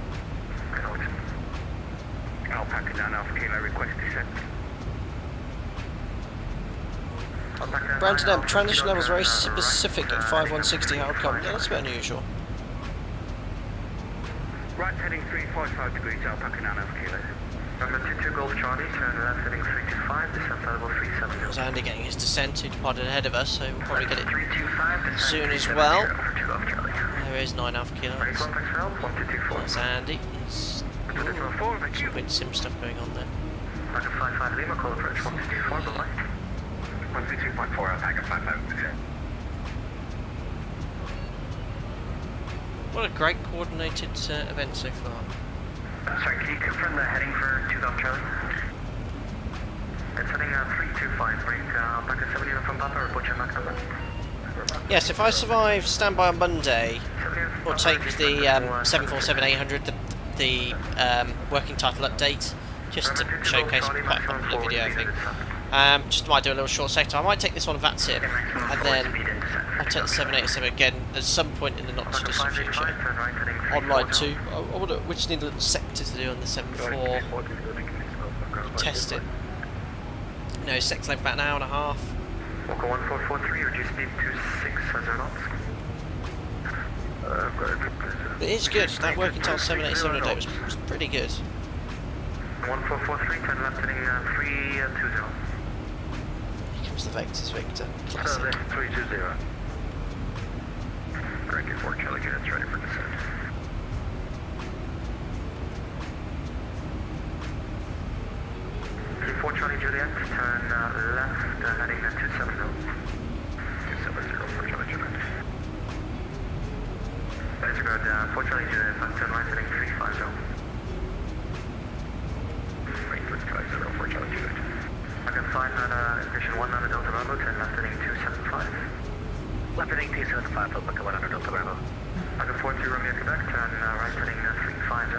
Alpaca down Alpha Kilo, request descent. Brandon, transition level is very specific at 5160, how come? Yeah, that's a bit unusual. Right heading 355 degrees, Alpaca down Alpha Kilo. Number 22 Golf Charlie, turn left heading 325, descent level 370. There's Andy getting his descent, who departed ahead of us, so we'll probably get it soon as well. There is 9 Alpha Kilo. That's Andy. There's some wind sim stuff going on there. Alpaca 55 Lima, call approach 1224, bye bye. 132.4, Alpaca 55. What a great coordinated event so far. Sorry, can you confirm the heading for 2 Golf Charlie? It's heading 325, bring Alpaca 7 Uniform Papa, report your Mac number. Yes, if I survive standby on Monday, or take the 747-800, the working title update, just to showcase quite a popular video, I think. Just might do a little short sector. I might take this one VATSIM, and then I'll take the 787 again at some point in the not too distant future. Online too. We just need a little sector to do on the 74. Test it. No, sector length about an hour and a half. Walker 1443, reduce speed to 600 knots. It is good. That working title 787 a day was pretty good. 1443, turn left heading 320. The Vectors Victor. Classic. 320. Frankie 4 Charlie units ready for descent. T4 Charlie Juliet, turn left heading 270. 270 for Charlie Juliet. That is good. 4 Charlie Juliet, turn right heading 350. 350 Charlie 250. I can find station 1 under Delta Bravo, turn left heading 275. Left heading 275, Alpaca 1 under Delta Bravo. I can 42 Romeo Quebec, turn right heading 350.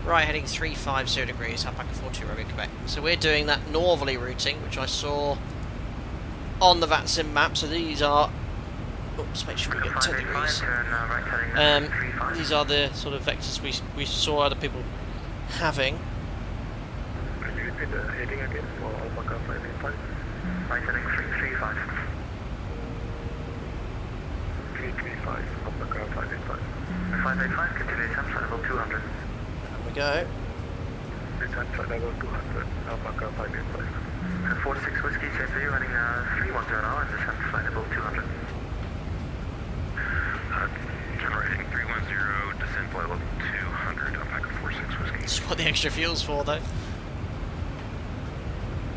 Right, heading 350 degrees, Alpaca 42 Romeo Quebec. So we're doing that northerly routing, which I saw on the VATSIM map. So these are... Oops, make sure we get 10 degrees. These are the sort of vectors we saw other people having. Can you repeat the heading again for Alpaca 585? Right heading 335. 335, Alpaca 585. 585, continue descent flight level 200. There we go. Descent flight level 200, Alpaca 585. 46 Whiskey, same for you, heading 310 now, and descent flight level 200. Generating 310, descent flight level 200, Alpaca 46 Whiskey. That's what the extra fuel's for, though.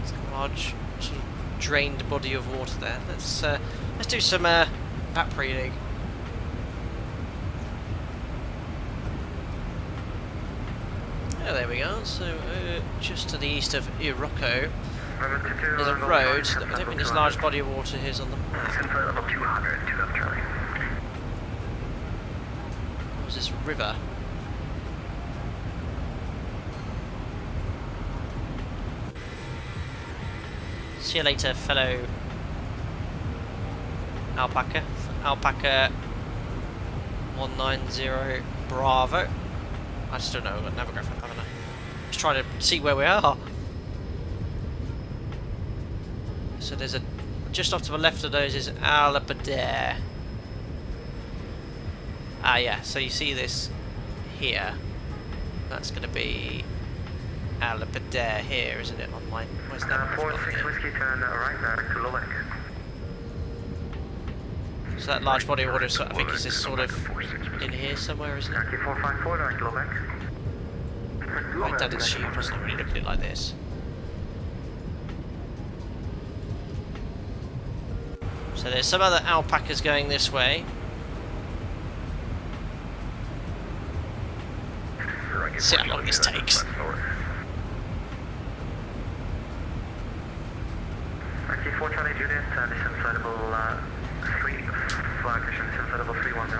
It's a large, sort of drained body of water there. Let's do some map reading. Oh, there we go. So just to the east of Iroko, there's a road. I don't think this large body of water here is on the map. Descent flight level 200, 2 left Charlie. What was this river? See you later, fellow Alpaca. Alpaca 190 Bravo. I just don't know, I've got navigraph up, haven't I? Just trying to see where we are. So there's a... just off to the left of those is Alpaca. Ah yeah, so you see this here. That's going to be Alpaca here, isn't it? On my... where's that? 46 Whiskey, turn right back to Lovek. So that large body of water, I think, is this sort of in here somewhere, isn't it? Yankee 454, direct Lovek. My dad assumed, wasn't it, when you look at it like this? So there's some other alpacas going this way. See how long this takes. Yankee 4 Charlie Juliet, descent flight level 3, flag mission, descent flight level 310.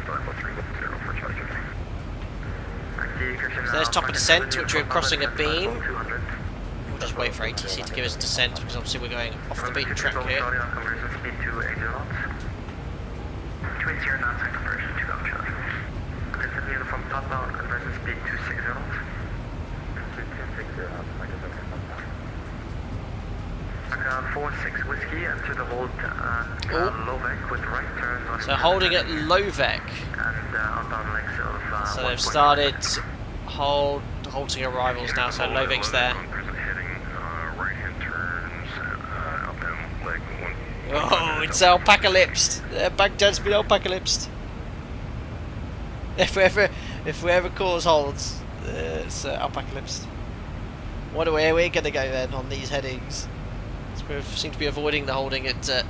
Flight level 310 for Charlie 250. So there's top of descent, which we're crossing a beam. We'll just wait for ATC to give us descent, because obviously we're going off the beaten track here. 280 knots. 280 knots, conversion to Golf Charlie. Descent from top down, conversion speed to 60 knots. 260 knots, 46 Whiskey, and to the hold Lovek with right turns on. So holding at Lovek. And outbound lengths of so they've started halting arrivals now, so Lovek's there. Right-hand turns, outbound leg 1. Oh, it's alpacalypsed. Baghdad's been alpacalypsed. If we ever cause holds, it's alpacalypsed. Where we're going to go then on these headings? So we seem to be avoiding the holding at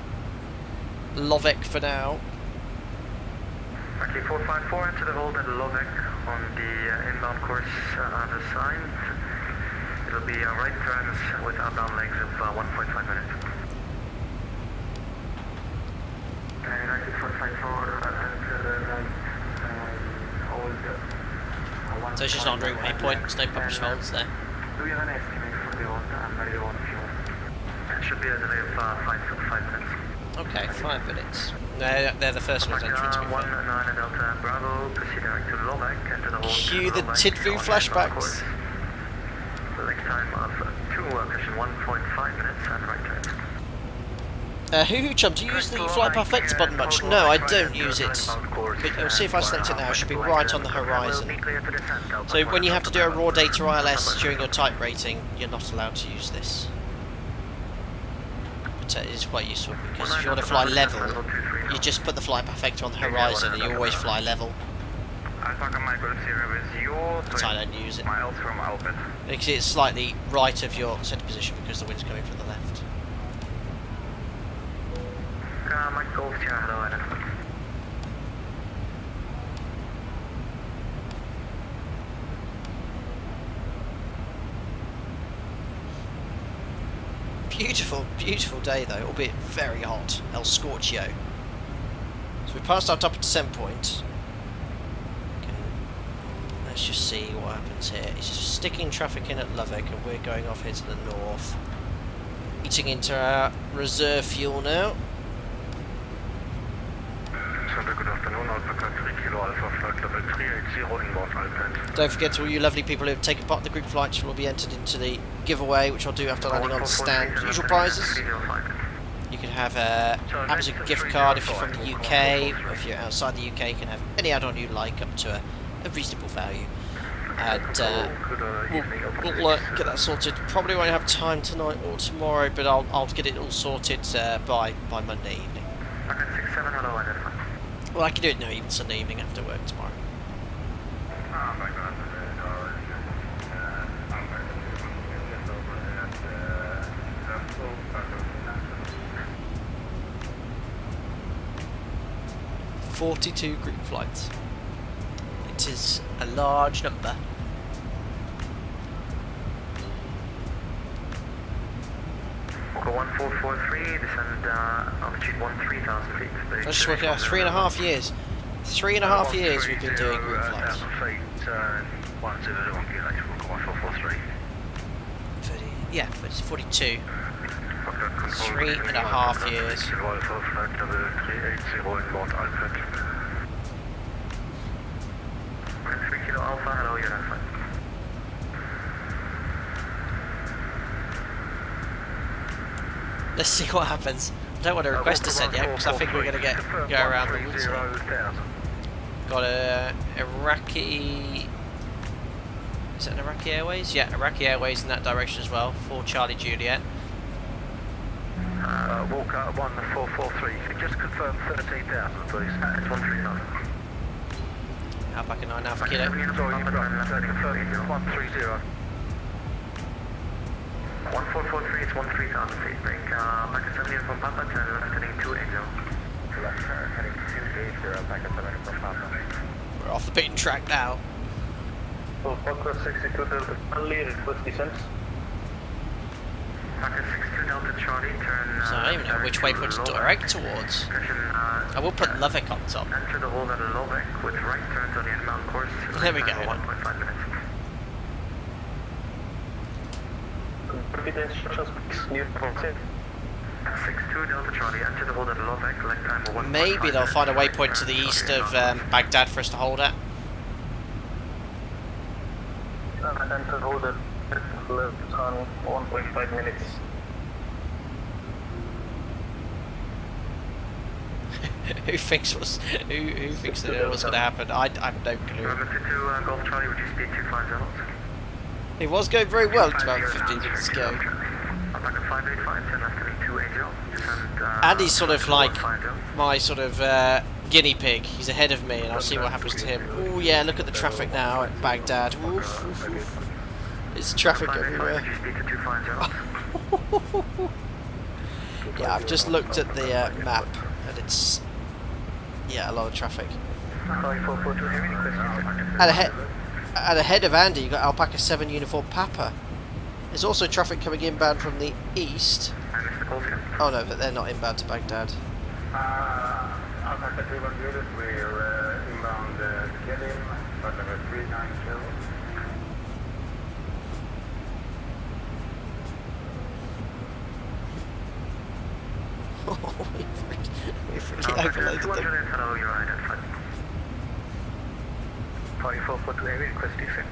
Lovek for now. Okay, 454 into the hold at Lovek on the inbound course on the sign. It'll be right turns with outbound legs of 1.5 minutes. Okay, 454 into the hold. So it's just on route waypoint, there's no published holds there. Do you have an estimate for the hold? I'm ready to hold fuel. It should be a delay of 5 minutes. Okay, 5 minutes. They're the first ones entering, to be fair. Delta Bravo, proceed direct to Lovek, enter the hold. Cue the Tidfu flashbacks. Select time of 2 cushion 1.5 minutes and right turn. Chum, do you use the fly perfector button much? No, I don't use it. But you'll see if I select it now, it should be right on the horizon. So when you have to do a raw data ILS during your type rating, you're not allowed to use this. But it is quite useful, because if you want to fly level, you just put the fly perfector on the horizon and you always fly level. But I don't use it. Because it's slightly right of your centre position because the wind's coming from the left. Mike Golf, Sierra, hello, Adam. Beautiful, beautiful day though, albeit very hot. El Scorchio. So we passed our top of descent point. Let's just see what happens here. It's just sticking traffic in at Lovick, and we're going off here to the north. Eating into our reserve fuel now. Good afternoon, Alpaca 3 Kilo Alpha flight level 380 inbound Alpine. Don't forget to all you lovely people who have taken part in the group flights will be entered into the giveaway, which I'll do after landing on stand. Usual prizes. You can have a Amazon gift card if you're from the UK, or if you're outside the UK, you can have any add-on you like up to a reasonable value. And we'll get that sorted. Probably won't have time tonight or tomorrow, but I'll get it all sorted by Monday evening. Well, I can do it now, even Sunday evening after work tomorrow. "42 group flights. It is a large number. Go 1443, descend altitude 13,000 feet. I was just working out 3.5 years. 3.5 years we've been doing group flights. 42. 3.5 years. Alpha, hello, you're on flight. Let's see what happens. I don't want to request a set yet because I think we're going to go around the woods here. Got a Iraqi... Is that an Iraqi Airways? Yeah, Iraqi Airways in that direction as well. For Charlie Juliet. Walker 1443, just confirm 13,000 please. It's 13,000. Alpaca 9 Alpha Kilo. Sorry, confirm 130. 1443 is 13,000 feet. Bring Alpaca 7 from Papa, turn left heading 280. Left heading 280, Alpaca 7 from Papa. We're off the beaten track now. Alpaca 62 Delta Charlie, request descent. Alpaca 62 Delta Charlie, turn... So I don't even know which way to direct towards. I will put Lovick on top. Enter the hold at Lovick with right turns on the inbound course. There we go. 1.5 minutes. Repeat the instructions, please. New concept. 62 Delta Charlie, enter the hold at Lovick, leg time of 1.5 Maybe they'll find a waypoint to the east of Baghdad for us to hold at. Enter hold at left on 1.5 minutes. Who thinks that was going to happen? I have no clue. to Golf Charlie, would you speed 250? It was going very well until about 15 minutes ago. Alpaca 585, turn left heading 280. Andy's sort of like my sort of guinea pig. He's ahead of me, and I'll see what happens to him. Oh yeah, look at the traffic now at Baghdad. Oof, oof, oof. It's traffic everywhere. Yeah, I've just looked at the map, and it's a lot of traffic. And ahead of Andy, you've got Alpaca 7 Uniform Papa. There's also traffic coming inbound from the east. Oh no, but they're not inbound to Baghdad. Alpaca 310, we're inbound Kedim, but 390. we freaking overloaded them. 4442 heavy, request descent.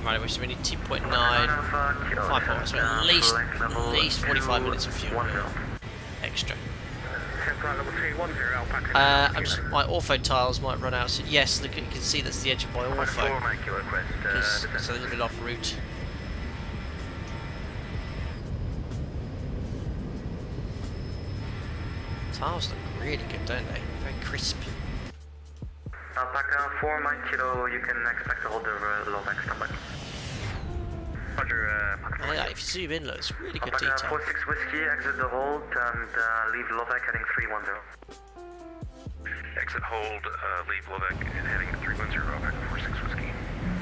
Right, so we need 2.9, 5 points, so at least 45 minutes of fuel extra. My ortho tiles might run out, so yes, look, you can see that's the edge of my ortho. It's a little bit off route. Tiles look really good, don't they? Very crisp. Alpaca 4 kilo, you can expect to hold the Lovick standby. Roger, oh yeah, if you zoom in, look, it's really good Alpaca detail. 46 whiskey, exit the hold and leave Lovick heading 310. Exit hold, leave Lovick and heading 310, Alpaca 46 whiskey.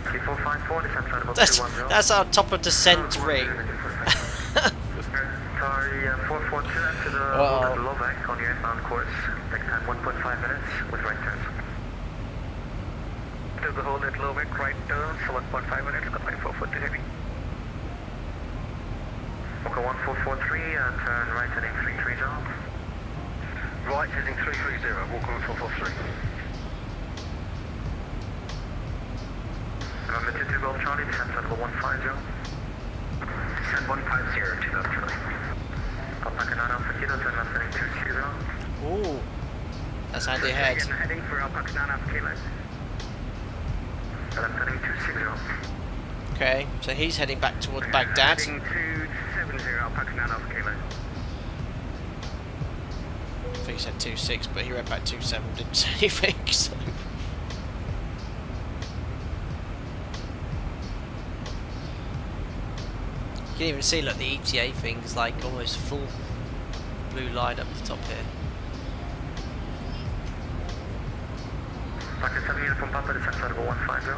3454, descent flight about 210. That's our top of descent ring. Car Sorry, 442 to the hold at Lovak on your inbound course. Next time 1.5 minutes with right turns. To the hold at Lovak, right turns, 1.5 minutes, goodbye 442 heavy. Walker 1443, turn right heading 330. Right heading 330, Walker 1443. November 22 Golf Charlie, descent level 150. Descent 150 to left Charlie. Alpaca 9 Alpha Kilo, turn left heading 260. Ooh, that's handy ahead. Heading for Alpaca 9 Alpha Kilo. Left heading 260. Okay, so he's heading back towards Baghdad. Heading 270, Alpaca 9 Alpha Kilo. I think he said 26, but he read back 27, didn't say anything, so... You can even see, look, the ETA thing's like almost full blue line up the top here. Alpaca 7 uniform Papa, descent level 150.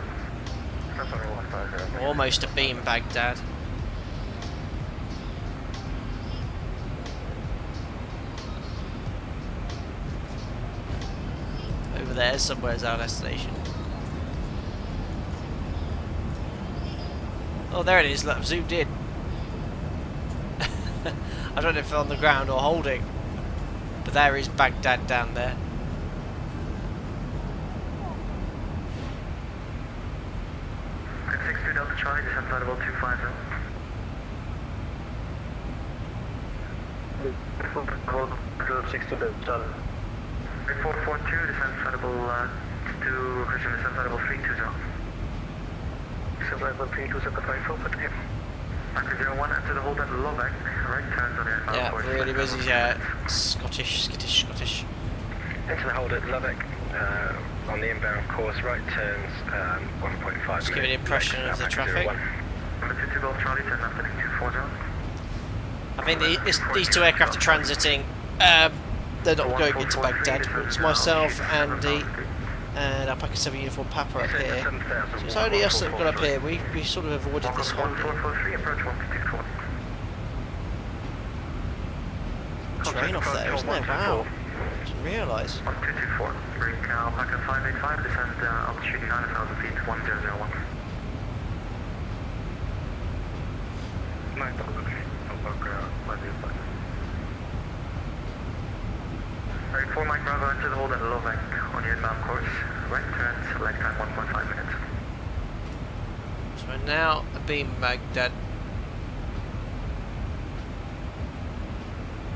Descent level 150. Almost a beam, Baghdad. Over there somewhere is our destination. Oh, there it is, look, I've zoomed in. I don't know if it's on the ground or holding, but there is Baghdad down there. Good 62 Delta Charlie, descent level 250. Good 62 Delta Charlie. 442, descent level 2, Christian, descent level 320. Descent level 320, goodbye, forward him. Backer 01, enter the hold at Lovak, right turns on the Yeah, really busy, Scottish. Enter the hold at Lovak, on the inbound course, right turns, 1.5. Just give an impression of the traffic. Number 22 Golf Charlie, turn left heading 240. I think these two aircraft are transiting. They're not going into Baghdad. It's myself, Andy, and Alpaca 7 uniform Papa up here. So it's only us that have got up here. We sort of avoided this whole train off there, isn't there? Wow. Didn't realise. 1224. Bring Alpaca 585, descend altitude 9,000 feet, 1001. 9,000 feet, Alpaca 585. 34 Mike Bravo, enter the hold at Lovak on your inbound course. Right turn, select time 1.5 minutes. So we're now a beam Baghdad.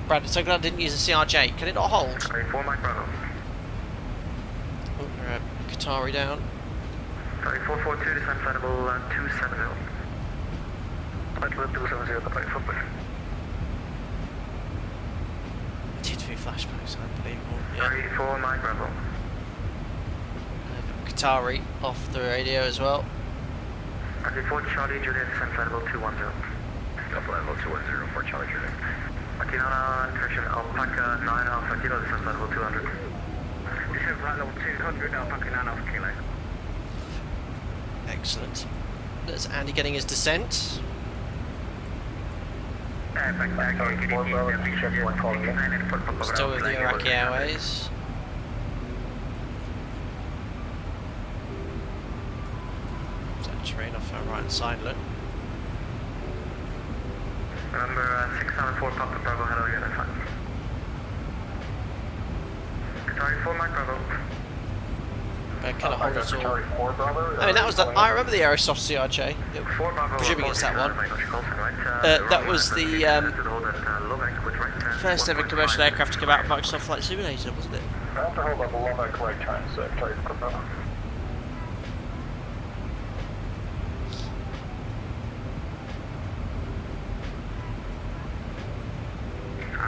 Brad, it's so glad I didn't use the CRJ. Can it not hold? 34 Mike Bravo. Oh, we're Qatari down. 3442, descent flight level 270. Flight level 270, the flight footprint. T2 flashbacks, unbelievable. Yeah. 34 Mike Bravo. Qatari off the radio as well. 34 Charlie Juliet, descent flight level 210. Delta level 210 for Charlie Juliet. Makinana, correction, Alpaca 9 Alpha Kilo, descent flight level 200. Descent flight level 200, Alpaca 9 Alpha Kilo. Excellent. There's Andy getting his descent. Still with the Iraqi Airways. Is that terrain off our right hand side, look. Remember 674 Papa Bravo, hello, unit 5. Qatari 4 Mike Bravo. Kind of hold it all. I mean, that was the. I remember the Aerosoft CRJ. Presuming it's that one. That was the first ever commercial aircraft to come out of Microsoft Flight Simulator, wasn't it? I have to hold up a Lovak right turn, so Charlie Bravo.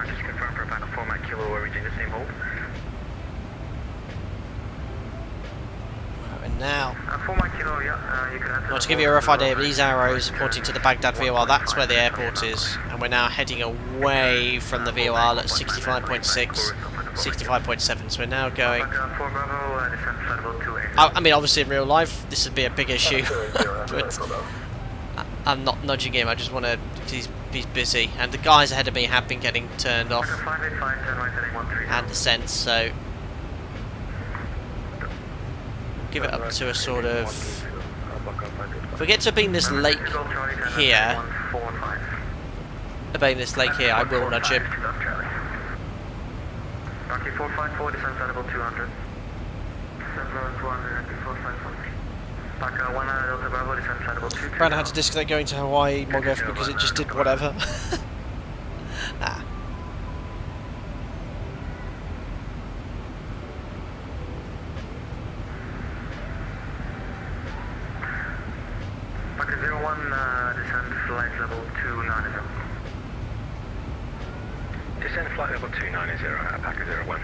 Just confirm for about a 4 Mike Kilo, we're reaching the same hold. And now, 4 Mike Kilo, yeah, you can enter. well, to give you a rough idea, these arrows pointing to the Baghdad VOR, that's where the airport is, and we're now heading away from the VOR at 65.6, 65.7, so we're now going... I mean, obviously in real life, this would be a big issue, but I'm not nudging him, I just want to... He's he's busy, and the guys ahead of me have been getting turned off and the sense, so give it up to a sort of. If we get to being this lake here, I will nudge him. Rocky 454, descent level 200. Descent level 200, Rocky 454. Paca 100 Delta Bravo, descent level 220. Brad had to disconnect going to Hawaii Mogef because it just did whatever. Ah. Paca 01, descent flight level 290. Descend flight level 290, Alpaca 01.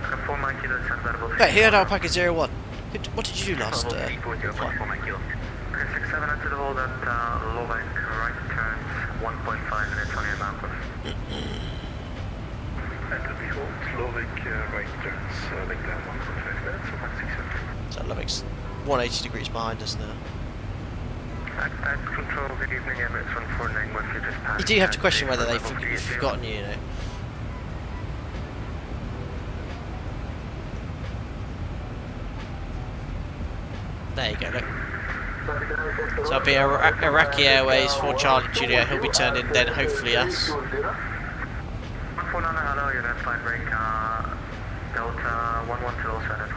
Paca 4 Mike Kilo, descent level 3. Wait, he had Alpaca 01. What did you do last? Okay, 67 to the hold at Lovak, right turns 1.5 minutes on your map. And to the hold, Slovak right turns, like that 1.5 minutes, so about 6 seconds. So Lovak's 180 degrees behind us now. At control, good evening, Emirates 149, what you just passed. You do have to question whether they've forgotten you, you know. There you go, look. So it'll be Iraqi Airways for Charlie Juliet, he'll be turning then hopefully us. 149, hello, you're left flight break, Delta 112, center.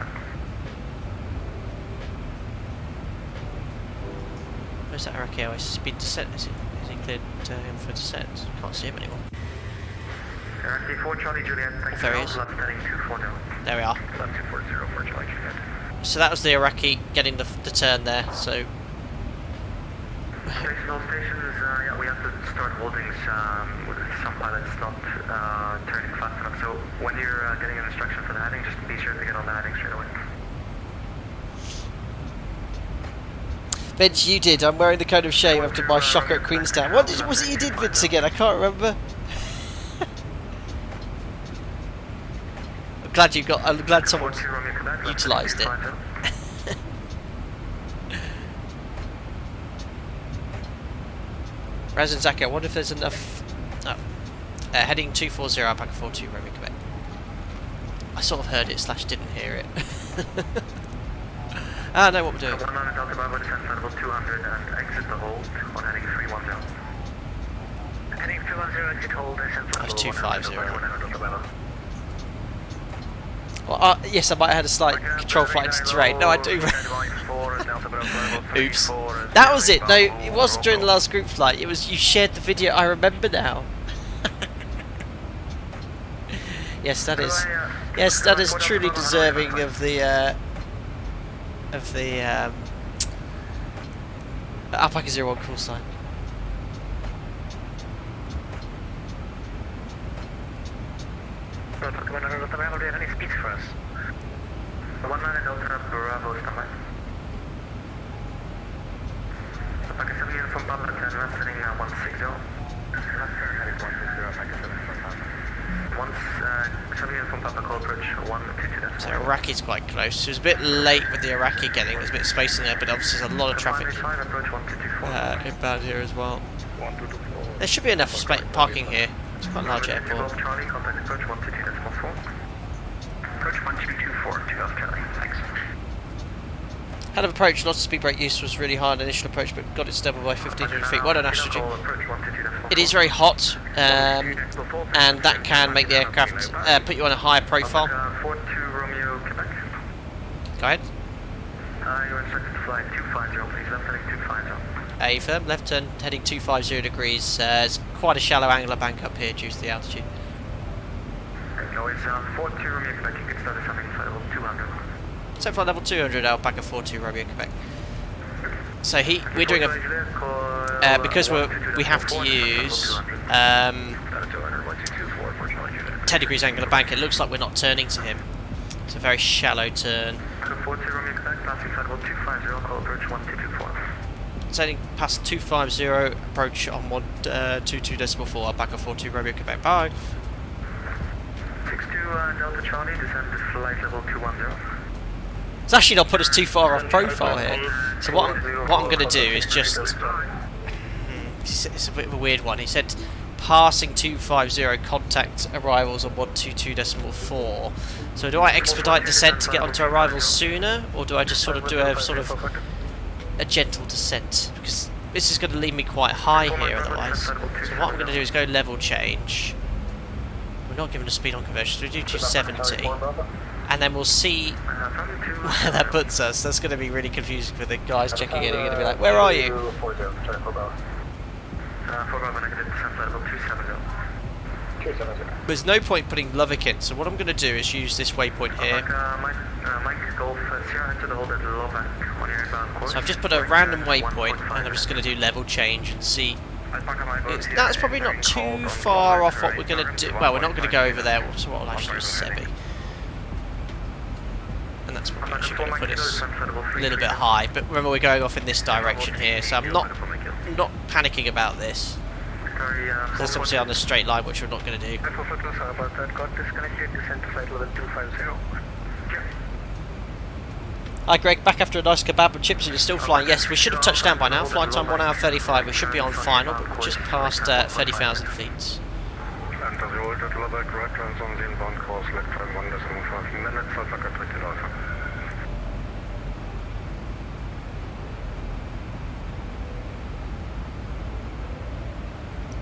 Where's that Iraqi Airways? Speed descent, is he cleared to him for descent? Can't see him anymore. Iraqi 4 Charlie Juliet, thank There he you, is. left heading 240. There we are. Left 240 for Charlie Juliet. So that was the Iraqi getting the turn there, so... All stations, yeah, we have to start holding with some pilots not turning fast enough, so when you're getting an instruction for the heading, just be sure to get on the heading straight away. Vince, you did. I'm wearing the cone of shame after my shocker at Queenstown. What was it you did, Vince, again? I can't remember. I'm glad someone utilised it. Resident Zaki, I wonder if there's enough. Oh. Heading 240 Alpaca 42 Romeo Quebec. I sort of heard it / didn't hear it. I know what we're doing. 100 Delta Bravo, descent level 200 and exit the hold on heading 310. Heading 310, exit hold, descent level 250. 100. Well, yes, I might have had a slight control flight into terrain. No, I do. Oops. That was it. No, it wasn't during the last group flight. It was you shared the video. I remember now. Yes, that is. Yes, that is truly deserving of the Alpaca 01 call sign. Commander Delta Bravo, do you have any speech for us? 19 Delta Bravo, standby. Alpaca 7 from Papa, turn left heading 160. Left turn heading 160, Alpaca 7 from Papa. 7 from Papa, call approach 122. So Iraqi's quite close. It was a bit late with the Iraqi getting. There's a bit of space in there, but obviously there's a lot of traffic inbound here as well. There should be enough parking here. It's quite a large airport. Charlie, contact approach 122.4. Approach 1224 to Charlie, thanks. Had of approach, lots of speed brake use, was really hard initial approach, but got it stable by 1500 feet. Well done, Astrogy. It is very hot, and that can make the aircraft put you on a higher profile. 42 Romeo, Quebec. Go ahead. You're instructed to fly 250, please, left heading 250. A firm left turn, heading 250 degrees. It's quite a shallow angular bank up here due to the altitude. No, it's 42 Romeo, Quebec, you can start ascending flight level 200. So flight level 200, Alpaca 42 Romeo, Quebec. So we're doing a, because we have to use 10 degrees angular bank, it looks like we're not turning to him. It's a very shallow turn. 42 Romeo, Quebec, passing flight level 250, call approach 1224. Heading past 250, approach on 122.4, Alpaca 42 Romeo, Quebec. Bye. 62 Delta Charlie, descend to flight level 210. It's actually not put us too far off profile here. So what I'm going to do is just it's a bit of a weird one. He said passing 250, contact arrivals on 122.4. So do I expedite descent to get onto arrivals sooner, or do I just sort of do a a gentle descent? Because this is going to leave me quite high here otherwise. So what I'm going to do is go level change. We're not given a speed on conversion, so we do 270. And then we'll see where that puts us. That's going to be really confusing for the guys checking in. They're going to be like, where are you? There's no point putting Lovick in, so what I'm going to do is use this waypoint here. So I've just put a random waypoint, and I'm just going to do level change and see. That's probably not too far off what we're going to do. Well, we're not going to go over there, so what I'll actually do is Sebi. And that's probably actually going to put us a little bit high. But remember, we're going off in this direction here, so I'm not panicking about this. That's obviously on the straight line, which we're not going to do. Hi Greg, back after a nice kebab and chips, and you're still flying. Yes, we should have touched down by now. Flight time 1 hour 35. We should be on final, but we're just past 30,000 feet.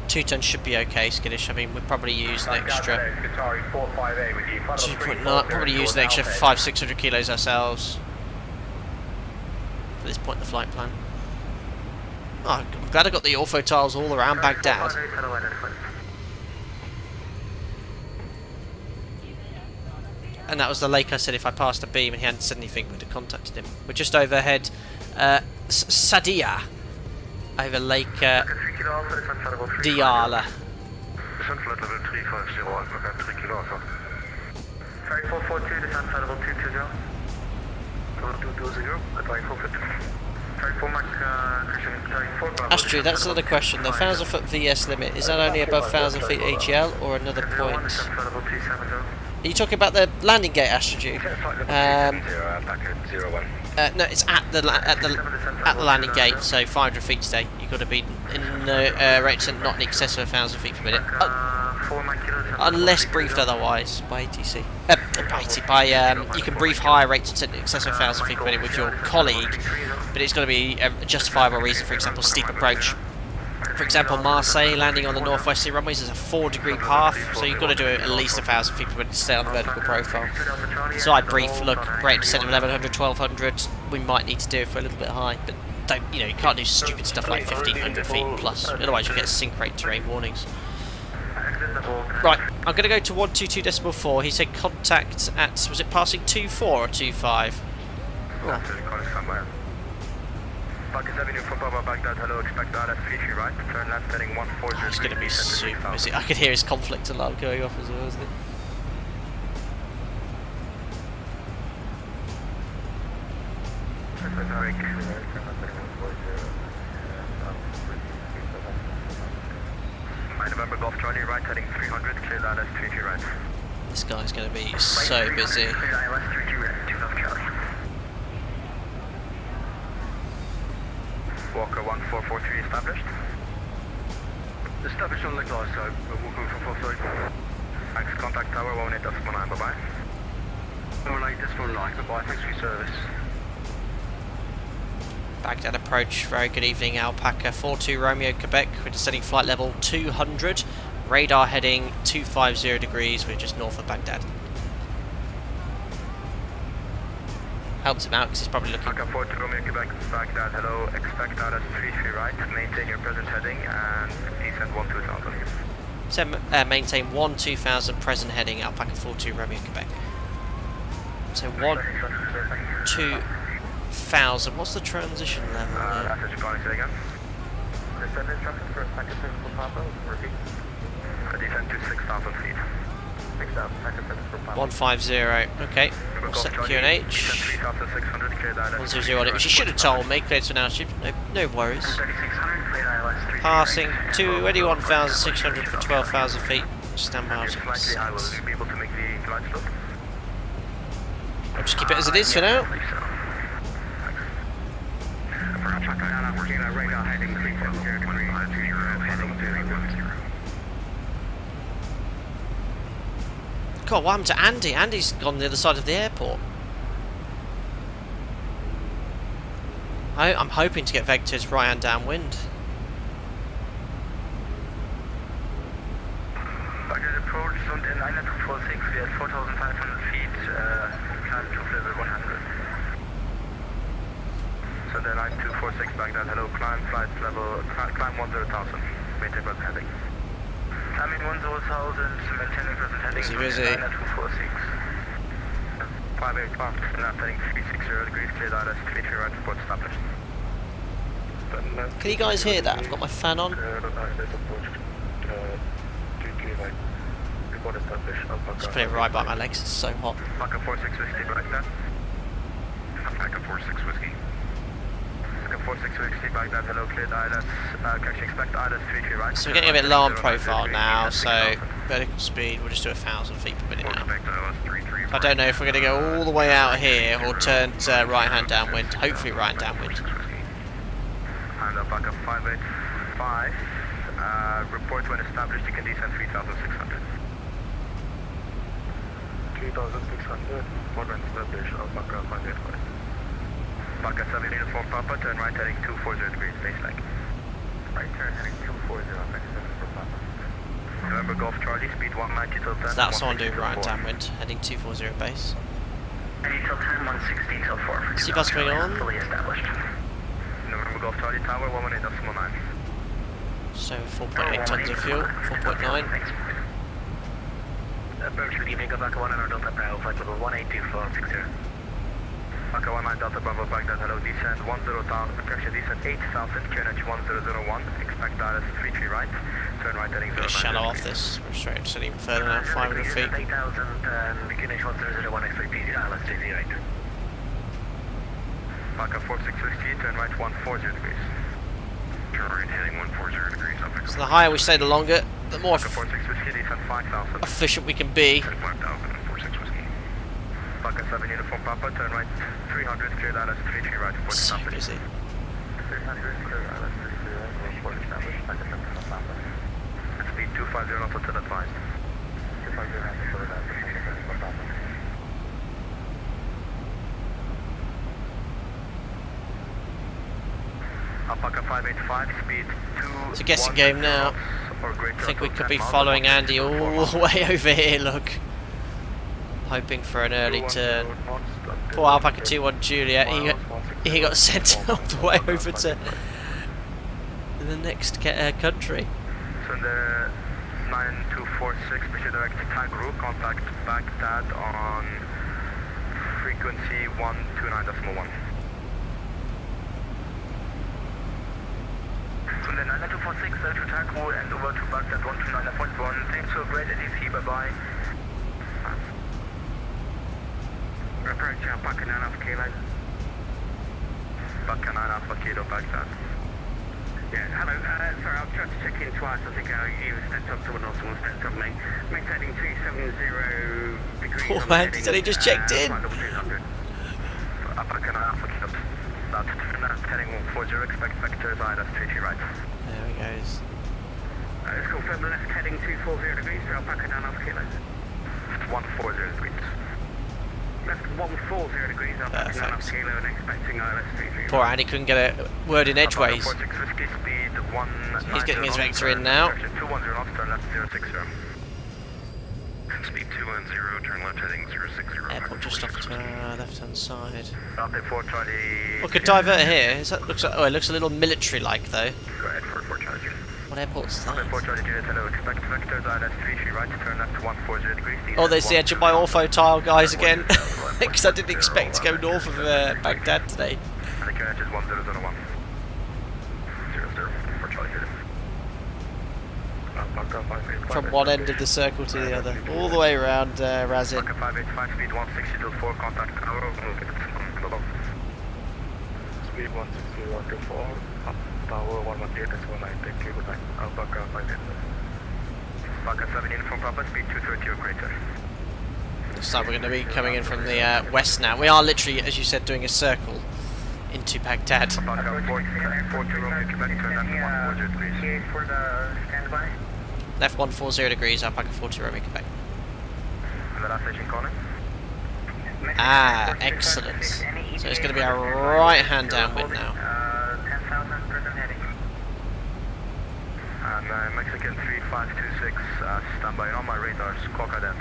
Two tons should be okay, Skittish. I mean, we'll probably use an extra. Probably use an extra 500-600 kilos ourselves. At this point in the flight plan. Oh, I'm glad I got the ortho tiles all around Baghdad. And that was the lake I said if I passed a beam and he hadn't said anything, we'd have contacted him. We're just overhead Sadia. Over Lake Diyala. Astrid, that's another question. The 1,000 foot VS limit, is that only above 1,000 feet AGL or another point? Are you talking about the landing gate, Astrid? No, it's at the landing gate, so 500 feet today. You've got to be in rate descent not in excess of 1,000 feet per minute, unless briefed otherwise by ATC. You can brief higher rates descent in excess of 1,000 feet per minute with your colleague, but it's got to be a justifiable reason. For example, steep approach. For example, Marseille landing on the northwesterly runways is a 4-degree path, so you've got to do it at least 1,000 feet per minute to stay on the vertical profile. So I brief, look, rate of descent of 1,100, 1,200. We might need to do it for a little bit high, but don't, you can't do stupid stuff like 1,500 feet plus. Otherwise, you'll get sync rate terrain warnings. Right, I'm going to go to 122.4. He said contact at, was it passing 2.4 or 2.5? Oh. He's going to be super busy. I could hear his conflict alarm going off as well, isn't it? November Golf Charlie, right heading 300, clear that as 3G right. This guy's going to be so busy. Walker 1443 established. Established on the glass side, Walker 443. Thanks, contact tower 18.9, bye-bye. 18.9, goodbye, thanks for your service. Baghdad approach, very good evening, Alpaca 42 Romeo, Quebec. We're descending flight level 200, radar heading 250 degrees, we're just north of Baghdad. Helps him out because he's probably looking. Alpaca 42 Romeo, Quebec, Baghdad, hello, expect out at 33 right, maintain your present heading and descend 12000. So maintain 12000 present heading, Alpaca 42 Romeo, Quebec. So 12000. What's the transition level? Descend to 6,000 feet. 150. Okay. We'll set QNH. 100 on it, which you should have told me. Clear to an altitude. No worries. Passing 21,600 for 12,000 feet. Stand by. I'll just keep it as it is for now. God, what happened to Andy? Andy's gone the other side of the airport. I'm hoping to get vectors right hand downwind. Baghdad approach, zoomed in 9246, we are at 4,500 feet, climb to level 100. So the 9246 Baghdad, hello, climb flight level, climb 10,000, maintain present heading. Climbing 10,000, maintaining present heading. Busy. 9246. 585, now heading 360 degrees, cleared ILS, 33 right, report established. Can you guys hear that? I've got my fan on. Just put it right by my legs, it's so hot. Maka 46 whiskey, Baghdad. Maka 46 whiskey. Maka 46 whiskey, Baghdad, hello, cleared ILS. Correction, expect ILS 33 right. So we're getting a bit low on profile now, so vertical speed, we'll just do 1,000 feet per minute now. I don't know if we're going to go all the way out here or turn to right hand downwind, hopefully right hand downwind. And Alpaca 585, report when established, you can descend 3,600. 3,600, when established, Alpaca 585. Alpaca 7 uniform Papa, turn right heading 240 degrees, base leg. Right turn heading 240, next 7 for Papa. November Golf Charlie, speed 190 till 10. So that's someone doing right hand downwind, heading 240 base. Any till 10, 160 till 4. Seatbelts coming on. Fully established. November Golf Charlie Tower, 118.9. So 4.8 tons of fuel, 4.9. Approach good evening, Alpaca 1 and our Delta Bravo, flight level 182.60. Alpaca 19 Delta Bravo, Baghdad, hello, descend 10,000, correction, descend 8,000, QNH 1001, expect ILS 33 right, turn right heading 090. Shallow off this, we're straight just even further now, 500 feet. 8,000 and QNH 1001, expect PD, ILS 33 right. Alpaca 4660, turn right 140 degrees. Turn right heading 140 degrees. So the higher we stay, the longer, the more Alpaca 4660, descend 5,000. efficient we can be. 5,000, 46 whiskey. Alpaca 7 uniform Papa, turn right 300, cleared ILS 33 right, report So established. busy. 300, cleared ILS 33 right, report established. Alpaca 7 uniform Papa. Speed 250 knots until advised. 250 knots until advised, Alpaca 7 uniform Papa. Alpaca 585, speed 2. It's a guessing game now. I think we could be following Andy all the way over here, look. Hoping for an early turn. Poor Alpaca 21 Juliet, he got sent all the way over to the next country. So in the 9246, pursue direct tag route, contact Baghdad on frequency 129.1. From the 9246, to tag route and over to Baghdad 129.1. Thanks for a great ADC, bye-bye. Approach Alpaca 9 Alpha Kilo. Alpaca 9 Alpha Kilo, Baghdad. Yeah, hello, sorry, I've tried to check in twice. I think you stepped up someone else, someone stepped up me. Maintaining 270 degrees. Poor man, he said he just checked in. Alpaca 9 Alpha Kilo. That's heading 140, expect vectors ILS 33 right. There he goes. Let's confirm left heading 240 degrees for Alpaca 9 Alpha Kilo. 140 degrees. Left 140 degrees, Alpaca 9 Alpha Kilo, and expecting ILS 33 right. Poor Andy couldn't get a word in edgeways. So he's getting his vector in now. 210 knots, turn left 060. Speed 210, turn left heading 060. Airport just off to left hand side. Alpha 4 Charlie. What could divert here? Is that looks like, oh, it looks a little military-like though. Go ahead for 4 Charlie. What airport's Alpha that? 4 Charlie Juliet, hello, expect vectors ILS 33 right, turn left to 140 degrees. Oh, there's the edge of my ortho tile, guys, again. Because I didn't expect to go north of Baghdad today. And the QNH is 1001. 00 for Charlie Juliet. From one end of the circle to the other. All the way around Razin. Alpaca 585, speed 160 till 4, contact tower, move it. Speed 160 to 4, tower 118.9, thank you, good night. Alpaca 585. Alpaca 7 uniform Papa, speed 230 or greater. Looks like we're going to be coming in from the west now. We are literally, as you said, doing a circle into Baghdad. Alpaca 40 Romeo Quebec, turn left 140 degrees. For the standby. Left 140 degrees, Alpaca 40 Romeo Quebec. the last station calling. Ah, excellent. So it's going to be a right hand downwind now. 10,000 present heading. And Mexican 3526, standby on my radars, Cockpit.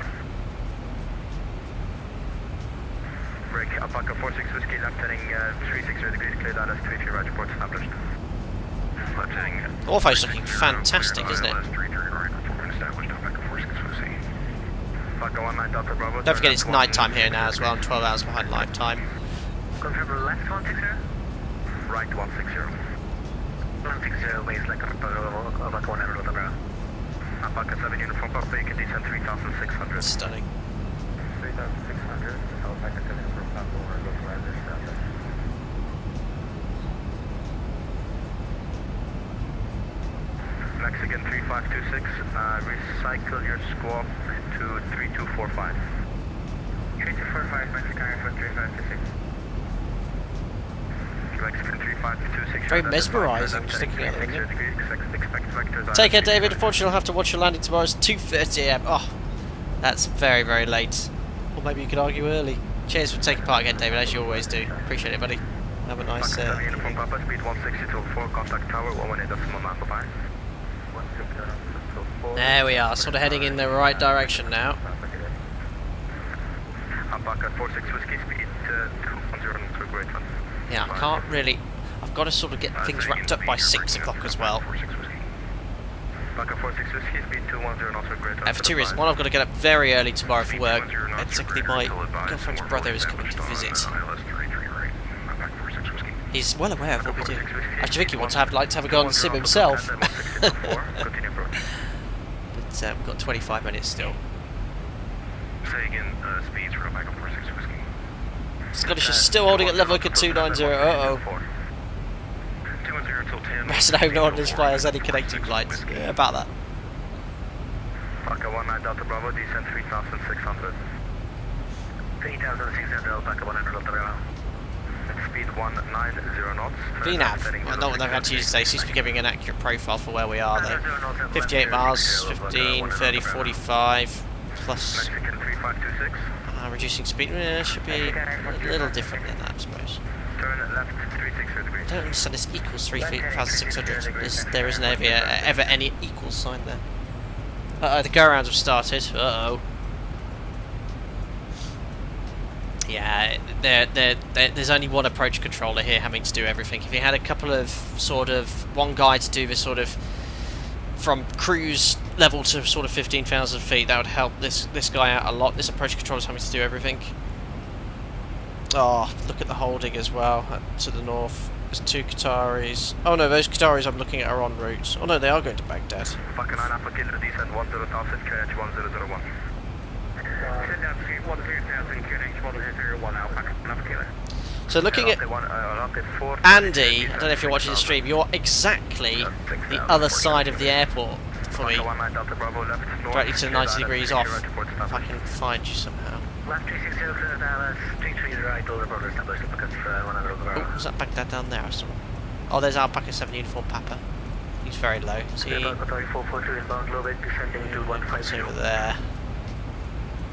Break, Alpaca 46 Whiskey, left heading 360 degrees, cleared out as 33 right, report established. Left heading. Orpho's looking fantastic, isn't it? Don't forget it's night time here now as well, and 12 hours behind live time. Confirm left 160. Right 160. 160 base like about 100 of the ground. Alpaca 7 uniform Papa, you can descend 3,600. Stunning. 3,600, Alpaca 7 uniform Papa, or localizer standard. Mexican 3526, recycle your squawk to 3245. 3245 Mexican for 3526. Mexican 3526. Very mesmerising, just looking at it. Take care, David. Unfortunately, I'll have to watch your landing tomorrow. It's 2:30 AM. Oh, that's very, very late. Or maybe you could argue early. Cheers for taking part again, David, as you always do. Appreciate it, buddy. Have a nice uniform Papa, speed 160 to 4, contact tower 118.9, bye-bye. There we are, sort of heading in the right direction now. Alpaca 46 Whiskey, speed 210 to great one. Yeah, I can't really... I've got to sort of get things wrapped up by 6 o'clock as well. Alpaca 46 Whiskey, speed 210 also great one. For two reasons. One, I've got to get up very early tomorrow for work. And secondly, my girlfriend's brother is coming to visit. He's well aware of what we do. I actually think he wants to have a go on the sim himself. But we've got 25 minutes still. Say again, speeds for Alpaca 46 Whiskey. Scottish is still holding at level 290. Uh-oh. 210 till 10. Rest at home, no one flyers any connecting flights. Yeah, about that. Alpaca 19 Delta Bravo, descent 3,600. 3,600 Alpaca 100 Delta Bravo. Speed 190 knots. VNAV, I know what they've had to use today, seems to be giving an accurate profile for where we are though. 58 miles, 15, 30, 45, plus Mexican 3526. reducing speed, should be a little different than that I suppose. Turn left 360 degrees. I don't understand this equals 3,600, there isn't ever any equal sign there. The go-arounds have started, uh-oh. Yeah, there's only one approach controller here having to do everything. If you had a couple of one guy to do this sort of from cruise level to sort of 15,000 feet, that would help this guy out a lot. This approach controller's having to do everything. Oh, look at the holding as well to the north. There's 2 Qataris. Oh no, those Qataris I'm looking at are en route. Oh no, they are going to Baghdad. Fucking 9 Alpha Kilo, descent 10,000, QNH 1001. So looking at Andy, I don't know if you're watching the stream, you're exactly the other side of the airport for me. Directly to 90 degrees off, if I can find you somehow. Left 360 clear Dallas, 33 right, Dollar Brothers, established because 100 of the Oh, is that Baghdad down there? I saw. Oh, there's Alpaca 7 uniform Papa. He's very low. See? What's over there?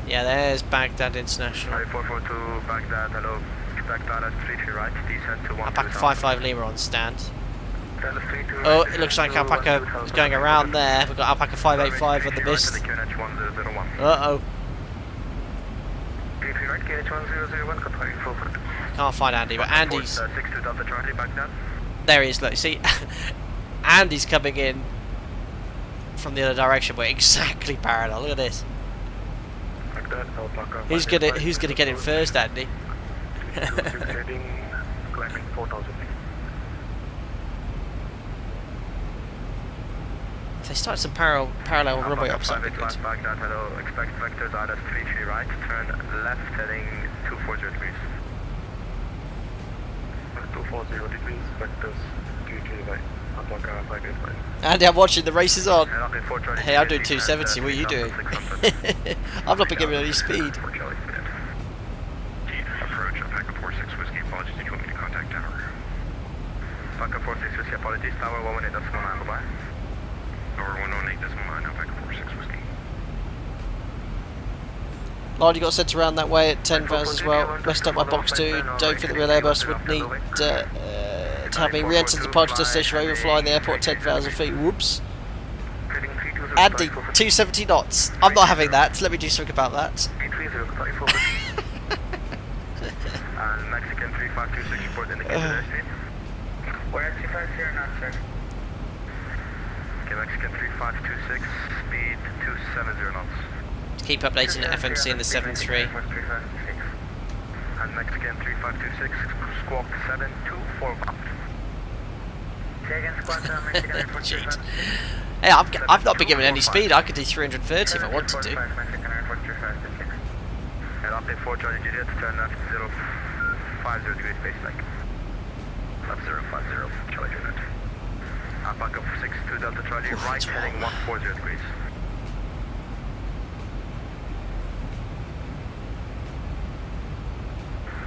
Yeah, there's Baghdad International. 442 Baghdad, hello. Baghdad at 33 right, descent to 1. Alpaca 55 Lima on stand. Oh, it looks like Alpaca is going around there. We've got Alpaca 585 on the mist. Uh-oh. Can't find Andy, but Andy's... There he is, look, see? Andy's coming in from the other direction. We're exactly parallel, look at this. Who's gonna get in first, Andy? If they start some parallel runway ops, that'd be good. Baghdad, hello. Expect vectors out at 33 right. Turn left heading 240 degrees. 240 degrees, vectors 33 right. Alpaca 585. Andy, I'm watching, the race is on. Hey, I'm doing 270, what are you doing? I've not been giving any speed. Approach Alpaca 46 Whiskey, apologies, did you want me to contact tower? Alpaca 46 Whiskey, apologies, tower 118.9, bye-bye. Tower 118.9, Alpaca 46 Whiskey. Lord, you got sent around that way at 10,000 as well. Messed up my box too. Don't think the real Airbus would need to have me re-enter the departure destination for overflying the airport at 10,000 feet. Whoops. Andy, 270 knots. I'm not having that. Let me do something about that. Mexican 3526 report indicated airspeed. We're at 250 knots, sir. Okay, Mexican 3526, speed 270 knots. Keep updating the FMC in the 7-3. And Mexican 3526, squawk 724 knots. Cheat. Hey, I've not been given any speed. I could do 330 if I wanted to. And update 4 Charlie Juliet, turn left 050 degrees base leg. Left 050 Charlie Juliet. Alpaca 62 Delta Charlie, right heading 140 degrees.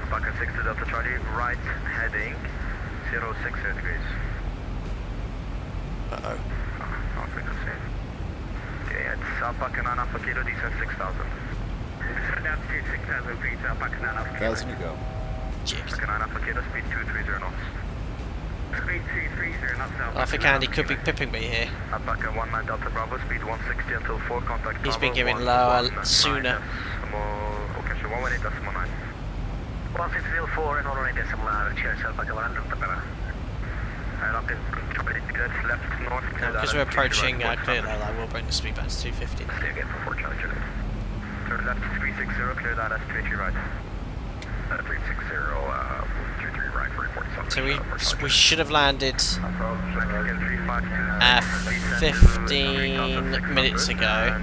Alpaca 62 Delta Charlie, right heading 060 degrees. Uh-oh. Okay, it's Alpaca 9 Alpha Kilo, descent 6,000. Descend down to 6,000 feet, Alpaca 9 Alpha Kilo. 1,000 to go. Alpaca 9 Alpha Kilo, speed 230 knots. Speed 230 knots, Alpaca. I think Andy could be pipping me here. Alpaca 19 Delta Bravo, speed 160 until 4, contact He's been Bravo, giving lower 119 sooner. Okay, so 118.9. 1604 and 118.9, cheers, Alpaca 100 Pepera. And up in that's left north. Because we're approaching clear level, I will bring the speed back to 250 now. Again for 4 Charlie Juliet. Turn left 360, clear that as 33 right. 360, 33 right for report. So we should have landed 15 minutes ago.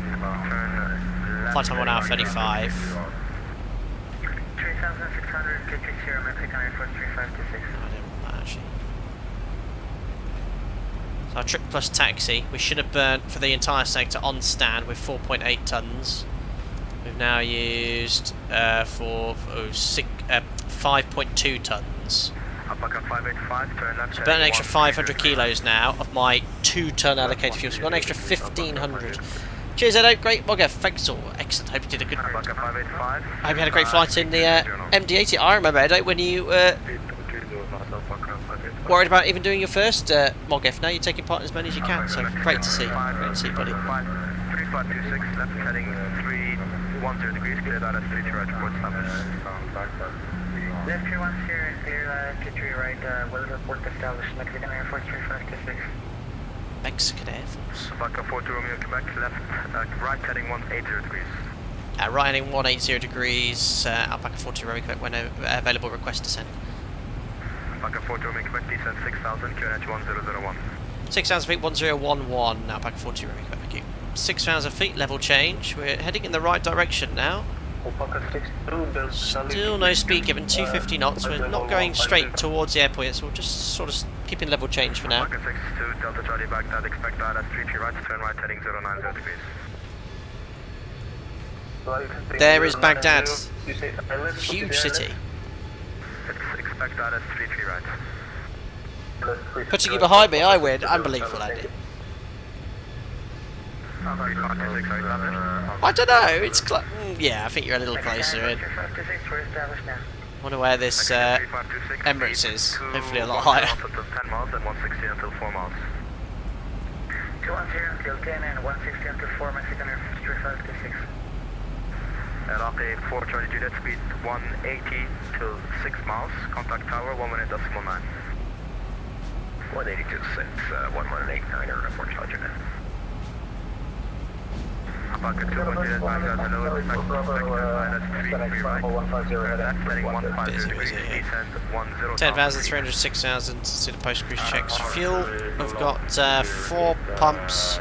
Flight time 1 hour 35. 3600, KT0, Mexican Air Force 3526. I didn't want that actually. So our trip plus taxi, we should have burnt for the entire sector on stand with 4.8 tons. We've now used 5.2 tons. Alpaca 585, turn left. So burn an extra 500 kilos now of my 2-ton allocated fuel. So we've got an extra 1,500. Cheers, Edo. Great bugger. Thanks all. Excellent. Hope you did a good. I hope you had a great flight in the MD-80. I remember, Edo, when you worried about even doing your first MOGF. Now you're taking part in as many as you can. So great to see. Great to see, buddy. 3526, left heading 310 degrees, clear that at 3 right, report stop. Left 310, clear to 3 right, weather report established, Mexican Air Force 3526. Mexican Air Force. Alpaca 42 Romeo Quebec, left, right heading 180 degrees. Right heading 180 degrees, Alpaca 42 Romeo Quebec, when available, request descent. Alpaca 42 Romeo Quebec, descent 6,000, QNH 1001. 6,000 feet, 1011, Alpaca 42 Romeo Quebec, thank you. 6,000 feet, level change. We're heading in the right direction now. Still no speed given, 250 knots. We're not going straight towards the airport yet, so we're just sort of keeping level change for now. Alpaca 62, Delta Charlie Baghdad, expect that at 3 right, turn right heading 090 degrees. There is Baghdad, huge city. Expect that at 3 right. Putting you behind me, I win. Unbelievable, Andy. I don't know, it's yeah, I think you're a little closer in. Wonder where this Emirates is. Hopefully a lot higher. 10 miles and 160 until 4 miles. 210 until 10 and 160 until 4, Mexican Air Force 3526. And up a 4 Charlie Juliet, speed 180 till 6 miles, contact tower 1.9. 180 to 6, 1189 or 4 Charlie Juliet. Alpaca 2 Juliet, Baghdad, hello, expect minus 3 right, left heading 150 degrees, descend 10. 10,300, 6,000, see the post-cruise checks. Fuel, we've got 4 pumps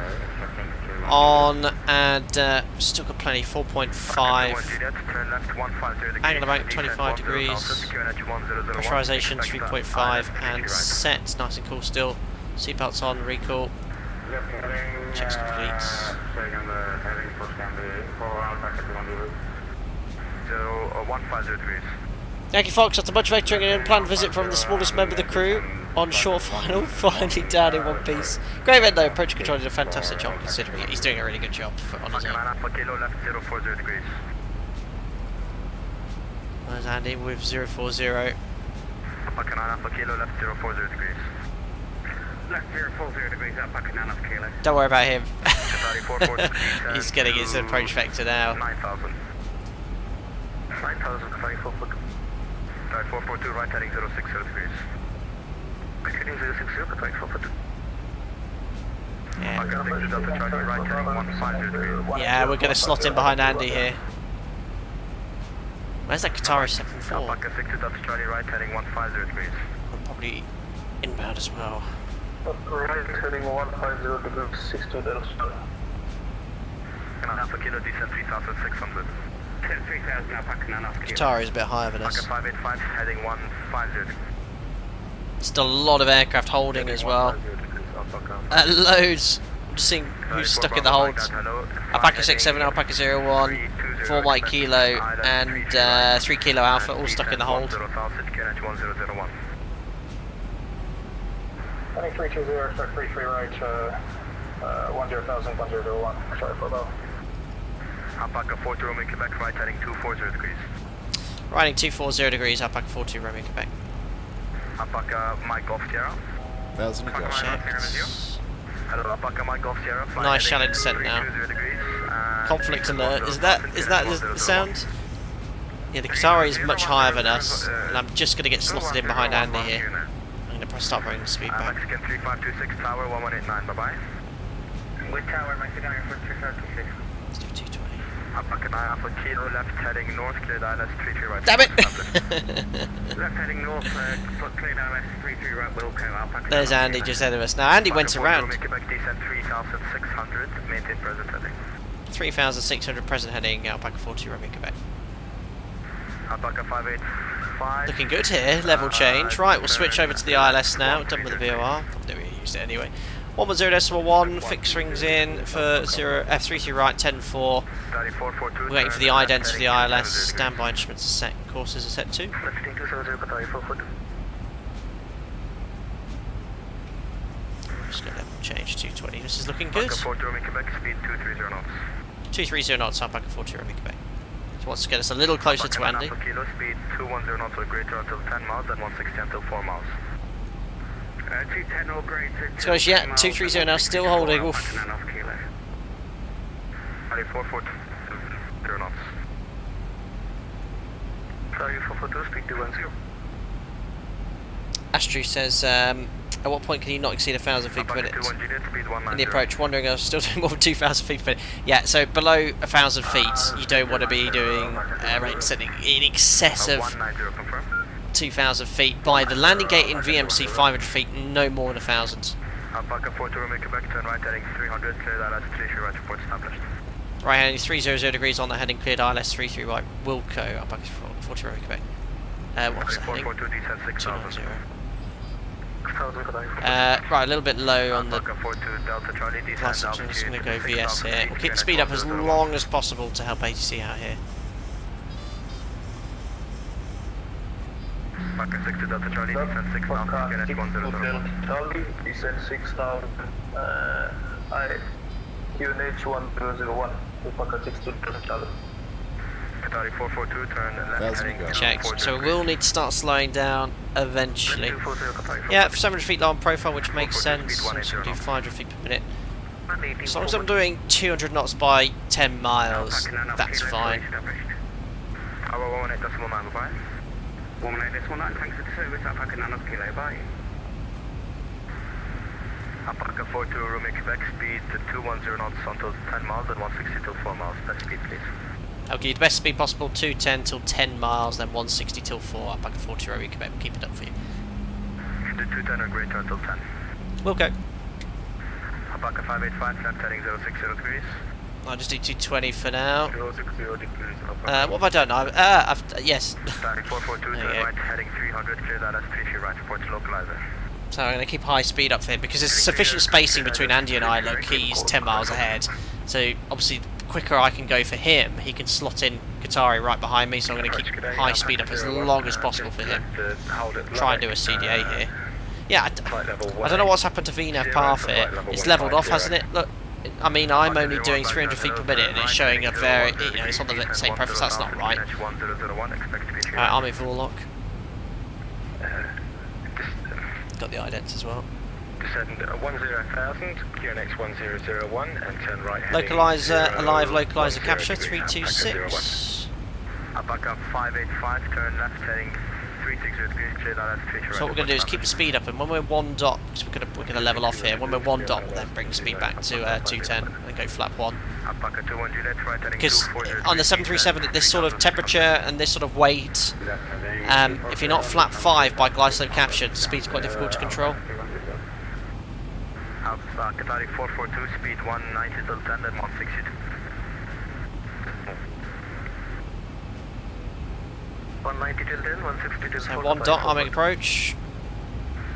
on and still got plenty, 4.5. Angle about 25 degrees. Pressurization 3.5 and set, nice and cool still. Seatbelts on, recall. Checks complete. So 150 degrees. Thank you, Fox. After much vectoring and unplanned visit from the smallest member of the crew on short final, finally down in one piece. Great event though. Approach control did a fantastic job considering it. He's doing a really good job on his own. There's Andy with 040. Alpaca 9 Alpha Kilo, left 040 degrees. Left 040 degrees, Alpaca 9 Alpha Kilo. Don't worry about him. Qatari 442, He's getting his approach vector now. 9,000. 9,000, Qatari 442. Qatari 442, right heading 060 degrees. Continuing 060, Qatari 442. Yeah. Alpaca 6 Delta Charlie, right heading 150 degrees. Yeah, we're going to slot in behind Andy here. Where's that Qatari 74? Alpaca 6 Delta Charlie, right heading 150 degrees. Probably inbound as well. Right heading 150 degrees, 62 Delta Charlie. Alpha Kilo, descent 3,600. 3,000 Alpaca 9 Alpha Kilo. Qatari is a bit higher than us. Alpaca 585, heading 150. Still a lot of aircraft holding as well. Loads. I'm just seeing who's stuck in the holds. Alpaca 67, Alpaca 01, 4 Mike Kilo, and 3 Kilo Alpha, all stuck in the hold. 10,000, 320, expect 33 right, 10,000, 101. Sorry for that. Alpaca 42 Romeo Quebec, right heading 240 degrees. Riding 240 degrees, Alpaca 42 Romeo Quebec. Alpaca Mike Golf Sierra. 1,000 golf. Hello, Alpaca Mike Golf Sierra. Nice shallow descent now. Conflict alert. Is that the sound? Yeah, the Qatari is much higher than us, and I'm just going to get slotted in behind Andy here. I'm going to press start bringing the speed back. Mexican 3526 Tower 1189, bye bye. With Tower, Mexican for 3526. Let's do 220. Alpaca 9 Alpha Kilo, left heading north, cleared ILS 33 right. Damn it! Left heading north, cleared ILS 33 right, Wilco, Alpaca. There's Andy just ahead of us. Now Andy went around. Quebec descent 3,600, maintain present heading. 3,600 present heading, Alpaca 42 Romeo Quebec. Alpaca 585. Looking good here, level change. Right, we'll switch over to the ILS now, done with the VOR. Probably we used it anyway. 110.1, fix rings in for F33 right, 10-4. We're waiting for the idents for the ILS. Standby instruments are set, courses are set too. Just get level change, 220. This is looking good. 230 knots, Alpaca 40 Romeo Quebec. So wants to get us a little closer to Andy. Speed 210 knots or greater until 10 miles and 160 until 4 miles. 210 or greater. So yeah, 230 now, still holding. Oof. 442 knots. 442, speed 210. Astru says, at what point can you not exceed 1,000 feet per minute in the approach? Wondering, I was still doing more than 2,000 feet per minute. Yeah, so below 1,000 feet, you don't want to be doing rate setting in excess of 2,000 feet. By the landing gate in VMC, 500 feet, no more than 1,000. Alpaca 42 Romeo Quebec, turn right heading 300, clear that as 33 right, report established. Right heading 300 degrees on the heading, cleared ILS 33 right, Wilco, Alpaca 40 Romeo Quebec. What was that heading? 442 descent 6,000. Right, a little bit low on the Delta Charlie, plus, I'm just going to go VS here. We'll keep the speed up as long as possible to help ATC out here. Alpaca 6 to Delta Charlie, descent 6,000, QNH 1000. Charlie, descent 6,000, QNH 1001, Alpaca 6 to Delta Charlie. Qatari 442, turn left heading. Checked. So we'll need to start slowing down eventually. Yeah, for 700 feet long profile, which makes sense. So we do 500 feet per minute. As long as I'm doing 200 knots by 10 miles, that's fine. Tower 118.9, bye-bye. 118.9, thanks for the service, Alpaca 9 Kilo, bye. Alpaca 42 Romeo Quebec, speed to 210 knots until 10 miles and 160 till 4 miles. Best speed, please. I'll give you the best speed possible, 210 till 10 miles, then 160 till 4. Alpaca 40 Romeo Quebec, we'll keep it up for you. Do 210 or greater until 10. We'll go. Alpaca 585, left heading 060 degrees. I'll just do 220 for now. 060 degrees. What have I done? Yes. Qatari 442, turn right heading 300, clear that as 33 right, report to localizer. So I'm going to keep high speed up here because there's sufficient spacing between Andy and I. Look, he's 10 miles ahead. So obviously the quicker I can go for him, he can slot in Qatari right behind me, so I'm going to keep high speed up as long as possible for him. Try and do a CDA here. Yeah, I don't know what's happened to VNAV path here. It's levelled off, hasn't it? Look, I mean, I'm only doing 300 feet per minute and it's showing a very, you know, it's on the same preference, that's not right. Alright, Army Vorlock. Got the idents as well. Descend 10,000, QNX 1001, and turn right. Localizer, alive localizer capture, 326. Alpaca 585, turn left heading 360 degrees, clear that as So what we're going to do is keep the speed up, and when we're 1 dot, because we're going to level off here, when we're 1 dot, we'll then bring the speed back to 210 and go flap 1. Because on the 737 at this sort of temperature and this sort of weight, if you're not flap 5 by glide slope capture, the speed's quite difficult to control. Qatari 442, speed 190 till 10 and 160. 190 till 10, 160 till 10. So 1 dot, arming approach.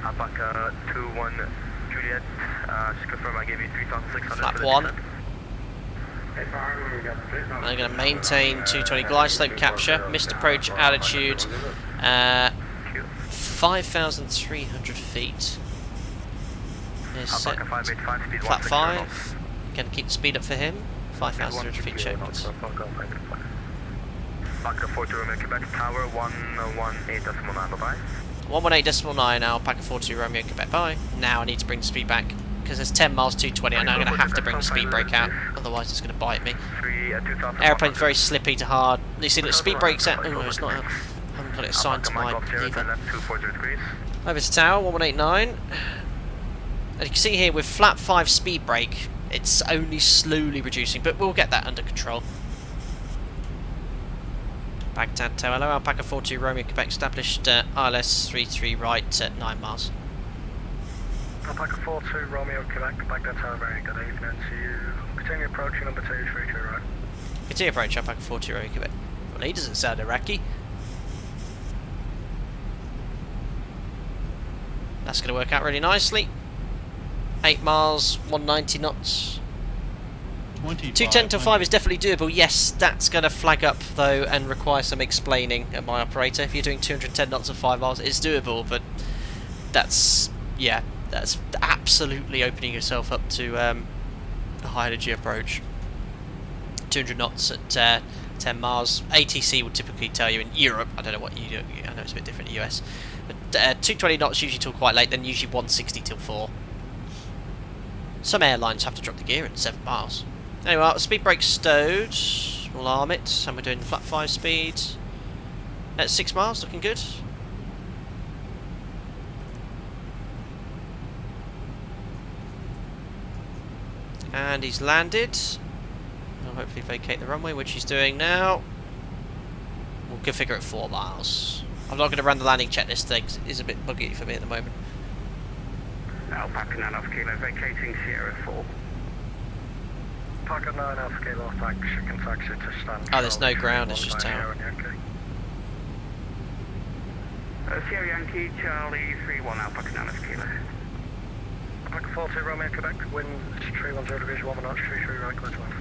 Alpaca 21 Juliet, just confirm I gave you 3,600. Flap 1. I'm going to maintain 220 glide slope capture, missed approach altitude, 5,300 feet. Is set. Flap 5. Going to keep the speed up for him. 5,300 feet choked. Alpaca 42 Romeo Quebec Tower 118.9, bye. 118.9 now, Alpaca 42 Romeo Quebec. Bye. Now I need to bring the speed back because there's 10 miles 220. I know I'm going to have to bring the speed brake out, otherwise it's going to bite me. Airplane's very slippy to hard. You see the speed brake's out. Oh no, it's not out. I haven't got it assigned to my lever. Over to tower 1189. As you can see here with flap 5 speed brake, it's only slowly reducing, but we'll get that under control. Baghdad Tower, hello, Alpaca 42 Romeo Quebec established ILS 33 right at 9 miles. Alpaca 42 Romeo Quebec, Baghdad Tower, very good evening to you. Continue approaching number 232 right. Continue approach Alpaca 42 Romeo Quebec. Well, he doesn't sound Iraqi. That's going to work out really nicely. 8 miles, 190 knots. 210 to 5 is definitely doable. Yes, that's going to flag up though and require some explaining at my operator. If you're doing 210 knots at 5 miles, it's doable, but that's, yeah, that's absolutely opening yourself up to a high energy approach. 200 knots at 10 miles. ATC would typically tell you in Europe, I don't know what you do, I know it's a bit different in the US, but 220 knots usually till quite late, then usually 160 till 4. Some airlines have to drop the gear at 7 miles. Anyway, our speed brake stowed. We'll arm it, and we're doing flat 5 speed. At 6 miles, looking good. And he's landed. We'll hopefully vacate the runway, which he's doing now. We'll configure it 4 miles. I'm not going to run the landing checklist thing, because it is a bit buggy for me at the moment. Alpaca 9 Alpha Kilo, vacating Sierra 4. Alpaca 9 Alpha Kilo, taxi to stand. Oh, there's no ground, it's just tower. Sierra Yankee, Charlie 31 Alpaca 9 Alpha Kilo. Alpaca 42 Romeo Quebec, wind 310 degrees 1 knots, 33 right, clear to land.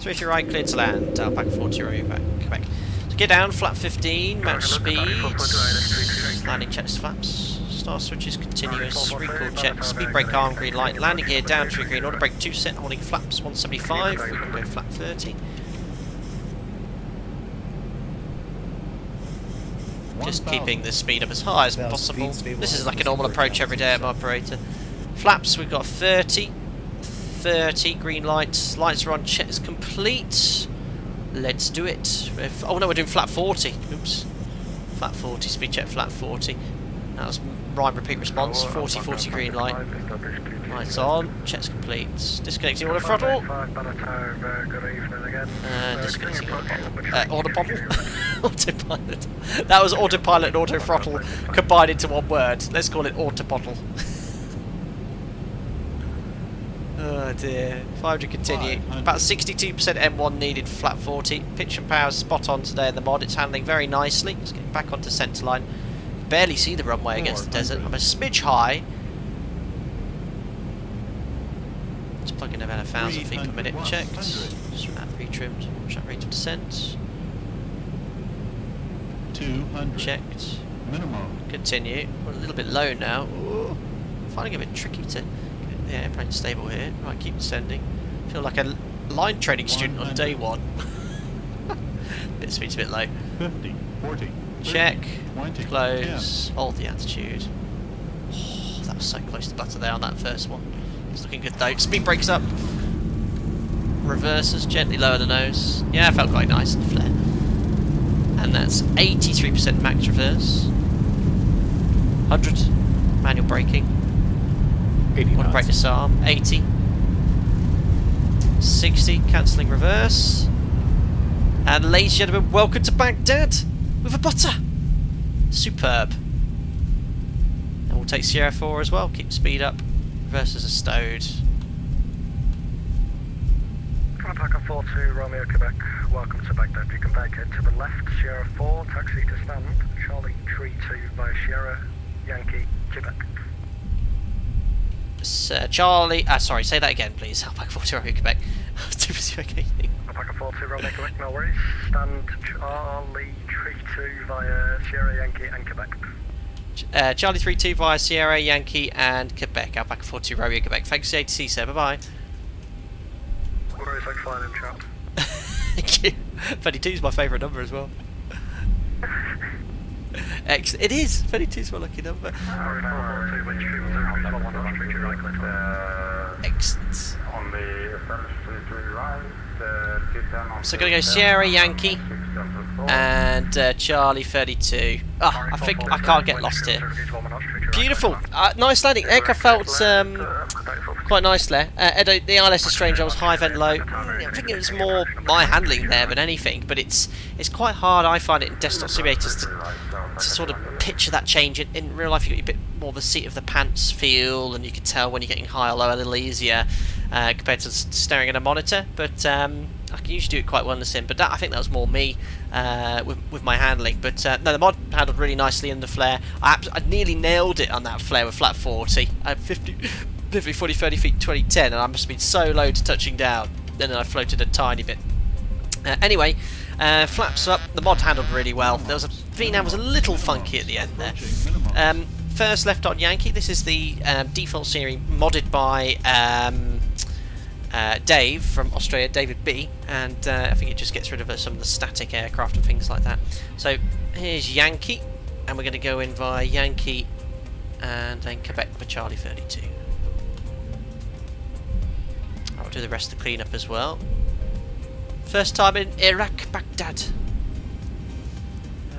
33 right, clear to land, Alpaca 42 Romeo Quebec. So get down, flap 15, match speeds, landing checks flaps. Star switches continuous, recall check, speed brake arm, green light, landing gear down, tree green, order brake 2 set, holding flaps 175, we can go flap 30. Just keeping the speed up as high as possible. This is like a normal approach every day at my operator. Flaps, we've got 30, green lights, lights are on, checks complete. Let's do it. Oh no, we're doing flap 40, oops. Flap 40, speed check flat 40. That was rhyme repeat response, 40 green light. Lights on, checks complete. Disconnecting auto throttle. Disconnecting autopilot. Autopilot. That was autopilot and auto throttle combined into one word. Let's call it autopottle. Oh dear. 500 continue. About 62% M1 needed for flat 40. Pitch and power spot on today in the mod. It's handling very nicely. Let's get back onto centre line. Barely see the runway against the desert. I'm a smidge high. Let's plug in about 1,000 feet per minute. Checked. Strap retrimmed. Strap rate of descent. 200. Checked. Minimum. Continue. We're a little bit low now. Ooh. Finding it a bit tricky to get the airplane stable here. Right, keep descending. feel like a line training student on day one. Bit speed's a bit low. 50, 40. Check. 20, Close. Hold the attitude. Oh, that was so close to butter there on that first one. It's looking good though. Speed brakes up. Reverses, gently lower the nose. Yeah, it felt quite nice in the flare. And that's 83% max reverse. 100 manual braking. 80 Want to brake this arm. 80. 60, cancelling reverse. And ladies and gentlemen, welcome to Baghdad with a butter. Superb. And we'll take Sierra 4 as well. Keep the speed up. Reverses are stowed. Alpaca 42, Romeo, Quebec. Welcome to Baghdad. You can vacate to the left, Sierra 4, taxi to stand. Charlie 32 via Sierra, Yankee, Quebec. Charlie, sorry, say that again, please. Alpaca 42, Romeo, Quebec. Too busy for anything. Alpaca 42, Romeo, Quebec, no worries. Stand Charlie 32 via Sierra, Yankee, and Quebec. Charlie 32 via Sierra, Yankee, and Quebec. Alpaca 42, Romeo, Quebec. Thanks for the ATC, sir. Bye bye. Worries, like flying in chap. Thank you. 32 is my favourite number as well. Excellent. It is. 32 is my lucky number. Excellent. So going to go Sierra, Yankee, and Charlie 32. Oh, I think I can't get lost here. Beautiful. Nice landing. Aircraft felt quite nice there. Edo, the ILS is strange. I was high, then low. I think it was more my handling there than anything, but it's quite hard, I find it, in desktop simulators to sort of picture that change. In real life, you get a bit more the seat of the pants feel, and you can tell when you're getting high or low a little easier compared to staring at a monitor. But I can usually do it quite well in the sim. But I think that was more me with my handling. But no, the mod handled really nicely in the flare. I nearly nailed it on that flare with flat 40. I had 50, 40, 30 feet, 20, 10, and I must have been so low to touching down. And then I floated a tiny bit. Anyway, flaps up. The mod handled really well. There was a VNAV was a little funky at the end there. First left on Yankee. This is the default series modded by Dave from Australia, David B, and I think it just gets rid of some of the static aircraft and things like that. So here's Yankee, and we're going to go in via Yankee and then Quebec for Charlie 32. I'll do the rest of the cleanup as well. First time in Iraq, Baghdad.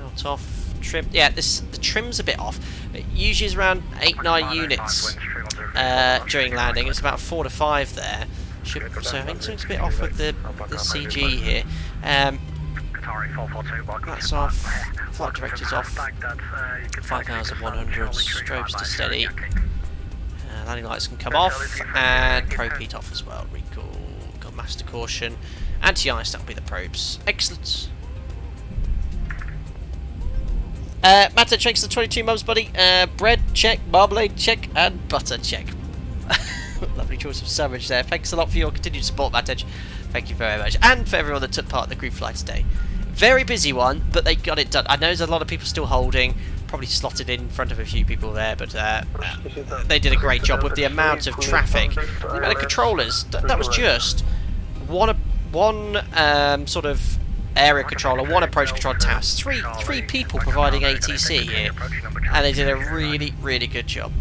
Out off trim. Yeah, the trim's a bit off. It usually is around 8-9 units during landing. It's about 4 to 5 there. So I think something's a bit off with the CG here. That's off. Flight director's off. 5,100. Strobes to steady. Landing lights can come off, and probe heat off as well. Recall. Got master caution. Anti-ice, that'll be the probes. Excellent. Matt, thanks to the 22 mums, buddy. Bread, check. Marmalade, check. And butter, check. Lovely choice of sandwich there. Thanks a lot for your continued support, Mattedge. Thank you very much. And for everyone that took part in the group flight today. Very busy one, but they got it done. I know there's a lot of people still holding, probably slotted in front of a few people there, but they did a great job with the amount of traffic. The amount of controllers, that was just one sort of area controller, one approach control task. Three people providing ATC here, and they did a really, really good job.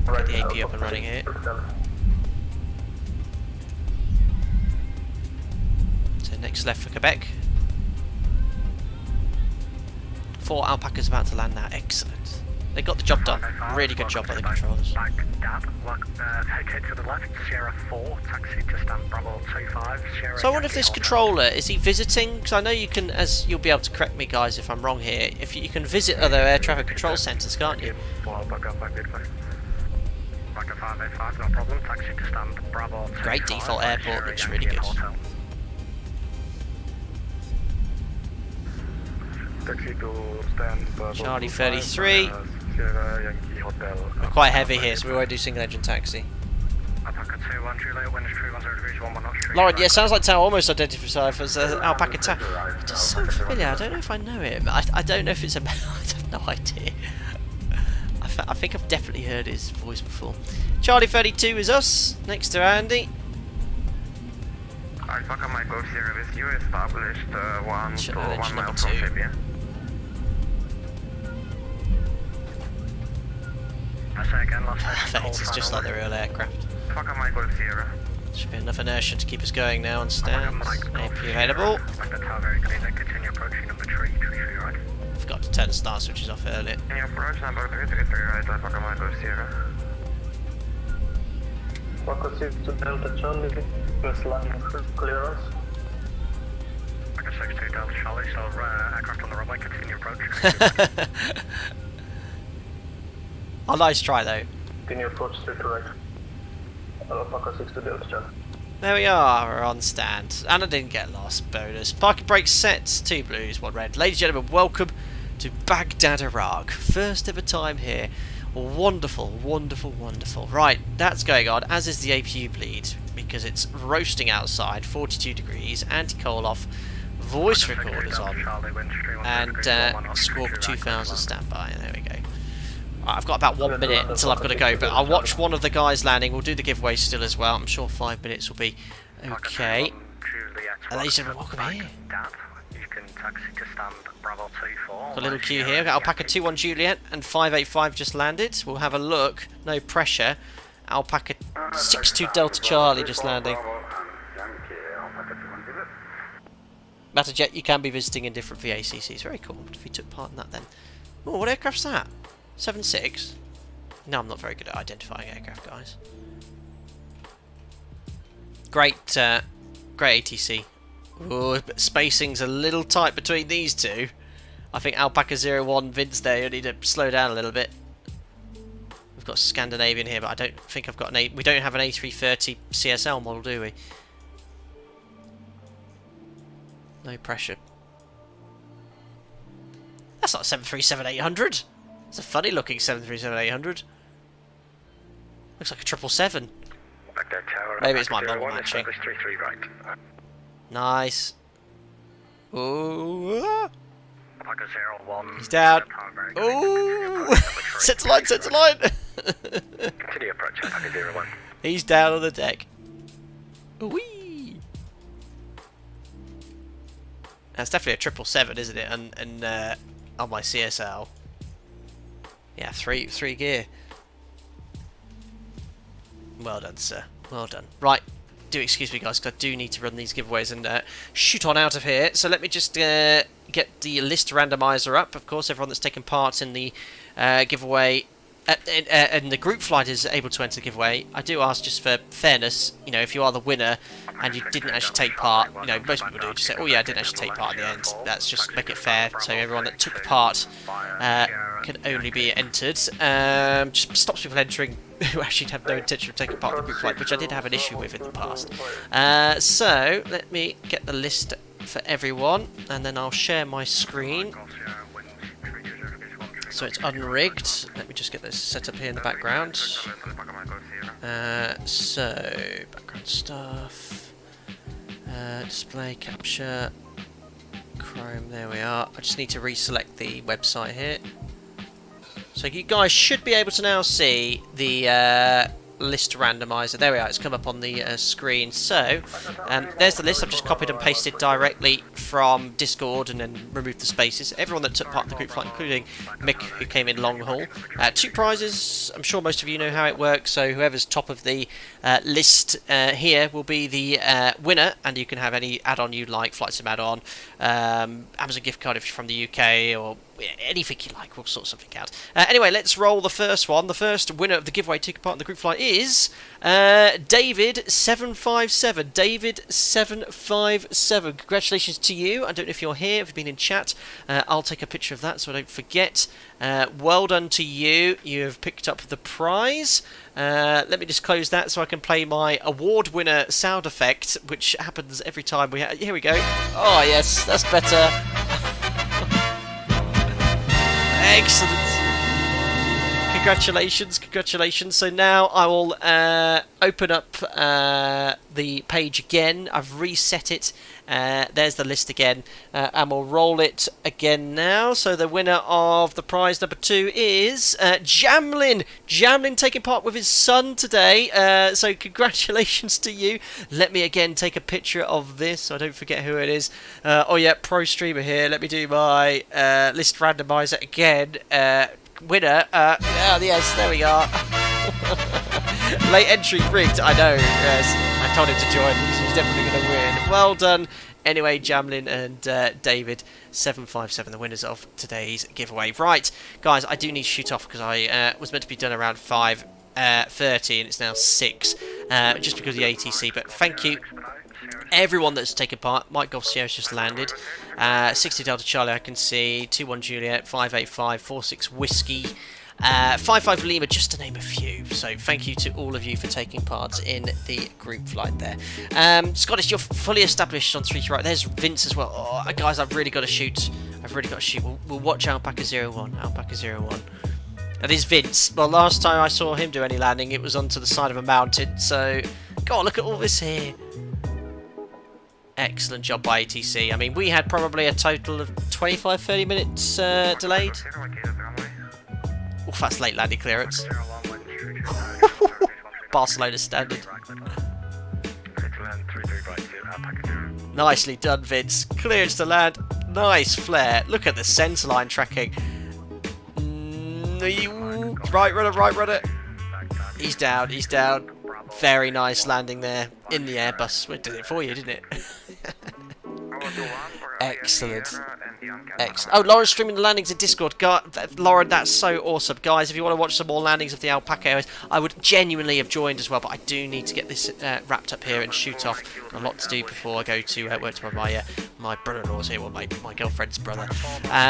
Get the AP up and running here. So next left for Quebec. 4 alpacas about to land now. Excellent. They got the job done. Really good job by the controllers. Take to the left, Sierra 4, taxi to stand Bravo 25. So I wonder if this controller, is he visiting? Because I know you can, as you'll be able to correct me guys if I'm wrong here, if you can visit other air traffic control centres, can't you? Great default airport, looks really good. Charlie 33. We're quite heavy here, so we won't do single engine taxi. Lauren, yeah, sounds like Tao almost identifies as Alpaca Tao. It does sound familiar. I don't know if I know him. I don't know if it's a. I have no idea. I I think I've definitely heard his voice before. Charlie 32 is us, next to Andy. Alpaca Mike Golf Sierra with you, established 1 to 1 engine mile number from 2. Fabian. Perfect, it's just like the real aircraft. Alpaca Mike Golf Sierra. Should be enough inertia to keep us going now on stands. AP available. Like the tower, continue approaching number 3, right? Forgot to turn the start switches off earlier. Can you approach number 3 right, Alpaca Mike Golf Sierra? Alpaca 6 to Delta Charlie, first line clearance. Alpaca 6 to Delta Charlie, so aircraft on the runway, continue approach. Oh, nice try though. Can you approach straight to right? Alpaca 6 to Delta Charlie. There we are, we're on stand. And I didn't get lost, bonus. Parking brake set, 2 blues, 1 red. Ladies and gentlemen, welcome to Baghdad, Iraq. First ever time here. Wonderful, wonderful, wonderful. Right, that's going on, as is the APU bleed, because it's roasting outside, 42 degrees, anti-coal off, voice recorders on, and Squawk 2000 standby. There we go. Right, I've got about 1 minute until I've got to go, but I'll watch one of the guys landing. We'll do the giveaway still as well. I'm sure 5 minutes will be okay. Ladies and gentlemen, welcome here. You can taxi to stand Bravo 24. Got a little queue here. We've got Alpaca 21 Juliet and 585 just landed. We'll have a look. No pressure. Alpaca 62 Delta Charlie just landing. Matterjet, you can be visiting in different VACCs. Very cool. If you took part in that then. Oh, what aircraft's that? 7.6? No, I'm not very good at identifying aircraft, guys. Great, great ATC. Ooh, but spacing's a little tight between these two. I think Alpaca 01 Vince there, you need to slow down a little bit. We've got Scandinavian here, but I don't think I've got an we don't have an A330 CSL model, do we? No pressure. That's not a 737-800. It's a funny looking 737-800. Looks like a 777. Maybe it's my model matching. Nice. Ooh. He's down. Ooh. Set to line, set to line. Continue approach, Alpaca 01. He's down on the deck. Whee. That's definitely a 777, isn't it? And on my CSL. Yeah, three gear. Well done, sir. Well done. Right, do excuse me, guys, because I do need to run these giveaways and shoot on out of here. So let me just get the list randomizer up. Of course, everyone that's taken part in the giveaway and the group flight is able to enter the giveaway. I do ask, just for fairness, you know, if you are the winner and you didn't actually take part, you know, most people do just say, oh yeah, I didn't actually take part in the end. That's just make it fair, so everyone that took part can only be entered. Just stops people entering who actually have no intention of taking part in the group flight, which I did have an issue with in the past. So let me get the list for everyone, and then I'll share my screen. So it's unrigged. Let me just get this set up here in the background. So, background stuff. Display, capture, Chrome, there we are. I just need to reselect the website here. So you guys should be able to now see the list randomizer. There we are, it's come up on the screen. So there's the list. I've just copied and pasted directly from Discord and then removed the spaces. Everyone that took part in the group flight, including Mick, who came in long haul. 2 prizes. I'm sure most of you know how it works, so whoever's top of the list here will be the winner, and you can have any add-on you like, Flight Sim add-on, Amazon gift card if you're from the UK, or anything you like. We'll sort something out. Anyway, let's roll the first one. The first winner of the giveaway taking part in the group flight is David757. David757. Congratulations to you. I don't know if you're here, if you've been in chat. I'll take a picture of that so I don't forget. Well done to you. You have picked up the prize. Let me just close that so I can play my award winner sound effect, which happens every time we have. Here we go. Oh yes, that's better. Excellent. Congratulations, congratulations. So now I will open up the page again. I've reset it. There's the list again. And we'll roll it again now. So the winner of the prize number 2 is Jamlin. Jamlin taking part with his son today. So congratulations to you. Let me again take a picture of this so I don't forget who it is. Oh yeah, pro streamer here. Let me do my list randomizer again. Winner, yes, there we are. Late entry rigged, I know, yes. I told him to join because he's definitely going to win. Well done. Anyway, Jamlin and David, 757, the winners of today's giveaway. Right, guys, I do need to shoot off because I was meant to be done around 5:30 and it's now 6, just because of the ATC, but thank you. Everyone that's taken part. Mike Goffsier's just landed. 60 Delta Charlie, I can see. 21 Juliet, 585, 46 Whiskey, 55 Lima, just to name a few. So thank you to all of you for taking part in the group flight there. Scottish, you're fully established on 3 right. There's Vince as well. Oh, guys, I've really got to shoot. We'll watch Alpaca 01. Alpaca 01. That is Vince. Well, last time I saw him do any landing, it was onto the side of a mountain. So, God, look at all this here. Excellent job by ATC. I mean, we had probably a total of 25-30 minutes delayed. Oof, that's late landing clearance. Barcelona standard. Nicely done, Vince. Clearance to land. Nice flare. Look at the centre line tracking. Right rudder. He's down. Very nice landing there in the Airbus. It did it for you, didn't it? Excellent. Oh, Lauren's streaming the landings in Discord. Lauren, that's so awesome. Guys, if you want to watch some more landings of the Alpaca Airways, I would genuinely have joined as well, but I do need to get this wrapped up here and shoot off. Got a lot to do before I go to work tomorrow. My brother-in-law's here, well, my girlfriend's brother.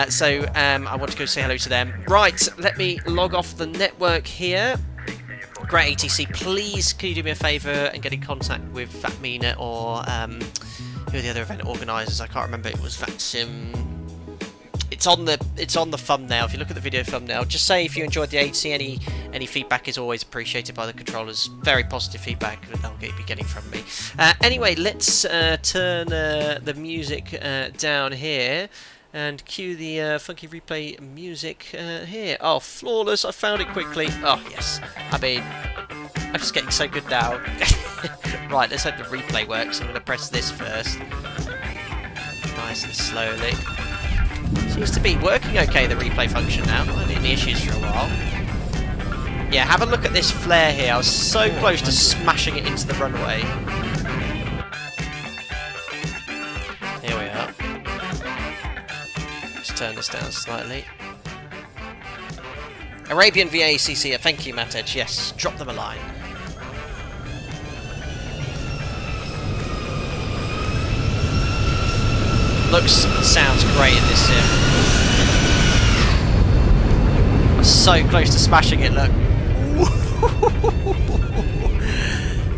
So I want to go say hello to them. Right, let me log off the network here. Great ATC, please can you do me a favour and get in contact with Fatmina or who are the other event organisers? I can't remember. It was Vaxim. It's on the thumbnail. If you look at the video thumbnail, just say if you enjoyed the ATC. Any feedback is always appreciated by the controllers. Very positive feedback that they'll be getting from me. Anyway, let's turn the music down here. And cue the funky replay music here. Oh, flawless. I found it quickly. Oh, yes. I mean, I'm just getting so good now. Right, let's hope the replay works. I'm going to press this first. Nice and slowly. Seems to be working okay, the replay function now. Not had any issues for a while. Yeah, have a look at this flare here. I was so close to smashing it into the runway. Here we are. Turn this down slightly. Arabian VACC, thank you, Matej. Yes, drop them a line. Looks and sounds great in this sim. I'm so close to smashing it, look.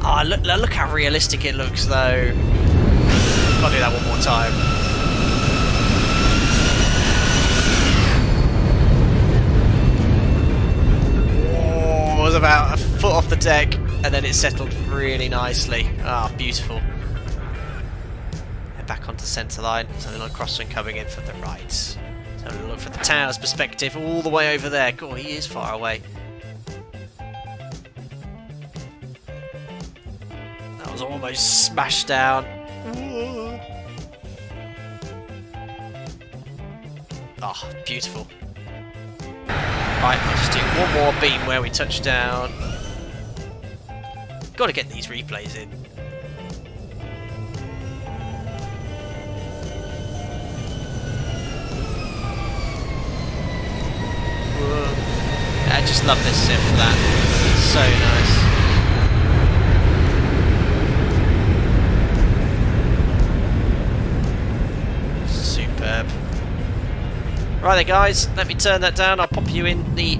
Oh, look how realistic it looks, though. Gotta do that one more time. Was about a foot off the deck and then it settled really nicely. Ah, beautiful. Head back onto centre line. So a little crosswind coming in from the right. So we'll look for the tower's perspective all the way over there. God, he is far away. That was almost smashed down. Oh, beautiful. Right, I'll just do one more beam where we touch down. Got to get these replays in. Whoa. I just love this sim for that. So nice. Superb. Right then, guys, let me turn that down. I'll pop you in the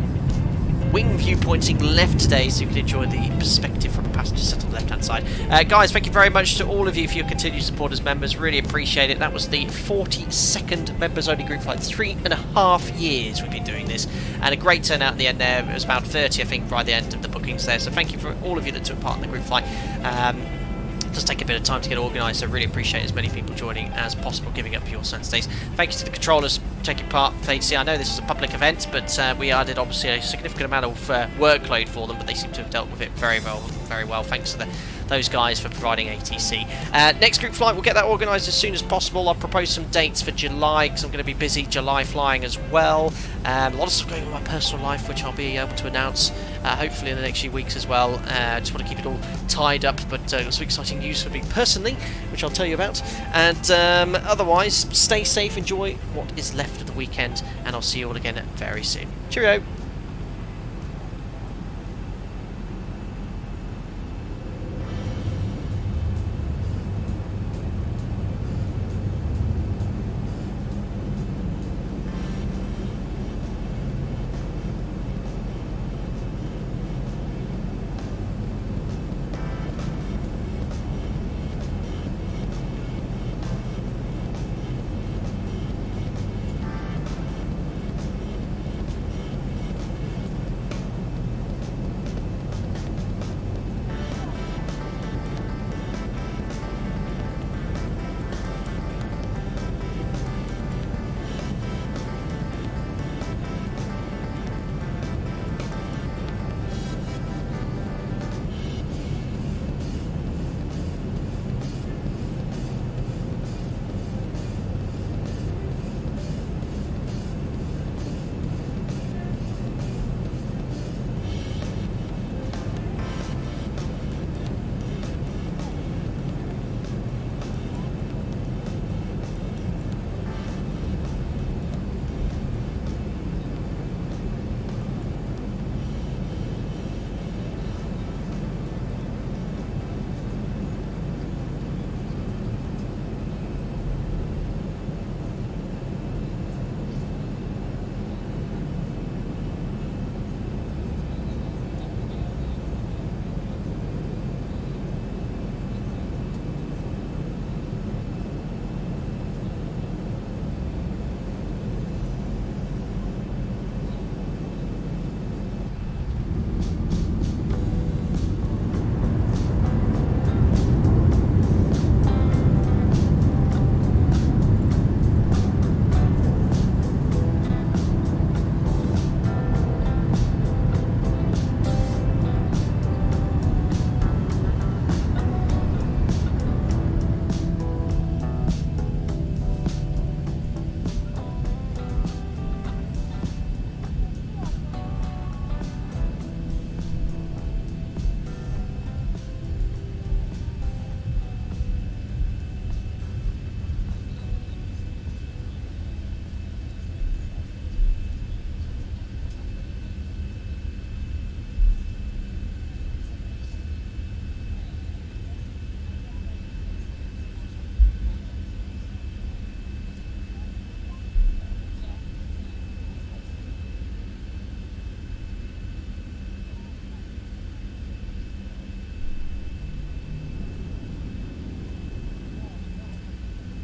wing view pointing left today, so you can enjoy the perspective from a passenger seat on the left hand side. Guys, thank you very much to all of you for your continued support as members, really appreciate it. That was the 42nd members only group flight, 3.5 years we've been doing this, and a great turnout in the end there. It was about 30 I think by the end of the bookings there, so thank you for all of you that took part in the group flight. It does take a bit of time to get organised, so really appreciate as many people joining as possible, giving up your Sundays. Thank you to the controllers taking part. See, I know this is a public event, but we added obviously a significant amount of workload for them, but they seem to have dealt with it very well. Thanks to those guys for providing ATC. Next group flight, we'll get that organised as soon as possible. I'll propose some dates for July, because I'm going to be busy July flying as well. A lot of stuff going on in my personal life, which I'll be able to announce hopefully in the next few weeks as well. Just want to keep it all tied up, but some exciting news for me personally, which I'll tell you about. And otherwise, stay safe, enjoy what is left of the weekend, and I'll see you all again very soon. Cheerio!